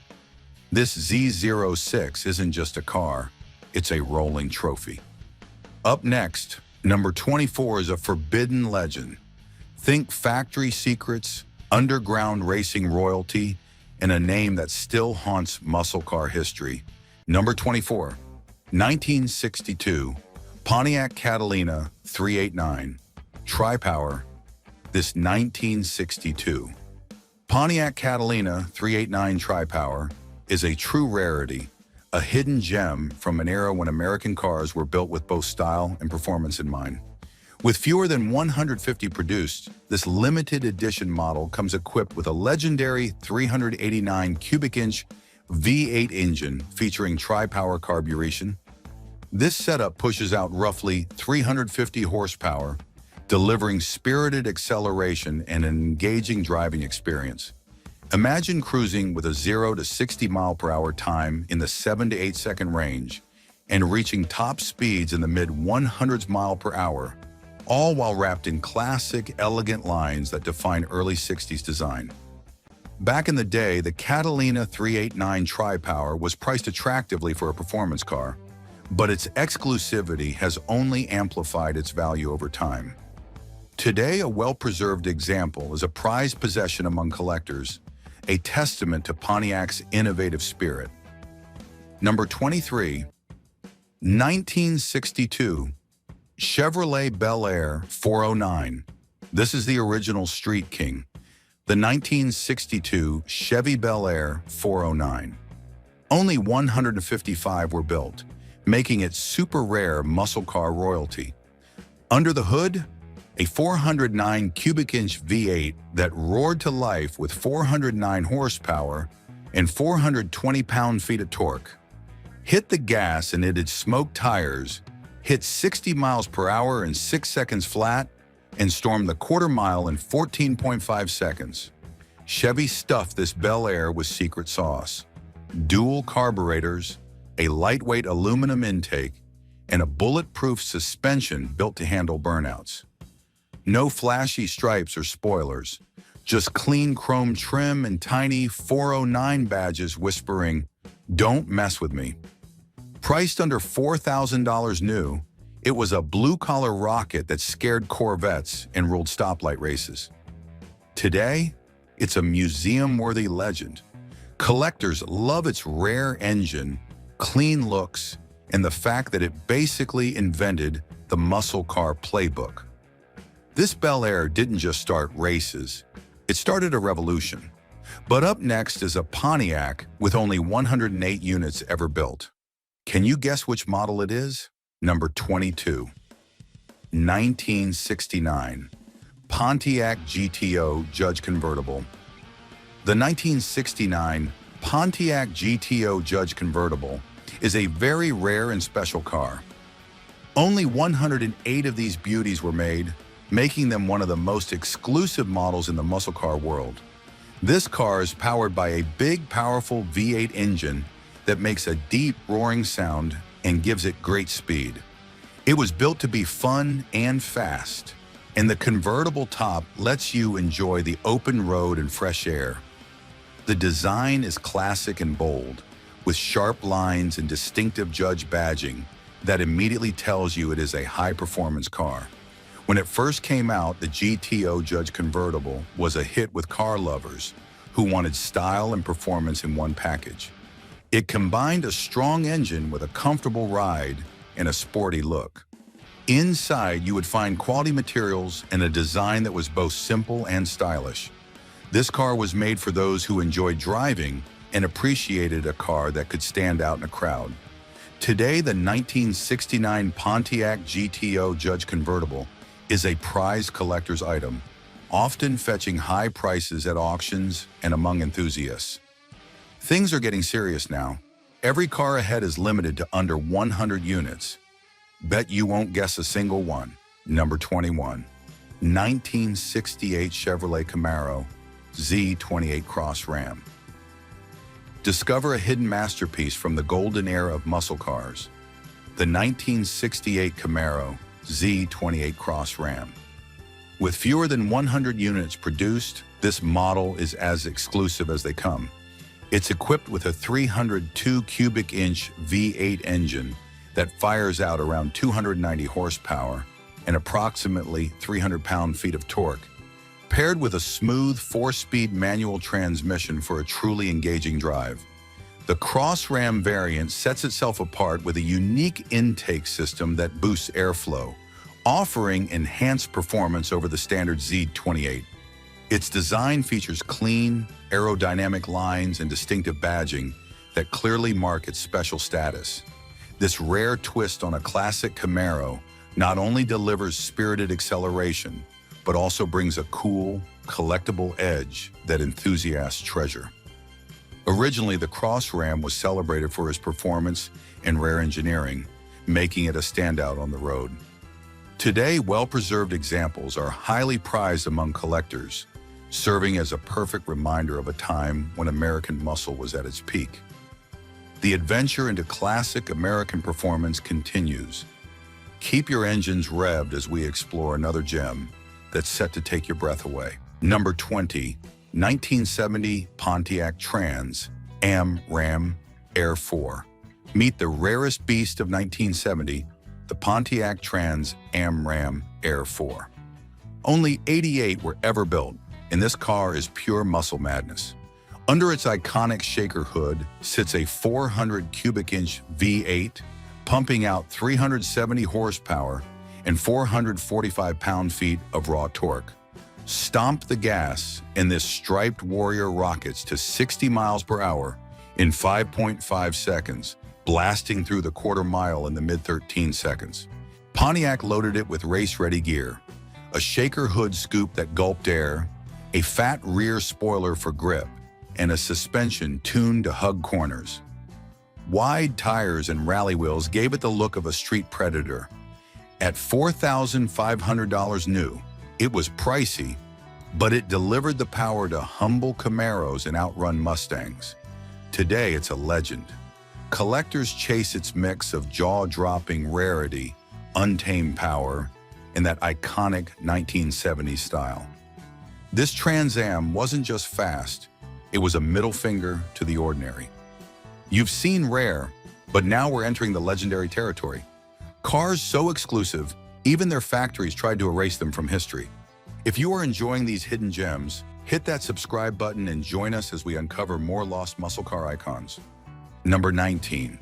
A: This Z06 isn't just a car, it's a rolling trophy. Up next, number 24 is a forbidden legend. Think factory secrets, underground racing royalty, and a name that still haunts muscle car history. Number 24, 1962, Pontiac Catalina 389, Tri-Power. this 1962 Pontiac Catalina 389 Tri-Power is a true rarity, a hidden gem from an era when American cars were built with both style and performance in mind. With fewer than 150 produced, this limited edition model comes equipped with a legendary 389 cubic inch V8 engine featuring tri-power carburation. This setup pushes out roughly 350 horsepower, delivering spirited acceleration and an engaging driving experience. Imagine cruising with a 0 to 60 mile/hour time in the 7 to 8 second range and reaching top speeds in the mid-100s mph, all while wrapped in classic, elegant lines that define early 60s design. Back in the day, the Catalina 389 Tri-Power was priced attractively for a performance car, but its exclusivity has only amplified its value over time. Today, a well-preserved example is a prized possession among collectors, a testament to Pontiac's innovative spirit. Number 23, 1962 Chevrolet Bel Air 409. This is the original Street King, the 1962 Chevy Bel Air 409. Only 155 were built, making it super rare muscle car royalty. Under the hood, a 409 cubic inch V8 that roared to life with 409 horsepower and 420 pound-feet of torque. Hit the gas and it'd smoke tires, hit 60 miles/hour in 6 seconds flat, and storm the quarter mile in 14.5 seconds. Chevy stuffed this Bel Air with secret sauce: dual carburetors, a lightweight aluminum intake, and a bulletproof suspension built to handle burnouts. No flashy stripes or spoilers, just clean chrome trim and tiny 409 badges whispering, "Don't mess with me." Priced under $4,000 new, it was a blue-collar rocket that scared Corvettes and ruled stoplight races. Today, it's a museum-worthy legend. Collectors love its rare engine, clean looks, and the fact that it basically invented the muscle car playbook. This Bel Air didn't just start races, it started a revolution. But up next is a Pontiac with only 108 units ever built. Can you guess which model it is? Number 22. 1969 Pontiac GTO Judge Convertible. The 1969 Pontiac GTO Judge Convertible is a very rare and special car. Only 108 of these beauties were made, making them one of the most exclusive models in the muscle car world. This car is powered by a big, powerful V8 engine that makes a deep, roaring sound and gives it great speed. It was built to be fun and fast, and the convertible top lets you enjoy the open road and fresh air. The design is classic and bold, with sharp lines and distinctive Judge badging that immediately tells you it is a high-performance car. When it first came out, the GTO Judge Convertible was a hit with car lovers who wanted style and performance in one package. It combined a strong engine with a comfortable ride and a sporty look. Inside, you would find quality materials and a design that was both simple and stylish. This car was made for those who enjoyed driving and appreciated a car that could stand out in a crowd. Today, the 1969 Pontiac GTO Judge Convertible is a prized collector's item, often fetching high prices at auctions and among enthusiasts. Things are getting serious now. Every car ahead is limited to under 100 units. Bet you won't guess a single one. Number 21, 1968 Chevrolet Camaro Z28 Cross Ram. Discover a hidden masterpiece from the golden era of muscle cars, the 1968 Camaro Z28 Cross Ram. With fewer than 100 units produced, this model is as exclusive as they come. It's equipped with a 302 cubic inch V8 engine that fires out around 290 horsepower and approximately 300 pound-feet of torque, paired with a smooth 4-speed manual transmission for a truly engaging drive. The Cross Ram variant sets itself apart with a unique intake system that boosts airflow, offering enhanced performance over the standard Z28. Its design features clean, aerodynamic lines and distinctive badging that clearly mark its special status. This rare twist on a classic Camaro not only delivers spirited acceleration, but also brings a cool, collectible edge that enthusiasts treasure. Originally, the Cross Ram was celebrated for its performance and rare engineering, making it a standout on the road. Today, well-preserved examples are highly prized among collectors, serving as a perfect reminder of a time when American muscle was at its peak. The adventure into classic American performance continues. Keep your engines revved as we explore another gem that's set to take your breath away. Number 20, 1970 Pontiac Trans Am Ram Air 4. Meet the rarest beast of 1970, the Pontiac Trans Am Ram Air 4. Only 88 were ever built, and this car is pure muscle madness. Under its iconic shaker hood sits a 400 cubic inch V8, pumping out 370 horsepower and 445 pound-feet of raw torque. Stomp the gas, and this striped warrior rockets to 60 miles per hour in 5.5 seconds, blasting through the quarter mile in the mid-13 seconds. Pontiac loaded it with race-ready gear, a shaker hood scoop that gulped air, a fat rear spoiler for grip, and a suspension tuned to hug corners. Wide tires and rally wheels gave it the look of a street predator. At $4,500 new, it was pricey, but it delivered the power to humble Camaros and outrun Mustangs. Today, it's a legend. Collectors chase its mix of jaw-dropping rarity, untamed power, and that iconic 1970s style. This Trans Am wasn't just fast, it was a middle finger to the ordinary. You've seen rare, but now we're entering the legendary territory. Cars so exclusive, even their factories tried to erase them from history. If you are enjoying these hidden gems, hit that subscribe button and join us as we uncover more lost muscle car icons. Number 19.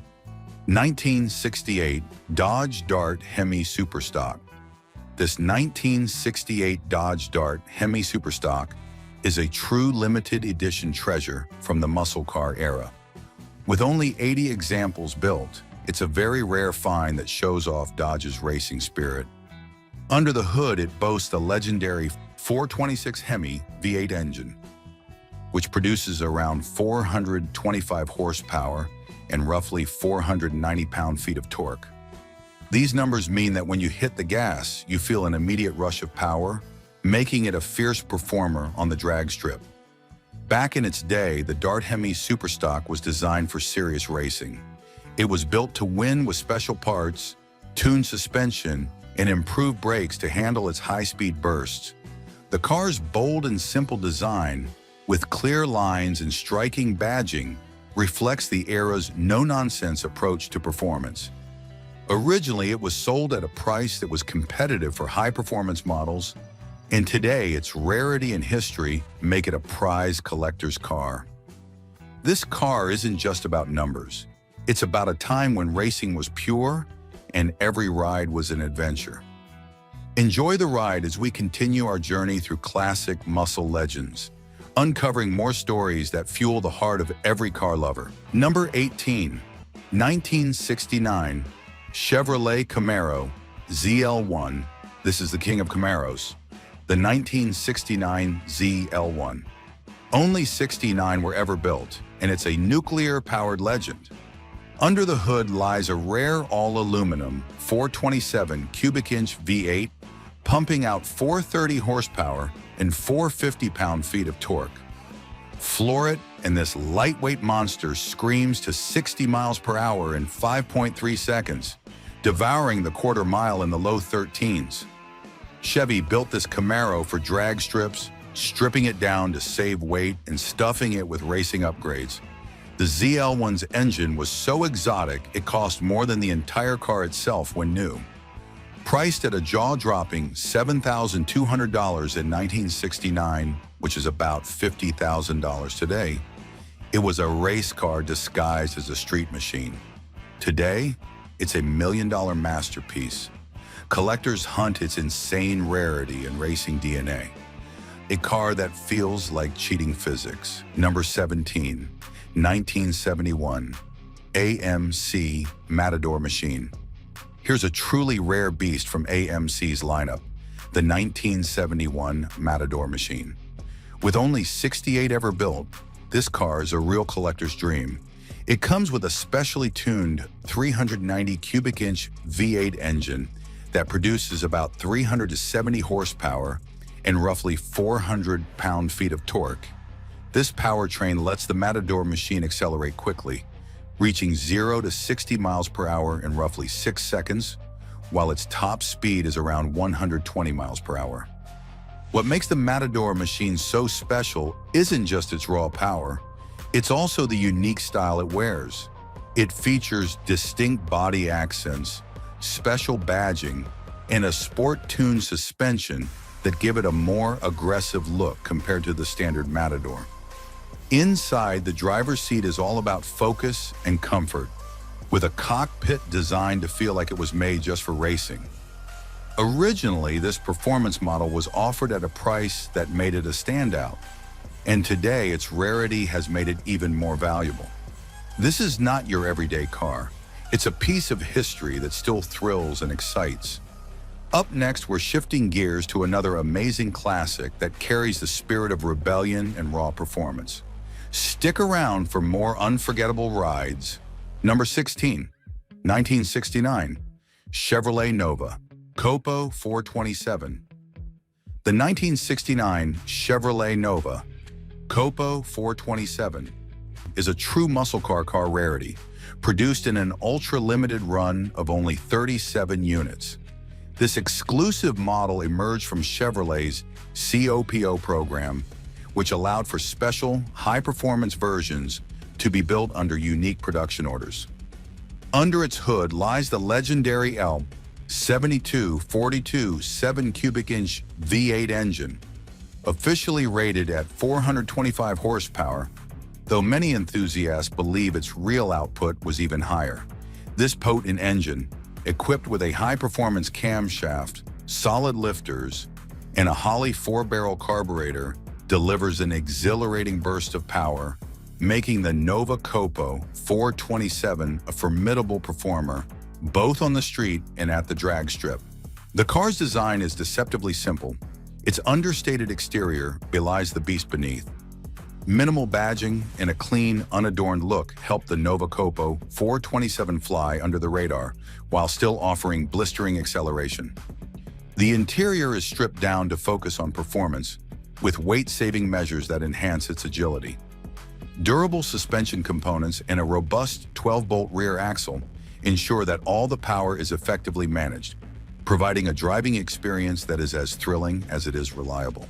A: 1968 Dodge Dart Hemi Superstock. This 1968 Dodge Dart Hemi Superstock is a true limited edition treasure from the muscle car era. With only 80 examples built, it's a very rare find that shows off Dodge's racing spirit. Under the hood, it boasts a legendary 426 Hemi V8 engine, which produces around 425 horsepower and roughly 490 pound-feet of torque. These numbers mean that when you hit the gas, you feel an immediate rush of power, making it a fierce performer on the dragstrip. Back in its day, the Dart Hemi Superstock was designed for serious racing. It was built to win with special parts, tuned suspension, and improved brakes to handle its high-speed bursts. The car's bold and simple design, with clear lines and striking badging, reflects the era's no-nonsense approach to performance. Originally, it was sold at a price that was competitive for high-performance models, and today its rarity and history make it a prized collector's car. This car isn't just about numbers. It's about a time when racing was pure and every ride was an adventure. Enjoy the ride as we continue our journey through classic muscle legends, uncovering more stories that fuel the heart of every car lover. Number 18, 1969 Chevrolet Camaro ZL1. This is the king of Camaros, the 1969 ZL1. Only 69 were ever built, and it's a nuclear-powered legend. Under the hood lies a rare all-aluminum 427 cubic inch V8, pumping out 430 horsepower and 450 pound-feet of torque. Floor it, and this lightweight monster screams to 60 miles per hour in 5.3 seconds, devouring the quarter mile in the low 13s. Chevy built this Camaro for drag strips, stripping it down to save weight and stuffing it with racing upgrades. The ZL1's engine was so exotic it cost more than the entire car itself when new. Priced at a jaw-dropping $7,200 in 1969, which is about $50,000 today, it was a race car disguised as a street machine. Today, it's a $1 million masterpiece. Collectors hunt its insane rarity and racing DNA. A car that feels like cheating physics. Number 17, 1971, AMC Matador machine. Here's a truly rare beast from AMC's lineup, the 1971 Matador machine. With only 68 ever built, this car is a real collector's dream. It comes with a specially tuned 390 cubic inch V8 engine that produces about 370 horsepower and roughly 400 pound-feet of torque. This powertrain lets the Matador machine accelerate quickly, reaching 0 to 60 miles per hour in roughly 6 seconds, while its top speed is around 120 miles per hour. What makes the Matador machine so special isn't just its raw power, it's also the unique style it wears. It features distinct body accents, special badging, and a sport-tuned suspension that give it a more aggressive look compared to the standard Matador. Inside, the driver's seat is all about focus and comfort, with a cockpit designed to feel like it was made just for racing. Originally, this performance model was offered at a price that made it a standout, and today its rarity has made it even more valuable. This is not your everyday car. It's a piece of history that still thrills and excites. Up next, we're shifting gears to another amazing classic that carries the spirit of rebellion and raw performance. Stick around for more unforgettable rides. Number 16, 1969, Chevrolet Nova, Copo 427. The 1969 Chevrolet Nova, Copo 427, is a true muscle car rarity, produced in an ultra-limited run of only 37 units. This exclusive model emerged from Chevrolet's COPO program, which allowed for special, high-performance versions to be built under unique production orders. Under its hood lies the legendary ELB 7242 7 cubic inch V8 engine, officially rated at 425 horsepower, though many enthusiasts believe its real output was even higher. This potent engine, equipped with a high-performance camshaft, solid lifters, and a Holley 4-barrel carburetor, delivers an exhilarating burst of power, making the Nova Copo 427 a formidable performer, both on the street and at the dragstrip. The car's design is deceptively simple. Its understated exterior belies the beast beneath. Minimal badging and a clean, unadorned look help the Nova Copo 427 fly under the radar, while still offering blistering acceleration. The interior is stripped down to focus on performance, with weight-saving measures that enhance its agility. Durable suspension components and a robust 12-bolt rear axle ensure that all the power is effectively managed, providing a driving experience that is as thrilling as it is reliable.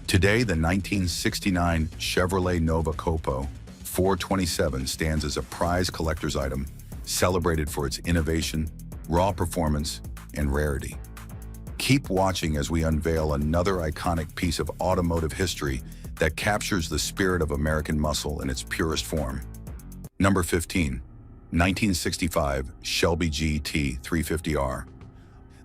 A: Today, the 1969 Chevrolet Nova Copo 427 stands as a prized collector's item, celebrated for its innovation, raw performance, and rarity. Keep watching as we unveil another iconic piece of automotive history that captures the spirit of American muscle in its purest form. Number 15, 1965 Shelby GT 350R.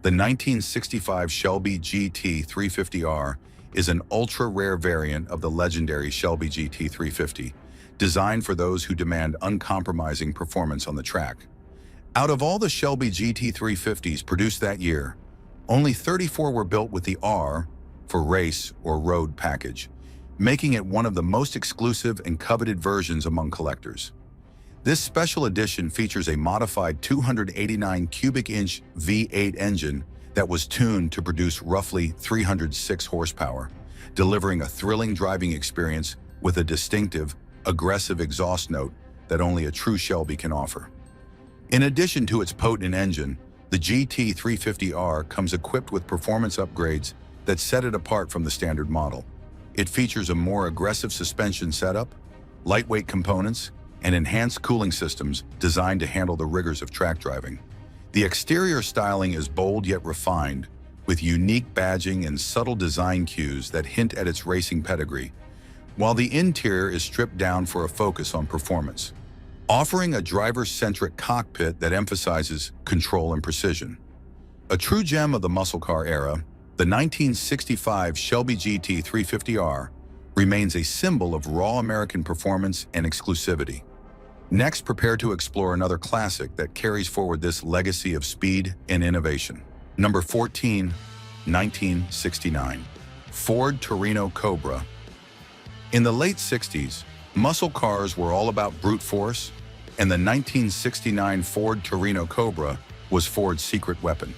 A: The 1965 Shelby GT 350R is an ultra-rare variant of the legendary Shelby GT 350, designed for those who demand uncompromising performance on the track. Out of all the Shelby GT 350s produced that year, only 34 were built with the R for race or road package, making it one of the most exclusive and coveted versions among collectors. This special edition features a modified 289 cubic inch V8 engine that was tuned to produce roughly 306 horsepower, delivering a thrilling driving experience with a distinctive, aggressive exhaust note that only a true Shelby can offer. In addition to its potent engine, the GT 350R comes equipped with performance upgrades that set it apart from the standard model. It features a more aggressive suspension setup, lightweight components, and enhanced cooling systems designed to handle the rigors of track driving. The exterior styling is bold yet refined, with unique badging and subtle design cues that hint at its racing pedigree, while the interior is stripped down for a focus on performance, offering a driver-centric cockpit that emphasizes control and precision. A true gem of the muscle car era, the 1965 Shelby GT 350R remains a symbol of raw American performance and exclusivity. Next, prepare to explore another classic that carries forward this legacy of speed and innovation. Number 14, 1969, Ford Torino Cobra. In the late 60s, muscle cars were all about brute force, and the 1969 Ford Torino Cobra was Ford's secret weapon.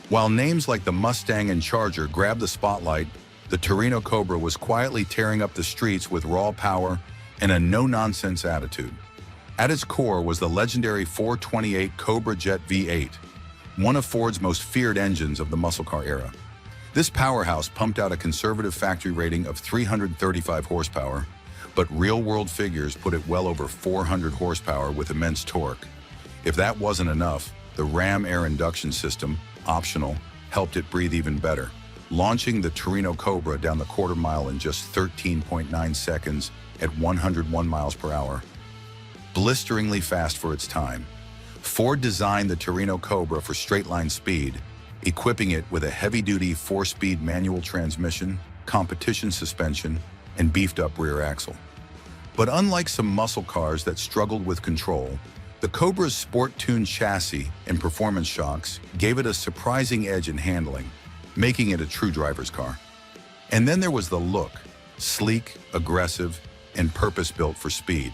A: While names like the Mustang and Charger grabbed the spotlight, the Torino Cobra was quietly tearing up the streets with raw power and a no-nonsense attitude. At its core was the legendary 428 Cobra Jet V8, one of Ford's most feared engines of the muscle car era. This powerhouse pumped out a conservative factory rating of 335 horsepower, but real-world figures put it well over 400 horsepower with immense torque. If that wasn't enough, the Ram air induction system, optional, helped it breathe even better, launching the Torino Cobra down the quarter mile in just 13.9 seconds at 101 miles per hour. Blisteringly fast for its time, Ford designed the Torino Cobra for straight-line speed, equipping it with a heavy-duty 4-speed manual transmission, competition suspension, and beefed-up rear axle. But unlike some muscle cars that struggled with control, the Cobra's sport-tuned chassis and performance shocks gave it a surprising edge in handling, making it a true driver's car. And then there was the look, sleek, aggressive, and purpose-built for speed.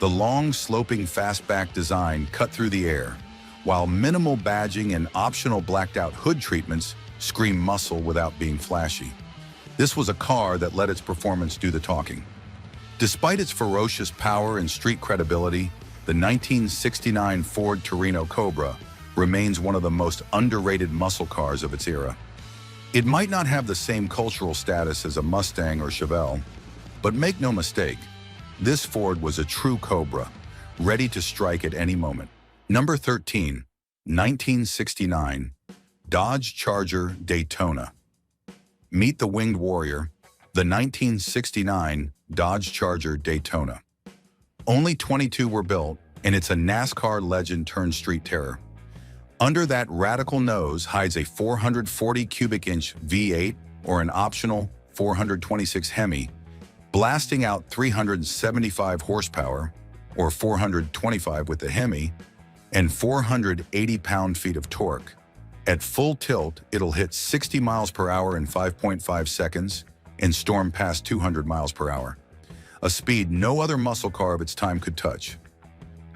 A: The long, sloping fastback design cut through the air, while minimal badging and optional blacked-out hood treatments scream muscle without being flashy. This was a car that let its performance do the talking. Despite its ferocious power and street credibility, the 1969 Ford Torino Cobra remains one of the most underrated muscle cars of its era. It might not have the same cultural status as a Mustang or Chevelle, but make no mistake, this Ford was a true Cobra, ready to strike at any moment. Number 13, 1969, Dodge Charger Daytona. Meet the winged warrior, the 1969 Dodge Charger Daytona. Only 22 were built, and it's a NASCAR legend turned street terror. Under that radical nose hides a 440 cubic inch V8 or an optional 426 Hemi, blasting out 375 horsepower, or 425 with the Hemi, and 480 pound-feet of torque. At full tilt, it'll hit 60 miles per hour in 5.5 seconds and storm past 200 miles per hour, a speed no other muscle car of its time could touch.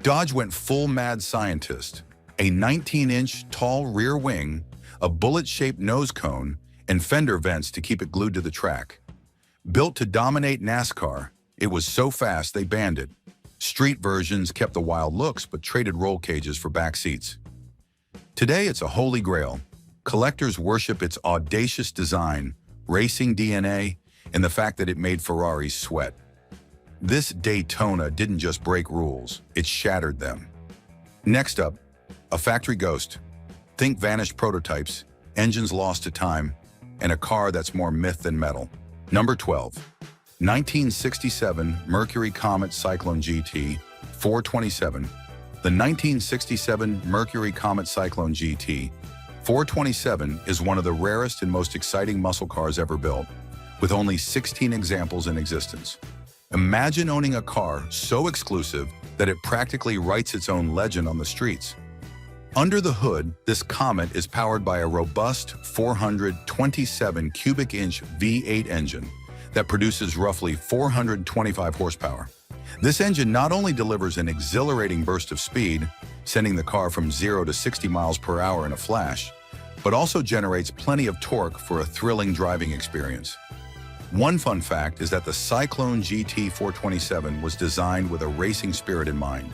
A: Dodge went full mad scientist, a 19-inch tall rear wing, a bullet-shaped nose cone, and fender vents to keep it glued to the track. Built to dominate NASCAR, it was so fast they banned it. Street versions kept the wild looks but traded roll cages for back seats. Today it's a holy grail. Collectors worship its audacious design, racing DNA, and the fact that it made Ferraris sweat. This Daytona didn't just break rules, it shattered them. Next up, a factory ghost. Think vanished prototypes, engines lost to time, and a car that's more myth than metal. Number 12, 1967 Mercury Comet Cyclone GT 427. The 1967 Mercury Comet Cyclone GT 427 is one of the rarest and most exciting muscle cars ever built, with only 16 examples in existence. Imagine owning a car so exclusive that it practically writes its own legend on the streets. Under the hood, this Comet is powered by a robust 427 cubic inch V8 engine that produces roughly 425 horsepower. This engine not only delivers an exhilarating burst of speed, sending the car from 0 to 60 miles per hour in a flash, but also generates plenty of torque for a thrilling driving experience. One fun fact is that the Cyclone GT 427 was designed with a racing spirit in mind.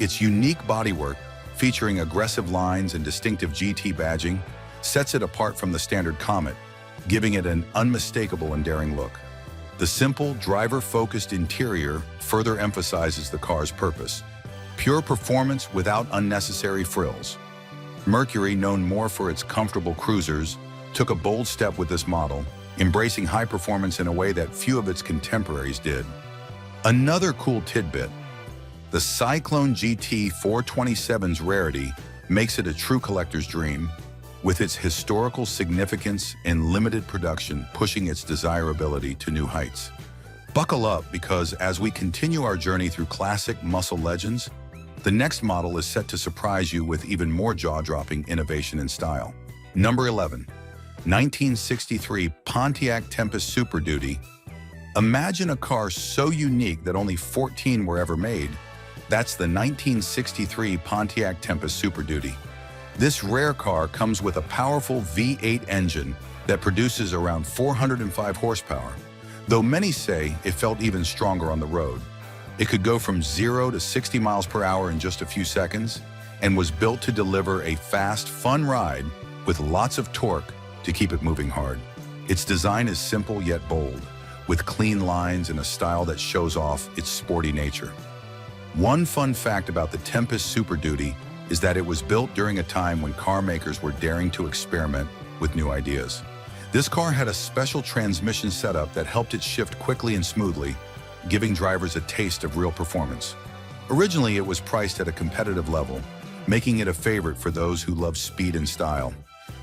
A: Its unique bodywork, featuring aggressive lines and distinctive GT badging, sets it apart from the standard Comet, giving it an unmistakable and daring look. The simple, driver-focused interior further emphasizes the car's purpose: pure performance without unnecessary frills. Mercury, known more for its comfortable cruisers, took a bold step with this model, embracing high performance in a way that few of its contemporaries did. Another cool tidbit: the Cyclone GT 427's rarity makes it a true collector's dream. with its historical significance and limited production pushing its desirability to new heights. Buckle up because as we continue our journey through classic muscle legends, the next model is set to surprise you with even more jaw-dropping innovation and style. Number 11. 1963 Pontiac Tempest Super Duty. Imagine a car so unique that only 14 were ever made. That's the 1963 Pontiac Tempest Super Duty. This rare car comes with a powerful V8 engine that produces around 405 horsepower, though many say it felt even stronger on the road. It could go from 0 to 60 miles per hour in just a few seconds and was built to deliver a fast, fun ride with lots of torque to keep it moving hard. Its design is simple yet bold, with clean lines and a style that shows off its sporty nature. One fun fact about the Tempest Super Duty is that it was built during a time when car makers were daring to experiment with new ideas. This car had a special transmission setup that helped it shift quickly and smoothly, giving drivers a taste of real performance. Originally, it was priced at a competitive level, making it a favorite for those who love speed and style.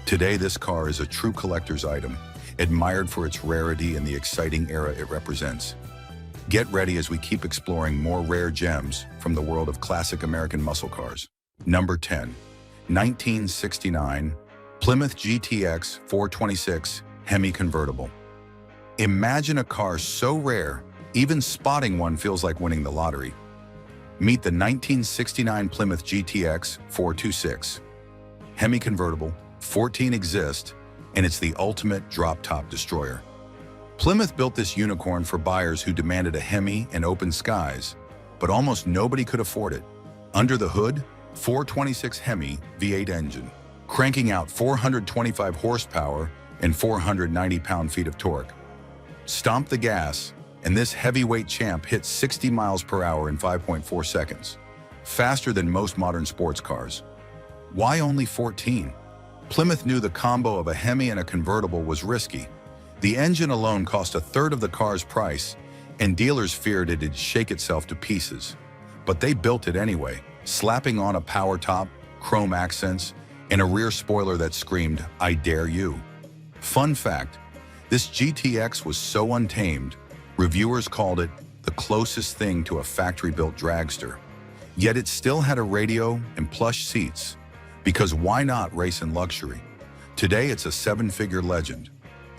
A: Today, this car is a true collector's item, admired for its rarity and the exciting era it represents. Get ready as we keep exploring more rare gems from the world of classic American muscle cars. Number 10. 1969 Plymouth GTX 426 Hemi Convertible. Imagine a car so rare, even spotting one feels like winning the lottery. Meet the 1969 Plymouth GTX 426. Hemi Convertible, 14 exist, and it's the ultimate drop-top destroyer. Plymouth built this unicorn for buyers who demanded a Hemi and open skies, but almost nobody could afford it. Under the hood, 426 Hemi V8 engine, cranking out 425 horsepower and 490 pound-feet of torque. Stomp the gas, and this heavyweight champ hits 60 miles per hour in 5.4 seconds, faster than most modern sports cars. Why only 14? Plymouth knew the combo of a Hemi and a convertible was risky. The engine alone cost a third of the car's price, and dealers feared it'd shake itself to pieces. But they built it anyway, slapping on a power top, chrome accents, and a rear spoiler that screamed, "I dare you." Fun fact, this GTX was so untamed, reviewers called it the closest thing to a factory-built dragster. Yet it still had a radio and plush seats, because why not race in luxury? Today it's a 7-figure legend.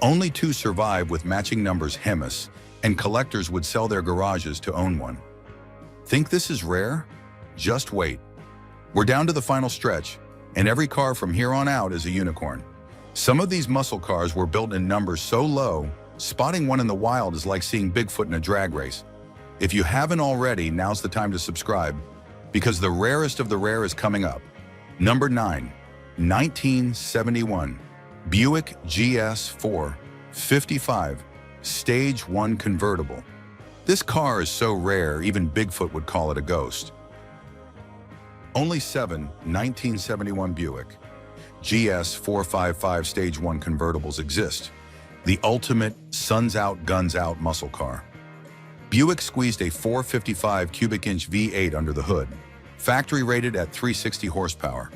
A: Only 2 survive with matching numbers Hemis, and collectors would sell their garages to own one. Think this is rare? Just wait. We're down to the final stretch, and every car from here on out is a unicorn. Some of these muscle cars were built in numbers so low, spotting one in the wild is like seeing Bigfoot in a drag race. If you haven't already, now's the time to subscribe, because the rarest of the rare is coming up. Number 9. 1971 Buick GS 455 Stage 1 Convertible. This car is so rare, even Bigfoot would call it a ghost. Only 7 1971 Buick GS 455 Stage 1 convertibles exist, the ultimate suns out, guns out muscle car. Buick squeezed a 455 cubic inch V8 under the hood, factory rated at 360 horsepower.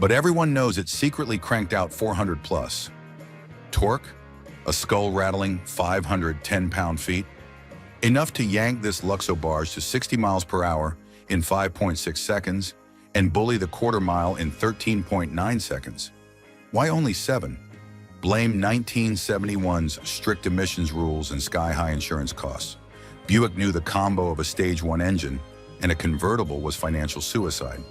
A: But everyone knows it secretly cranked out 400 plus. Torque, a skull-rattling 510 pound-feet, enough to yank this Luxo barge to 60 miles per hour in 5.6 seconds and bully the quarter mile in 13.9 seconds. Why only 7? Blame 1971's strict emissions rules and sky-high insurance costs. Buick knew the combo of a Stage 1 engine and a convertible was financial suicide.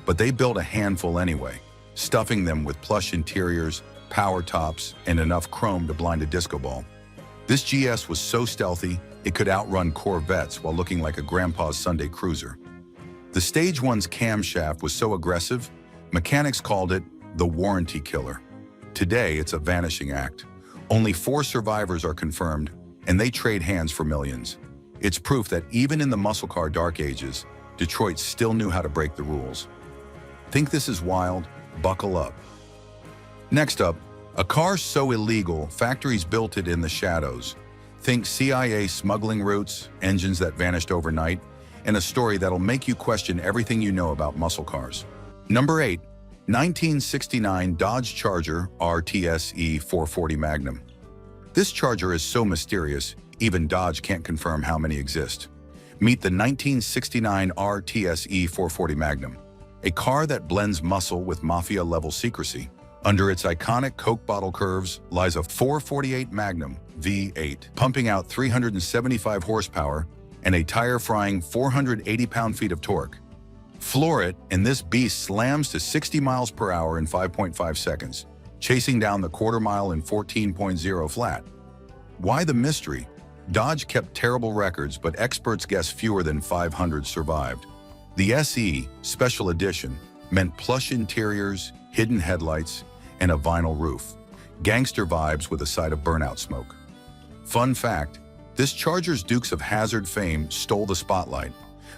A: But they built a handful anyway, stuffing them with plush interiors, power tops, and enough chrome to blind a disco ball. This GS was so stealthy, it could outrun Corvettes while looking like a grandpa's Sunday cruiser. The Stage 1's camshaft was so aggressive, mechanics called it the warranty killer. Today, it's a vanishing act. Only 4 survivors are confirmed, and they trade hands for millions. It's proof that even in the muscle car dark ages, Detroit still knew how to break the rules. Think this is wild? Buckle up. Next up, a car so illegal, factories built it in the shadows. Think CIA smuggling routes, engines that vanished overnight, and a story that'll make you question everything you know about muscle cars. Number 8. 1969 Dodge Charger RTSE 440 Magnum. This Charger is so mysterious, even Dodge can't confirm how many exist. Meet the 1969 RTSE 440 Magnum, a car that blends muscle with mafia-level secrecy. Under its iconic Coke bottle curves lies a 448 Magnum V8, pumping out 375 horsepower and a tire-frying 480 pound-feet of torque. Floor it, and this beast slams to 60 miles per hour in 5.5 seconds, chasing down the quarter mile in 14.0 flat. Why the mystery? Dodge kept terrible records, but experts guess fewer than 500 survived. The SE Special Edition meant plush interiors, hidden headlights, and a vinyl roof. Gangster vibes with a side of burnout smoke. Fun fact, this Charger's Dukes of Hazzard fame stole the spotlight,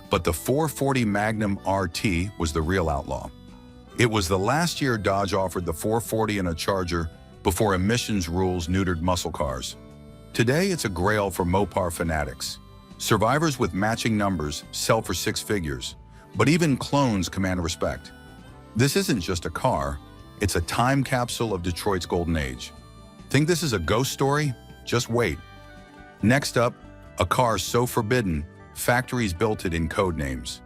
A: but the 440 Magnum RT was the real outlaw. It was the last year Dodge offered the 440 in a Charger before emissions rules neutered muscle cars. Today, it's a grail for Mopar fanatics. Survivors with matching numbers sell for six figures, but even clones command respect. This isn't just a car, it's a time capsule of Detroit's golden age. Think this is a ghost story? Just wait. Next up, a car so forbidden, factories built it in code names.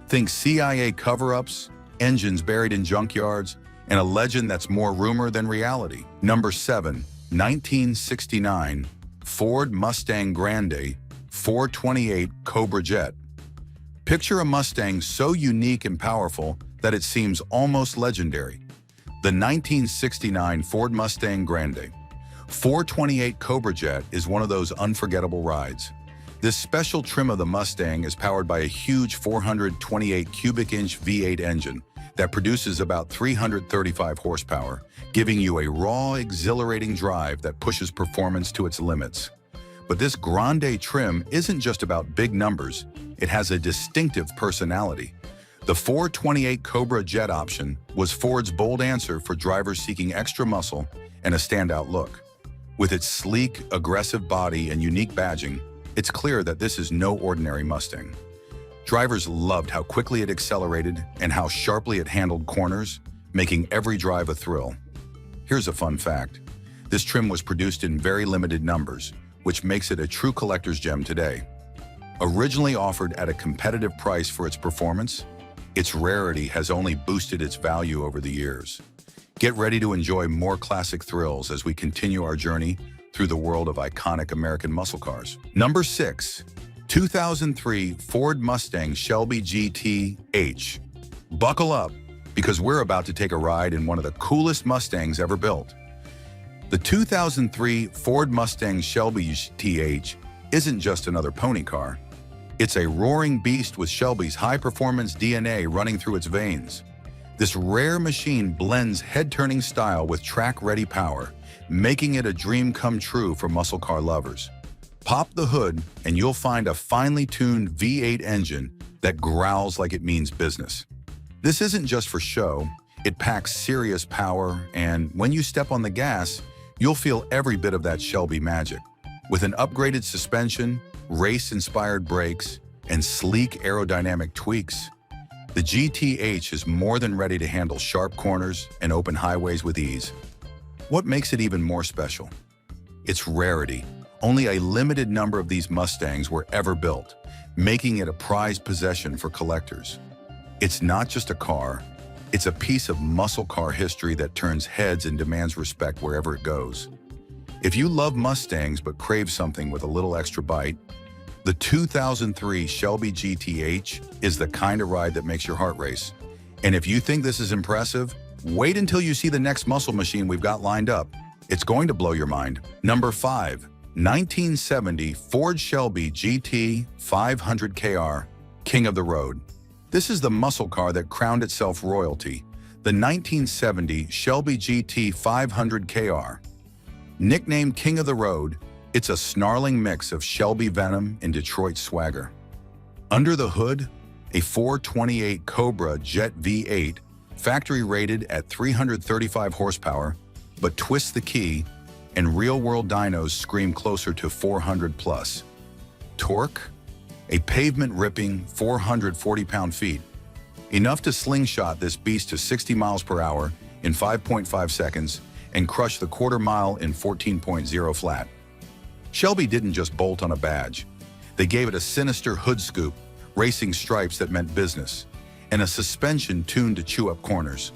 A: Think CIA cover-ups, engines buried in junkyards, and a legend that's more rumor than reality. Number 7, 1969 Ford Mustang Grande 428 Cobra Jet. Picture a Mustang so unique and powerful that it seems almost legendary. The 1969 Ford Mustang Grande 428 Cobra Jet is one of those unforgettable rides. This special trim of the Mustang is powered by a huge 428 cubic inch V8 engine that produces about 335 horsepower, giving you a raw, exhilarating drive that pushes performance to its limits. But this Grande trim isn't just about big numbers, it has a distinctive personality. The 428 Cobra Jet option was Ford's bold answer for drivers seeking extra muscle and a standout look. With its sleek, aggressive body and unique badging, it's clear that this is no ordinary Mustang. Drivers loved how quickly it accelerated and how sharply it handled corners, making every drive a thrill. Here's a fun fact. This trim was produced in very limited numbers, which makes it a true collector's gem today. Originally offered at a competitive price for its performance, its rarity has only boosted its value over the years. Get ready to enjoy more classic thrills as we continue our journey through the world of iconic American muscle cars. Number 6, 2003 Ford Mustang Shelby GT-H. Buckle up, because we're about to take a ride in one of the coolest Mustangs ever built. The 2003 Ford Mustang Shelby GT-H isn't just another pony car. It's a roaring beast with Shelby's high-performance DNA running through its veins. This rare machine blends head-turning style with track-ready power, making it a dream come true for muscle car lovers. Pop the hood and you'll find a finely tuned V8 engine that growls like it means business. This isn't just for show, it packs serious power, and when you step on the gas, you'll feel every bit of that Shelby magic. With an upgraded suspension, race-inspired brakes, and sleek aerodynamic tweaks, the GT-H is more than ready to handle sharp corners and open highways with ease. What makes it even more special? Its rarity. Only a limited number of these Mustangs were ever built, making it a prized possession for collectors. It's not just a car, it's a piece of muscle car history that turns heads and demands respect wherever it goes. If you love Mustangs but crave something with a little extra bite, the 2003 Shelby GT-H is the kind of ride that makes your heart race. And if you think this is impressive, wait until you see the next muscle machine we've got lined up. It's going to blow your mind. Number 5, 1970 Ford Shelby GT 500KR, King of the Road. This is the muscle car that crowned itself royalty, the 1970 Shelby GT 500KR. Nicknamed King of the Road, it's a snarling mix of Shelby venom and Detroit swagger. Under the hood, a 428 Cobra Jet V8, factory rated at 335 horsepower, but twist the key and real-world dynos scream closer to 400 plus. Torque, a pavement-ripping 440 pound-feet. enough to slingshot this beast to 60 miles per hour in 5.5 seconds and crush the quarter mile in 14.0 flat. Shelby didn't just bolt on a badge. They gave it a sinister hood scoop, racing stripes that meant business, and a suspension tuned to chew up corners.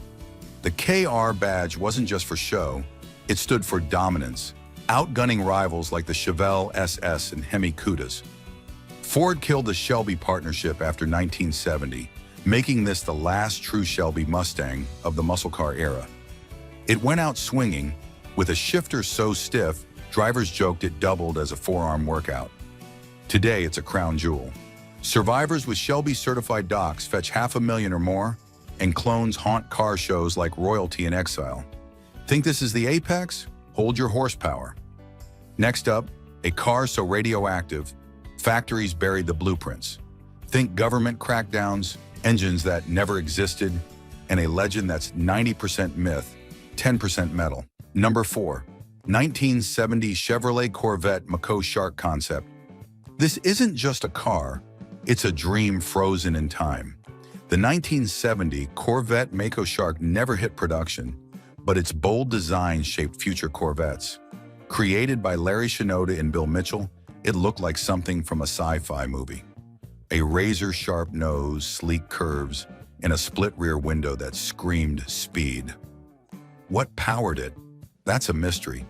A: The KR badge wasn't just for show, it stood for dominance, outgunning rivals like the Chevelle SS and Hemi Cudas. Ford killed the Shelby partnership after 1970, making this the last true Shelby Mustang of the muscle car era. It went out swinging, with a shifter so stiff, drivers joked it doubled as a forearm workout. Today, it's a crown jewel. Survivors with Shelby certified docs fetch $500,000 or more, and clones haunt car shows like royalty in exile. Think this is the apex? Hold your horsepower. Next up, a car so radioactive, factories buried the blueprints. Think government crackdowns, engines that never existed, and a legend that's 90% myth, 10% metal. Number 4, 1970 Chevrolet Corvette Mako Shark concept. This isn't just a car, it's a dream frozen in time. The 1970 Corvette Mako Shark never hit production, but its bold design shaped future Corvettes. Created by Larry Shinoda and Bill Mitchell, it looked like something from a sci-fi movie. A razor-sharp nose, sleek curves, and a split rear window that screamed speed. What powered it? That's a mystery.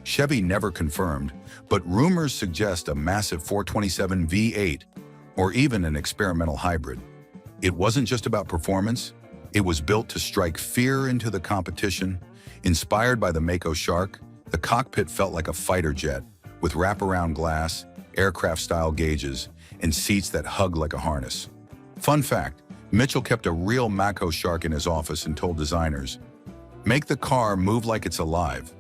A: Chevy never confirmed, but rumors suggest a massive 427 V8 or even an experimental hybrid. It wasn't just about performance, it was built to strike fear into the competition. Inspired by the Mako Shark, the cockpit felt like a fighter jet, with wraparound glass, aircraft-style gauges, and seats that hug like a harness. Fun fact, Mitchell kept a real Mako Shark in his office and told designers, "Make the car move like it's alive."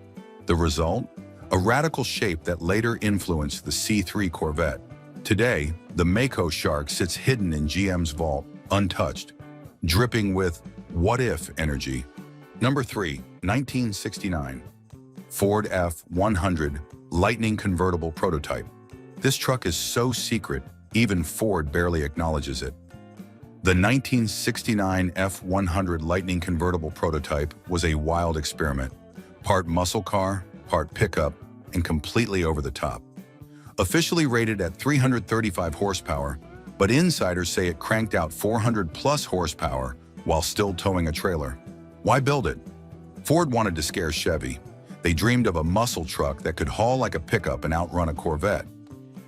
A: The result? A radical shape that later influenced the C3 Corvette. Today, the Mako Shark sits hidden in GM's vault, untouched, dripping with what-if energy. Number 3, 1969. Ford F-100 Lightning Convertible Prototype. This truck is so secret, even Ford barely acknowledges it. The 1969 F-100 Lightning Convertible Prototype was a wild experiment, part muscle car, part pickup, and completely over the top. Officially rated at 335 horsepower, but insiders say it cranked out 400-plus horsepower while still towing a trailer. Why build it? Ford wanted to scare Chevy. They dreamed of a muscle truck that could haul like a pickup and outrun a Corvette.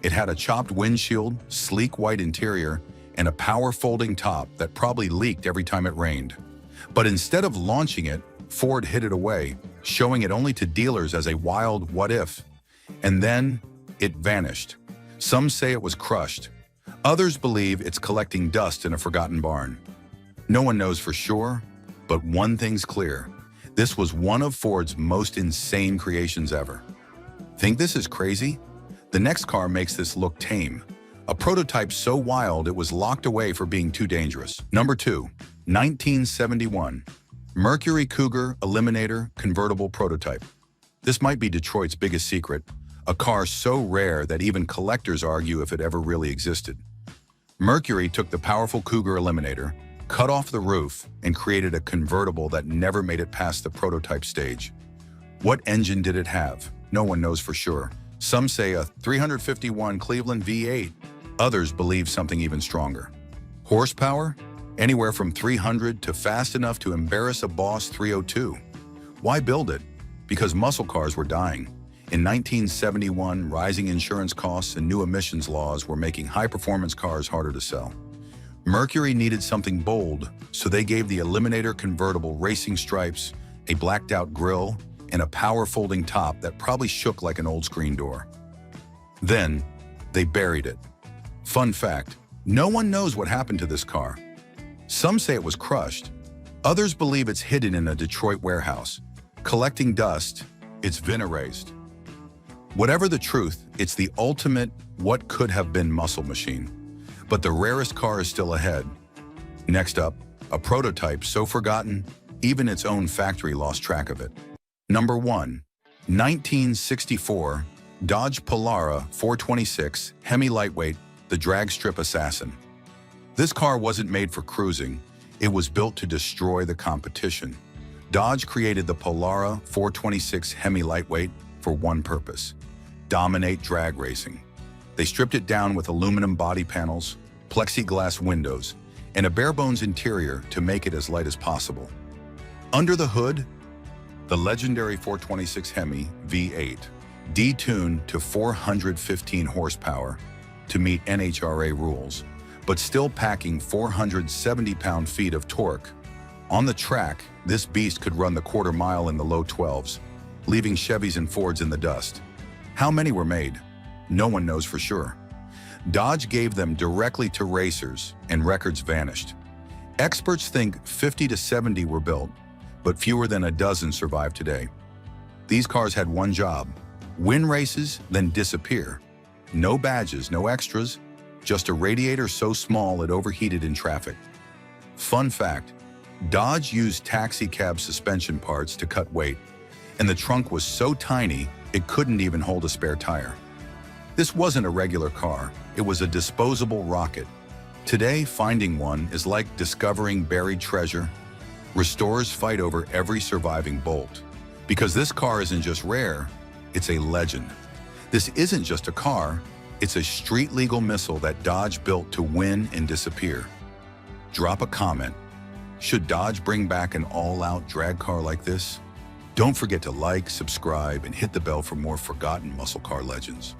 A: It had a chopped windshield, sleek white interior, and a power-folding top that probably leaked every time it rained. But instead of launching it, Ford hid it away, showing it only to dealers as a wild what-if. And then, it vanished. Some say it was crushed. Others believe it's collecting dust in a forgotten barn. No one knows for sure, but one thing's clear. This was one of Ford's most insane creations ever. Think this is crazy? The next car makes this look tame. A prototype so wild it was locked away for being too dangerous. Number 2, 1971. Mercury Cougar Eliminator Convertible Prototype. This might be Detroit's biggest secret, a car so rare that even collectors argue if it ever really existed. Mercury took the powerful Cougar Eliminator, cut off the roof, and created a convertible that never made it past the prototype stage. What engine did it have? No one knows for sure. Some say a 351 Cleveland V8. Others believe something even stronger. Horsepower? Anywhere from 300 to fast enough to embarrass a Boss 302. Why build it? Because muscle cars were dying. In 1971, rising insurance costs and new emissions laws were making high-performance cars harder to sell. Mercury needed something bold, so they gave the Eliminator convertible racing stripes, a blacked-out grille, and a power-folding top that probably shook like an old screen door. Then, they buried it. Fun fact, no one knows what happened to this car. Some say it was crushed. Others believe it's hidden in a Detroit warehouse. Collecting dust, it's been erased. Whatever the truth, it's the ultimate what could have been muscle machine. But the rarest car is still ahead. Next up, a prototype so forgotten, even its own factory lost track of it. Number 1, 1964 Dodge Polara 426 Hemi Lightweight, the Dragstrip Assassin. This car wasn't made for cruising. It was built to destroy the competition. Dodge created the Polara 426 Hemi lightweight for one purpose: dominate drag racing. They stripped it down with aluminum body panels, plexiglass windows, and a bare-bones interior to make it as light as possible. Under the hood, the legendary 426 Hemi V8, detuned to 415 horsepower to meet NHRA rules, but still packing 470 pound-feet of torque. On the track, this beast could run the quarter mile in the low 12s, leaving Chevys and Fords in the dust. How many were made? No one knows for sure. Dodge gave them directly to racers, and records vanished. Experts think 50 to 70 were built, but fewer than a dozen survive today. These cars had one job: win races, then disappear. No badges, no extras, just a radiator so small it overheated in traffic. Fun fact, Dodge used taxi cab suspension parts to cut weight, and the trunk was so tiny it couldn't even hold a spare tire. This wasn't a regular car, it was a disposable rocket. Today, finding one is like discovering buried treasure. Restorers fight over every surviving bolt, because this car isn't just rare, it's a legend. This isn't just a car, it's a street-legal missile that Dodge built to win and disappear. Drop a comment. Should Dodge bring back an all-out drag car like this? Don't forget to like, subscribe, and hit the bell for more forgotten muscle car legends.